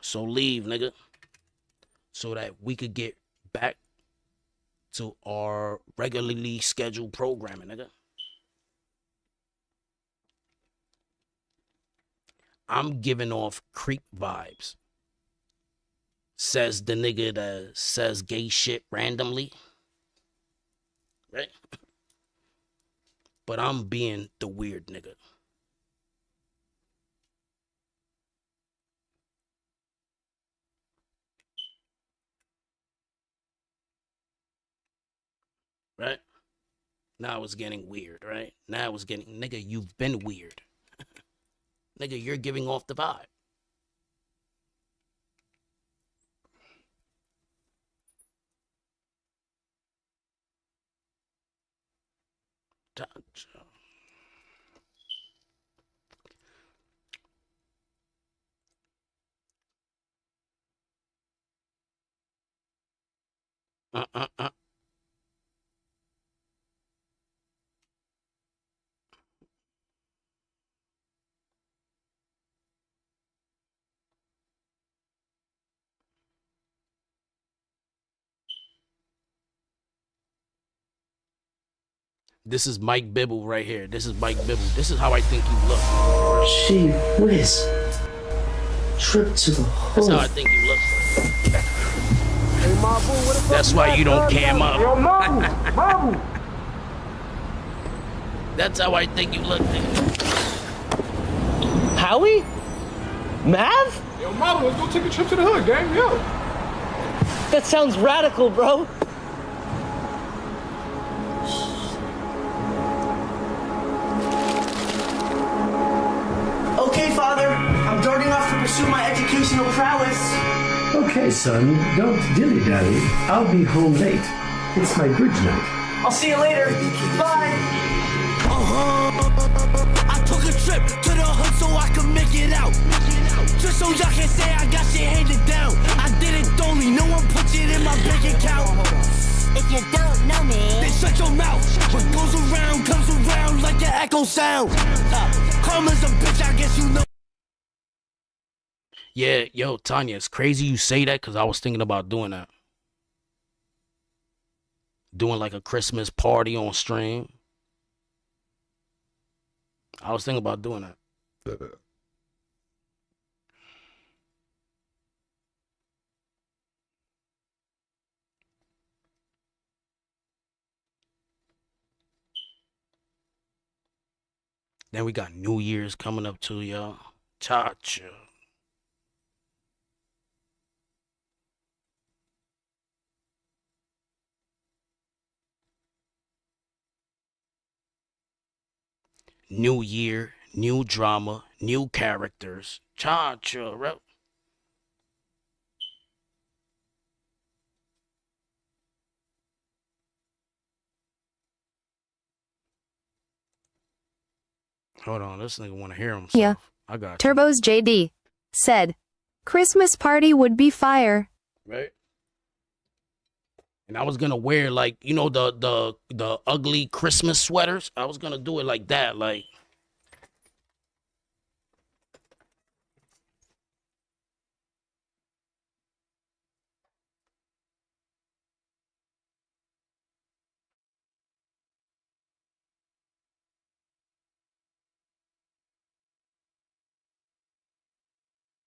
So leave, nigga. So that we could get back to our regularly scheduled programming, nigga. I'm giving off creep vibes. Says the nigga that says gay shit randomly. Right? But I'm being the weird nigga. Right? Now it's getting weird, right? Now it's getting, nigga, you've been weird. Nigga, you're giving off the vibe. This is Mike Bibble right here. This is Mike Bibble. This is how I think you look. Gee whiz. Trip to the hole. That's how I think you look. That's why you don't cam up. Yo, Mabu. That's how I think you look, nigga. Howie? Mav? Yo, Mabu, let's go take a trip to the hood, gang. Yo. That sounds radical, bro. Okay, Father. I'm darting off to pursue my educational prowess. Okay, son, don't dilly-dally. I'll be home late. It's my bridge night. I'll see you later. Bye. I took a trip to the hood so I could make it out. Just so y'all can say I got shit handed down. I did it only, no one puts it in my bank account. If you don't know me, Then shut your mouth. What goes around comes around like an echo sound. Karma's a bitch, I guess you know. Yeah, yo, Tanya, it's crazy you say that because I was thinking about doing that. Doing like a Christmas party on stream. I was thinking about doing that. Then we got New Year's coming up too, y'all. Cha-cha. New year, new drama, new characters. Cha-cha, bro. Hold on, this nigga want to hear himself. Yeah. I got you. Turbo's JD said, Christmas party would be fire. Right? And I was gonna wear like, you know, the ugly Christmas sweaters. I was gonna do it like that, like.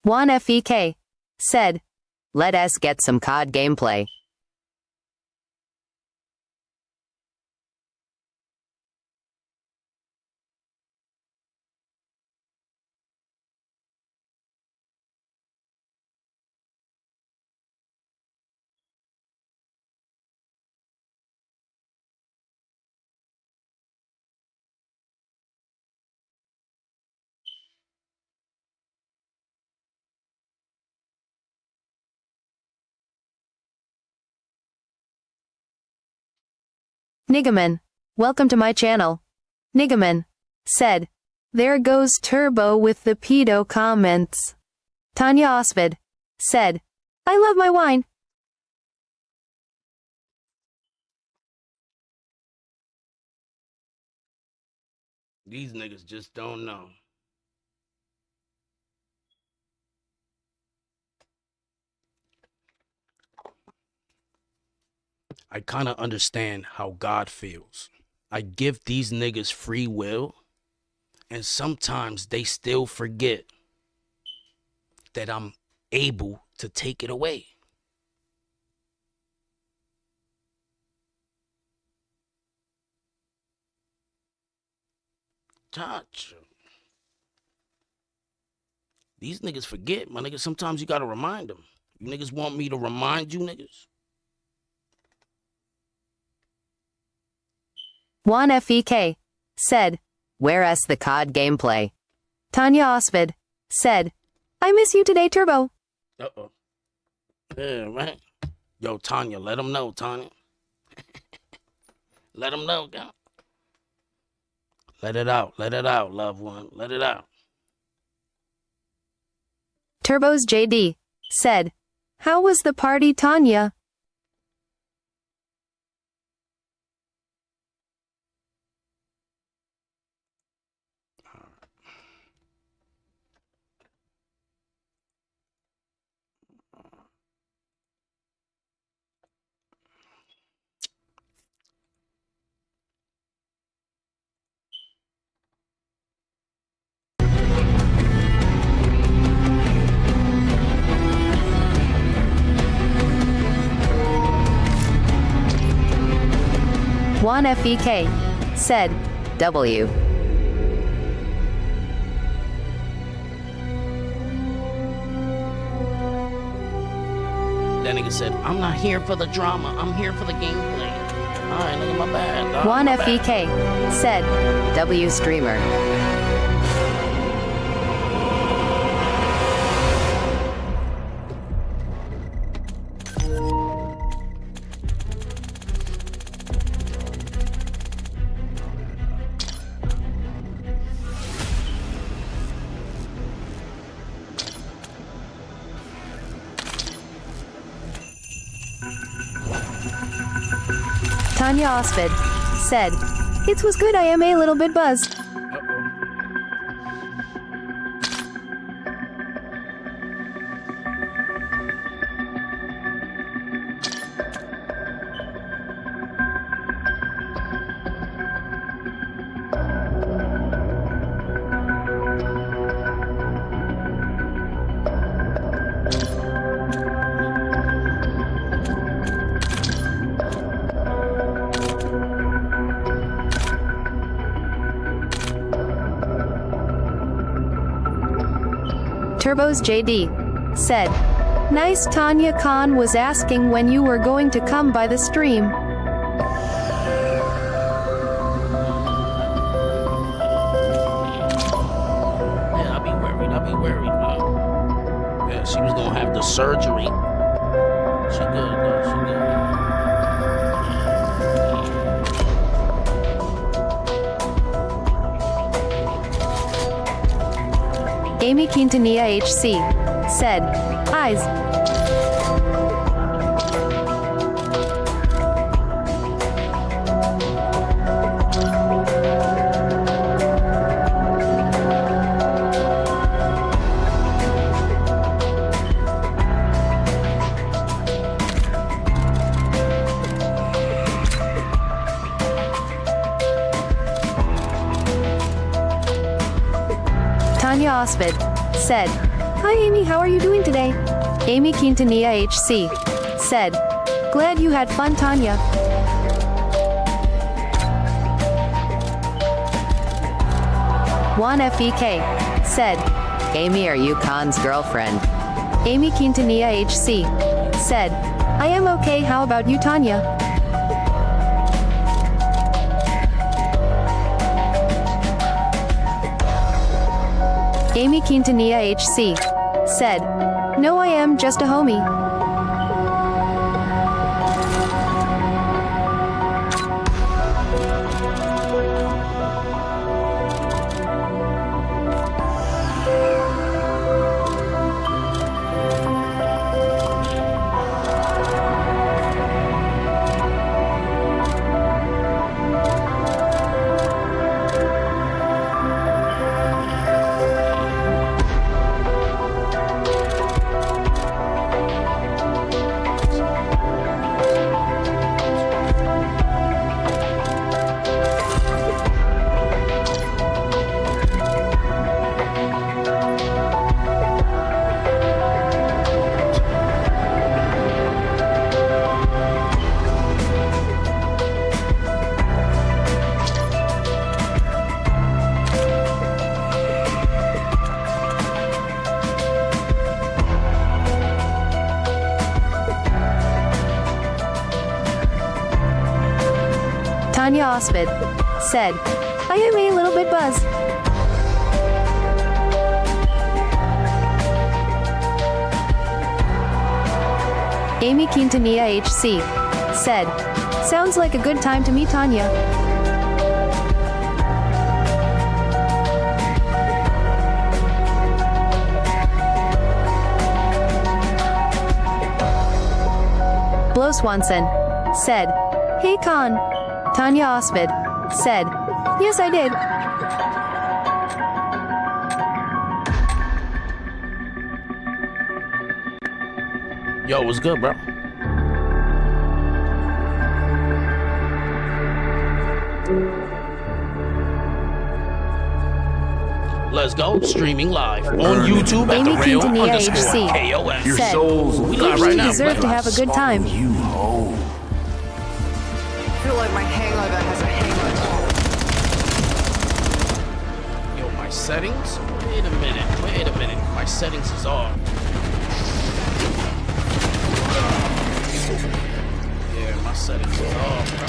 Juan FEK said, "Let us get some COD gameplay." Niggaman, welcome to my channel. Niggaman said, "There goes Turbo with the pedo comments." Tanya Osvid said, "I love my wine." These niggas just don't know. I kind of understand how God feels. I give these niggas free will, and sometimes they still forget that I'm able to take it away. Touch. These niggas forget, my niggas. Sometimes you gotta remind them. You niggas want me to remind you niggas? Juan FEK said, "Where us the COD gameplay?" Tanya Osvid said, "I miss you today, Turbo." Uh-oh. Yeah, right. Yo, Tanya, let them know, Tanya. Let them know, girl. Let it out, loved one. Let it out. Turbo's JD said, "How was the party, Tanya?" Juan FEK said, "W." That nigga said, "I'm not here for the drama. I'm here for the gameplay." All right, nigga, my bad. Dog, Juan my bad. FEK said, "W streamer." Tanya Osvid said, "It was good. I am a little bit buzzed." Turbo's JD said, "Nice. Tanya Khan was asking when you were going to come by the stream." Yeah, I'll be worried, bro. Yeah, she was gonna have the surgery. She good, though. She good. Amy Quintanilla HC said, "Eyes." Ospid said, "Hi Amy, how are you doing today?" Amy Quintanilla HC said, "Glad you had fun, Tanya." Juan FEK said, "Amy, are you Khan's girlfriend?" Amy Quintanilla HC said, "I am okay, how about you, Tanya?" Amy Quintanilla HC said, "No, I am just a homie." Tanya Ospid said, "I am a little bit buzzed." Amy Quintanilla HC said, "Sounds like a good time to meet Tanya." Blow Swanson said, "Hey Khan." Tanya Ospid said, "Yes, I did." Yo, what's good, bro? Let's go. Streaming live on YouTube at Amy the real Quintanilla underscore HC KOS. Your said, souls we live "You right now. deserve to have a good time." I feel like my hangover has a hangover. Yo, my settings? Wait a minute. My settings is off. Yeah, my settings is off, bro.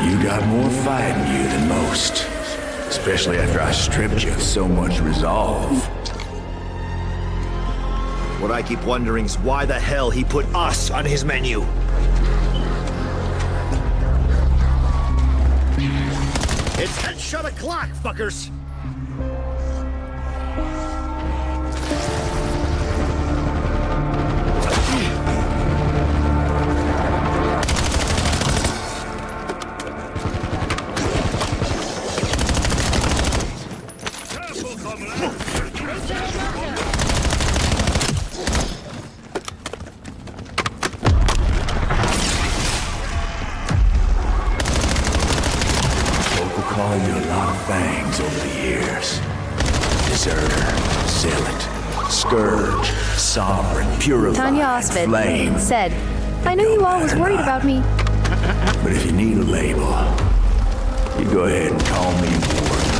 You got more fight in you than most. Especially after I stripped you of so much resolve. What I keep wondering is why the hell he put us on his menu. It's headshot o'clock, fuckers! Called you a lot of things over the years. Deserter, zealot, scourge, sovereign, purified, Tanya Ospid flame. said, "I know you always worried about me." But if you need a label, you go ahead and call me Warden.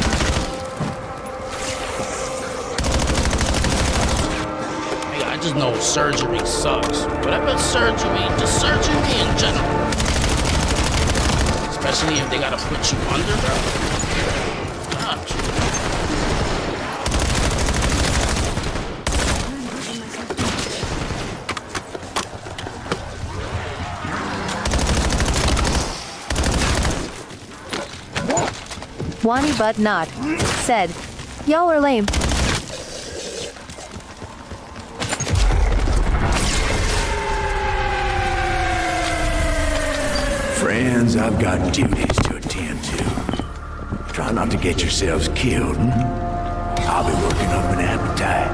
Hey, I just know surgery sucks. Whatever surgery, just surgery in general. Especially if they gotta put you under, bro. Gosh. Wani but not. Said, y'all are lame. Friends, I've got duties to attend to. Try not to get yourselves killed. I'll be working up an appetite.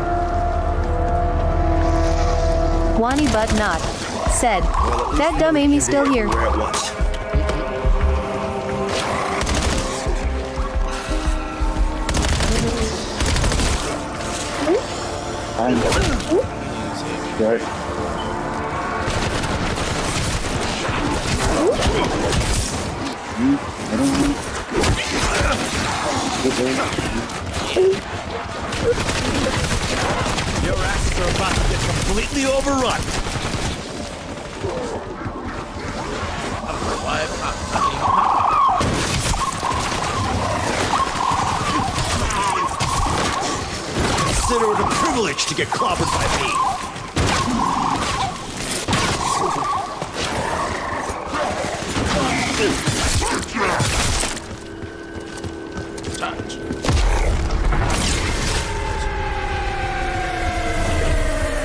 Wani but not. Said, that dumb Amy's still here. Right. Your asses are about to get completely overrun. Consider it a privilege to get clobbered by me.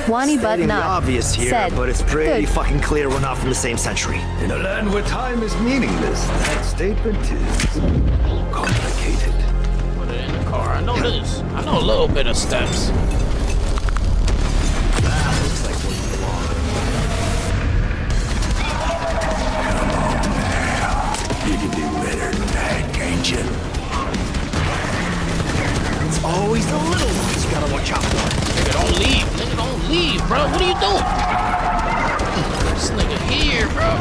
Wani but Stating the not. obvious here, Said, but it's pretty good. fucking clear we're not from the same century. In a land where time is meaningless, that statement is complicated. Put it in the car. I know this. I know a little bit of steps. That looks like where you belong. Come on now. You can do better than that, can't you? It's always the little ones you gotta watch out for. Nigga, don't leave. Nigga, don't leave, bro. What are you doing? This nigga here, bro.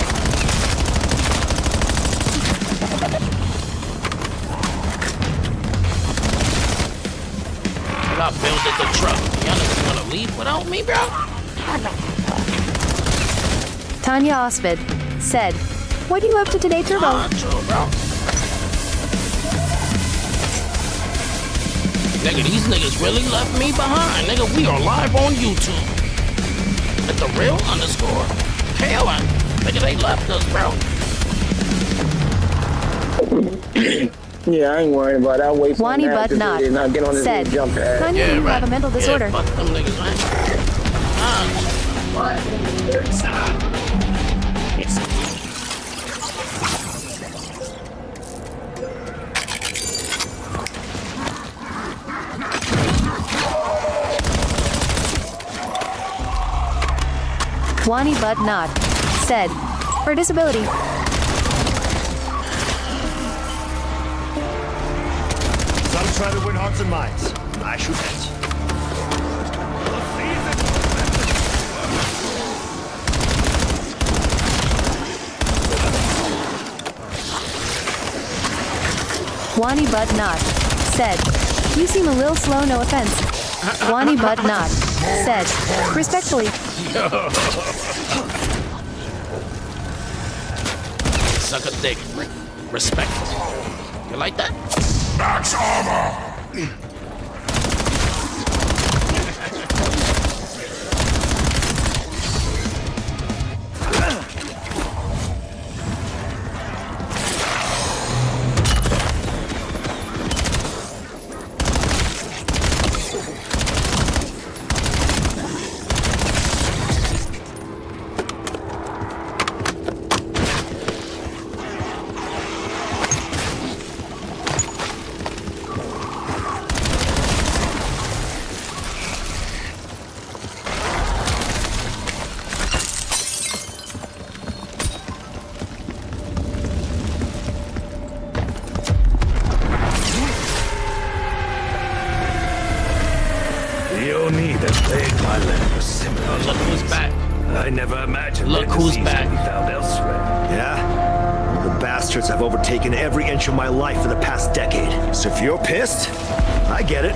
I built the truck. Y'all niggas gonna leave without me, bro? Tanya Osvid. Said, what are you up to today, Turbo? Nah, true, bro. Nigga, these niggas really left me behind. Nigga, we are live on YouTube. At the real underscore. Hell, nigga, they left us, bro. Yeah, I ain't worried about that. Wait for Wani him to but not. activate it and I'll get on this Said, little jump pad. I knew you have a mental disorder. Yeah, fuck them niggas, man. Wani but not. Said, for disability. Some try to win hearts and minds. I shoot heads. Wani but not. Said, you seem a little slow, no offense. Wani but not. Said, respectfully. Suck a dick. Respect. You like that? Max armor! Look who's back. I never imagined Look who's back. Be found elsewhere. Yeah? The bastards have overtaken every inch of my life for the past decade. So if you're pissed, I get it.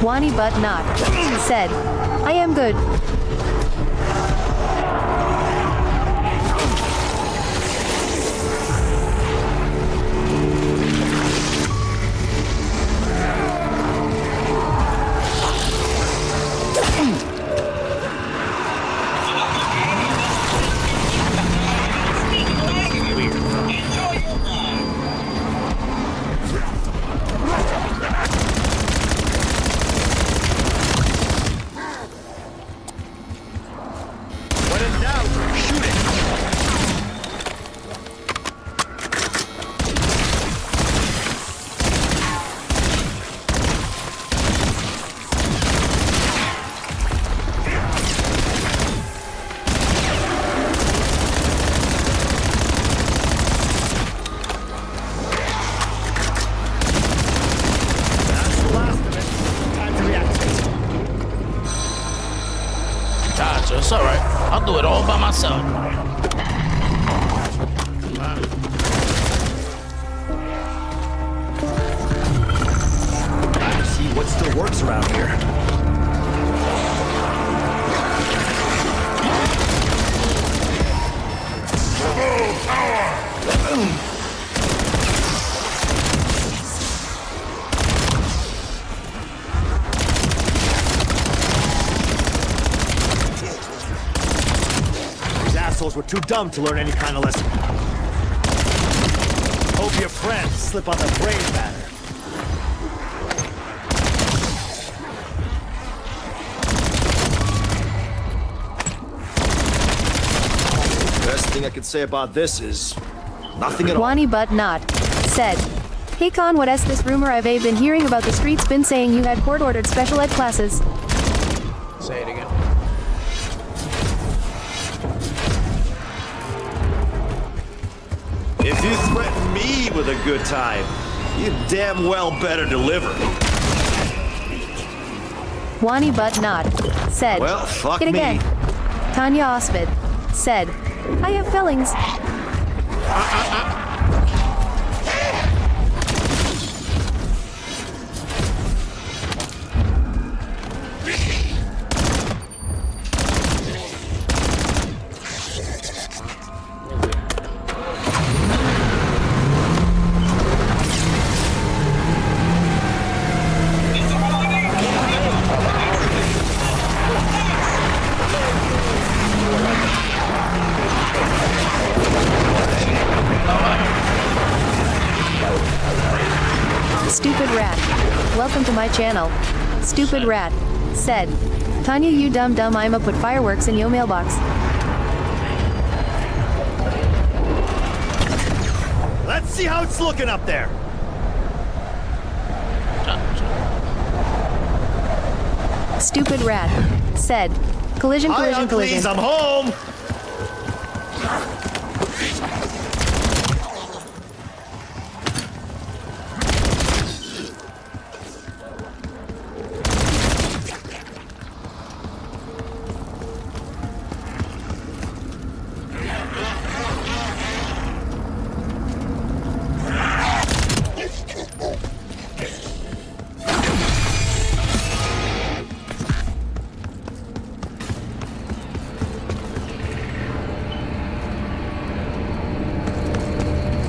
Wani but not. Said, I am good. Gotcha, it's alright. I'll do it all by myself. Time to see what still works around here. These assholes were too dumb to learn any kind of lesson. Hope your friends slip on the brain matter. Best thing I could say about this is nothing at all. Wani but not. Said, hey Con, what is this rumor I've been hearing about the streets been saying you had court-ordered special ed classes? Say it again. If you threaten me with a good time, you damn well better deliver. Wani but not. Said, Well, fuck hit me. again. Tanya Osvid. Said, I have feelings. Stupid rat. Welcome to my channel. Stupid rat. Said, Tanya you dumb I'ma put fireworks in your mailbox. Let's see how it's looking up there. Stupid rat. Said, collision. Please, I'm home.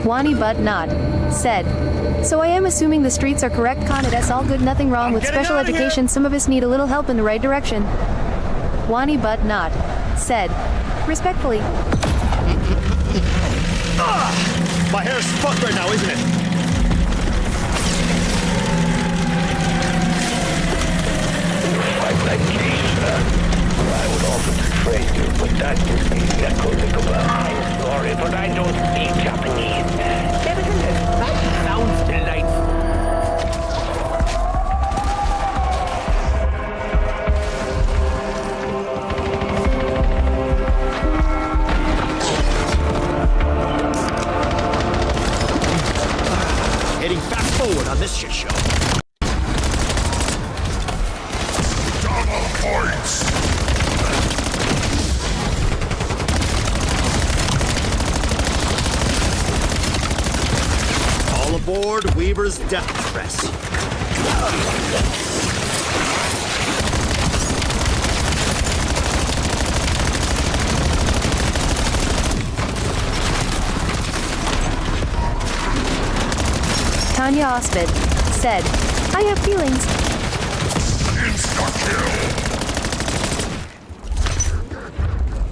Wani but not. Said, so I am assuming the streets are correct Con, it's all good, nothing wrong with special education, some of us need a little help in the right direction. Wani but not. Said, respectfully. My hair's fucked right now, isn't it? I'd like I would offer to trade you, but that would be echoing about my story, but I don't speak Japanese. Nevertheless, that sounds delightful. Heading fast forward on this shit show. Double points! All aboard Weaver's Death Press. Tanya Ospit said, I have feelings.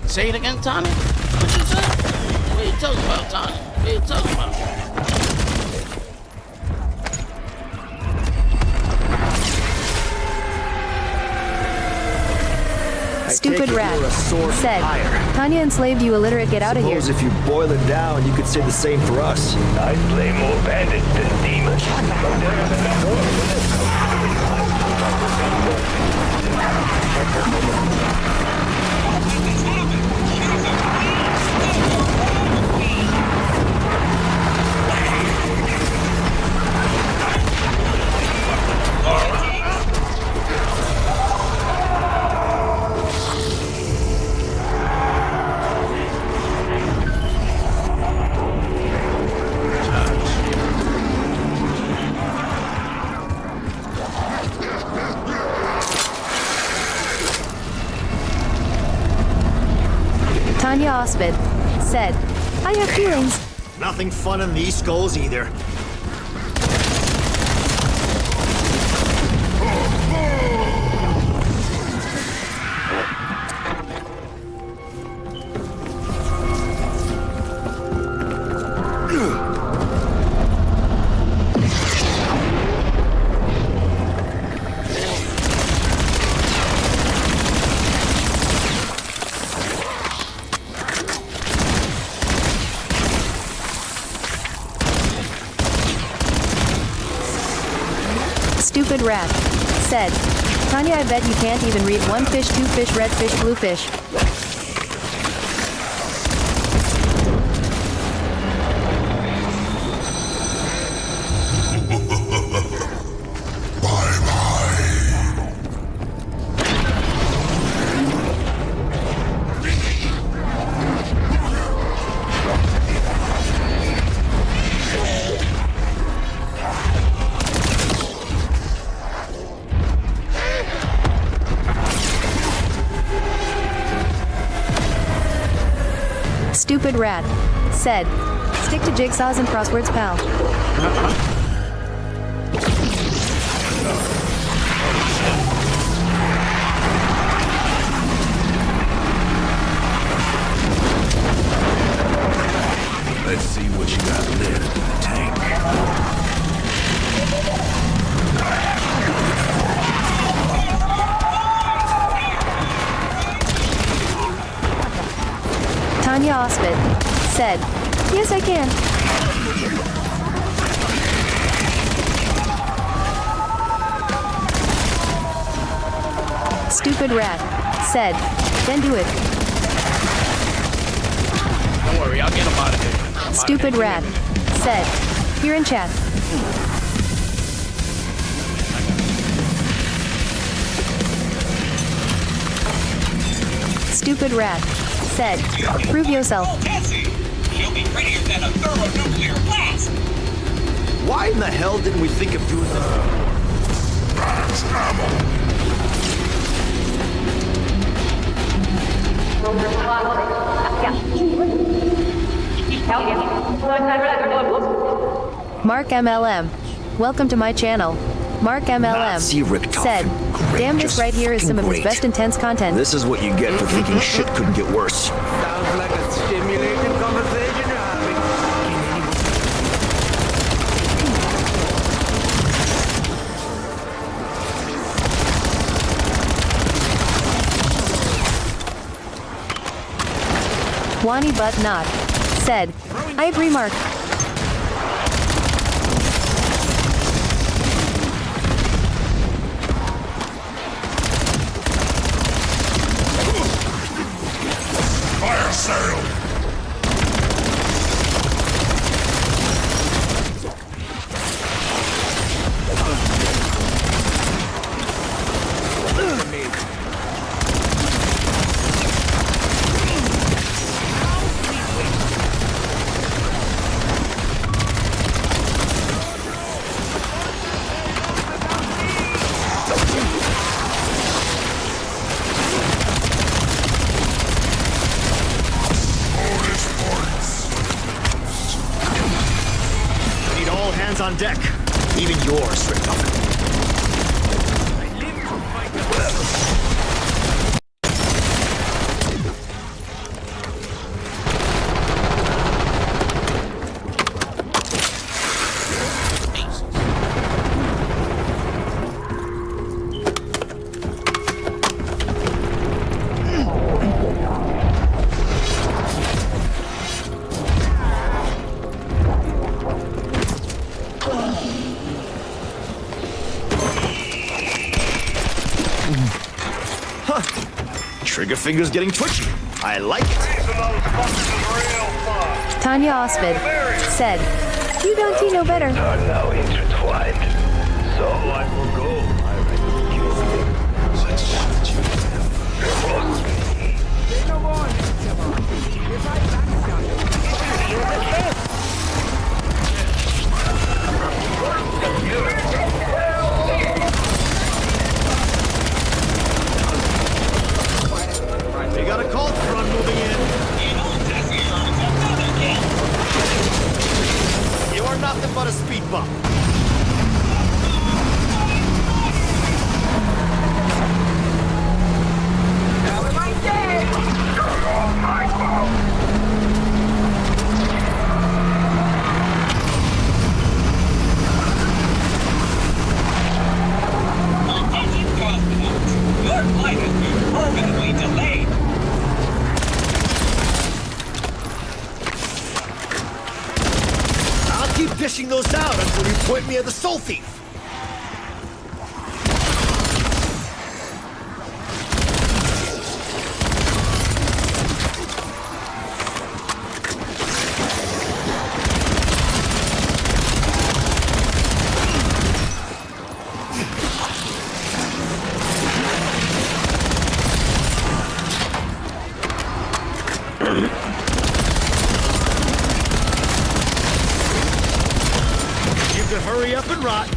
Say it again, Tanya. What you say? What you talking about, Tanya? What you talking about? Stupid rat said, Tanya enslaved you illiterate, get out of here. Suppose if you boil it down, you could say the same for us. I slay more bandits than demons. Tanya Ospit said, I have feelings. Nothing fun in these skulls either. Stupid rat said, Tanya, I bet you can't even read 1 fish, 2 fish, red fish, blue fish. Stupid rat said, stick to jigsaws and crosswords, pal. Let's see what you got left in the tank. Tanya Ospit said, yes, I can. Stupid rat said, then do it. Don't worry, I'll get him out of here. Stupid rat said, you're in chat. Stupid rat said, prove yourself. She'll be prettier than a thermonuclear blast. Why in the hell didn't we think of doing this? That's ammo. Mark MLM, welcome to my channel. Mark MLM said, damn, this right here is some of his best intense content. This is what you get for thinking shit couldn't get worse. Sounds like a stimulating conversation you're having. Wani But Not said, I agree, Mark. Fire sale! On deck. Even yours, Rick. Trigger finger's getting twitchy. I like it. Tanya Osvid said, "You don't see no better." Are now intertwined. So I will go. I reckon you think. Let's shoot you. Say no more, if I We got a call run moving in. You are nothing but a speed bump. Now am I dead? Attention cosmonauts. Your flight has been permanently delayed. I'll keep dishing those out until you point me at the soul thief. You can hurry up and rot.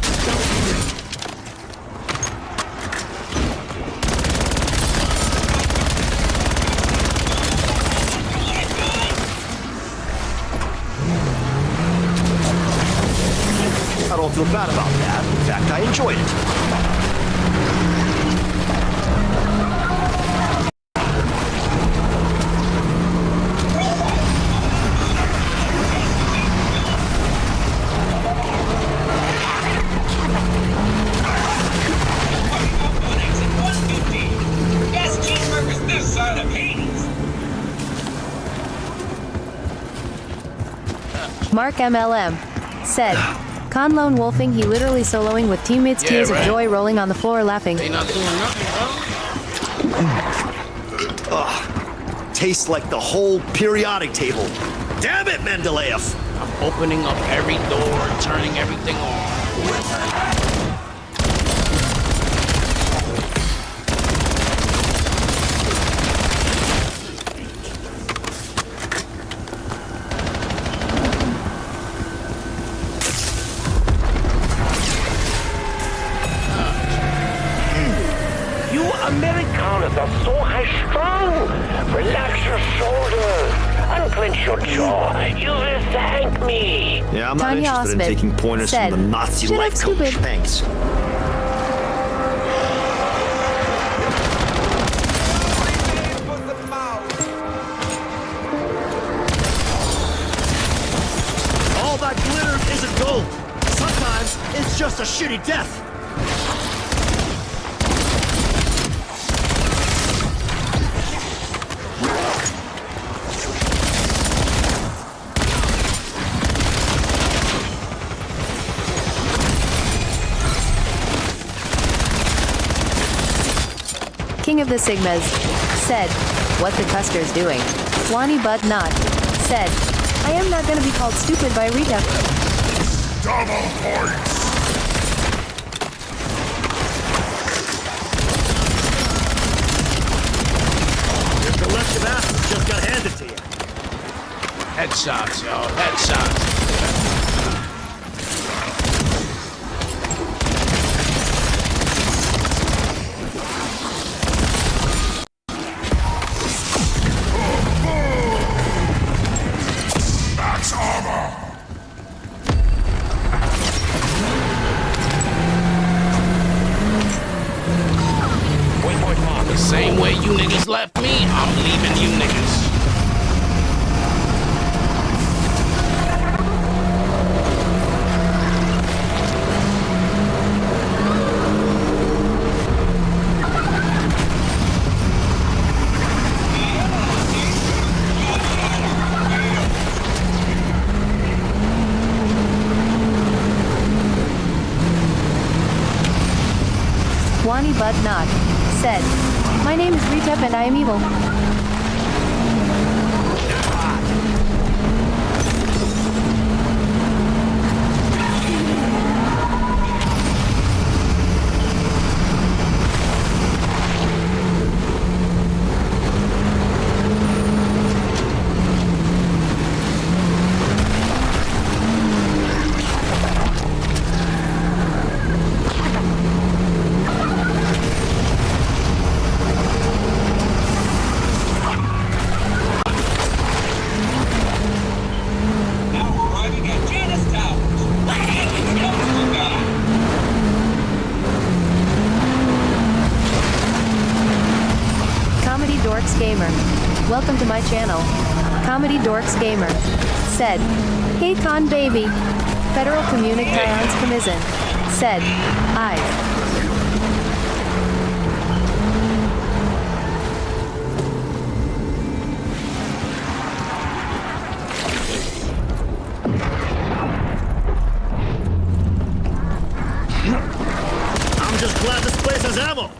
I don't feel bad about that. In fact, I enjoyed it. Best cheeseburgers this side of Hades. Mark MLM said, "Con lone wolfing, he literally soloing with teammates, Yeah, tears right. of joy rolling on the floor laughing." They not doing nothing, bro. Ugh. Tastes like the whole periodic table. Damn it, Mendeleev! I'm opening up every door, turning everything on. You Amerikaners are so high-strung. Relax your shoulders. Unclench your jaw. You will thank me. Yeah, I'm not Tanya interested in Osmond taking pointers said, from the Nazi "Shut up, life coach. stupid." Thanks. All that glitter isn't gold. Sometimes it's just a shitty death. King of the Sigmas said, "What the Custer's doing." Wani Bud Not said, "I am not gonna be called stupid by Rita." Double points! Your collective assets just got handed to you. Headshots, y'all. Headshots. Max armor! funny but not, said, my name is Retep and I am evil. Comedy Dorks Gamer. Welcome to my channel. Comedy Dorks Gamer. Said. Hey con baby. Federal Communications Commission. Said. I. I'm just glad this place has ammo.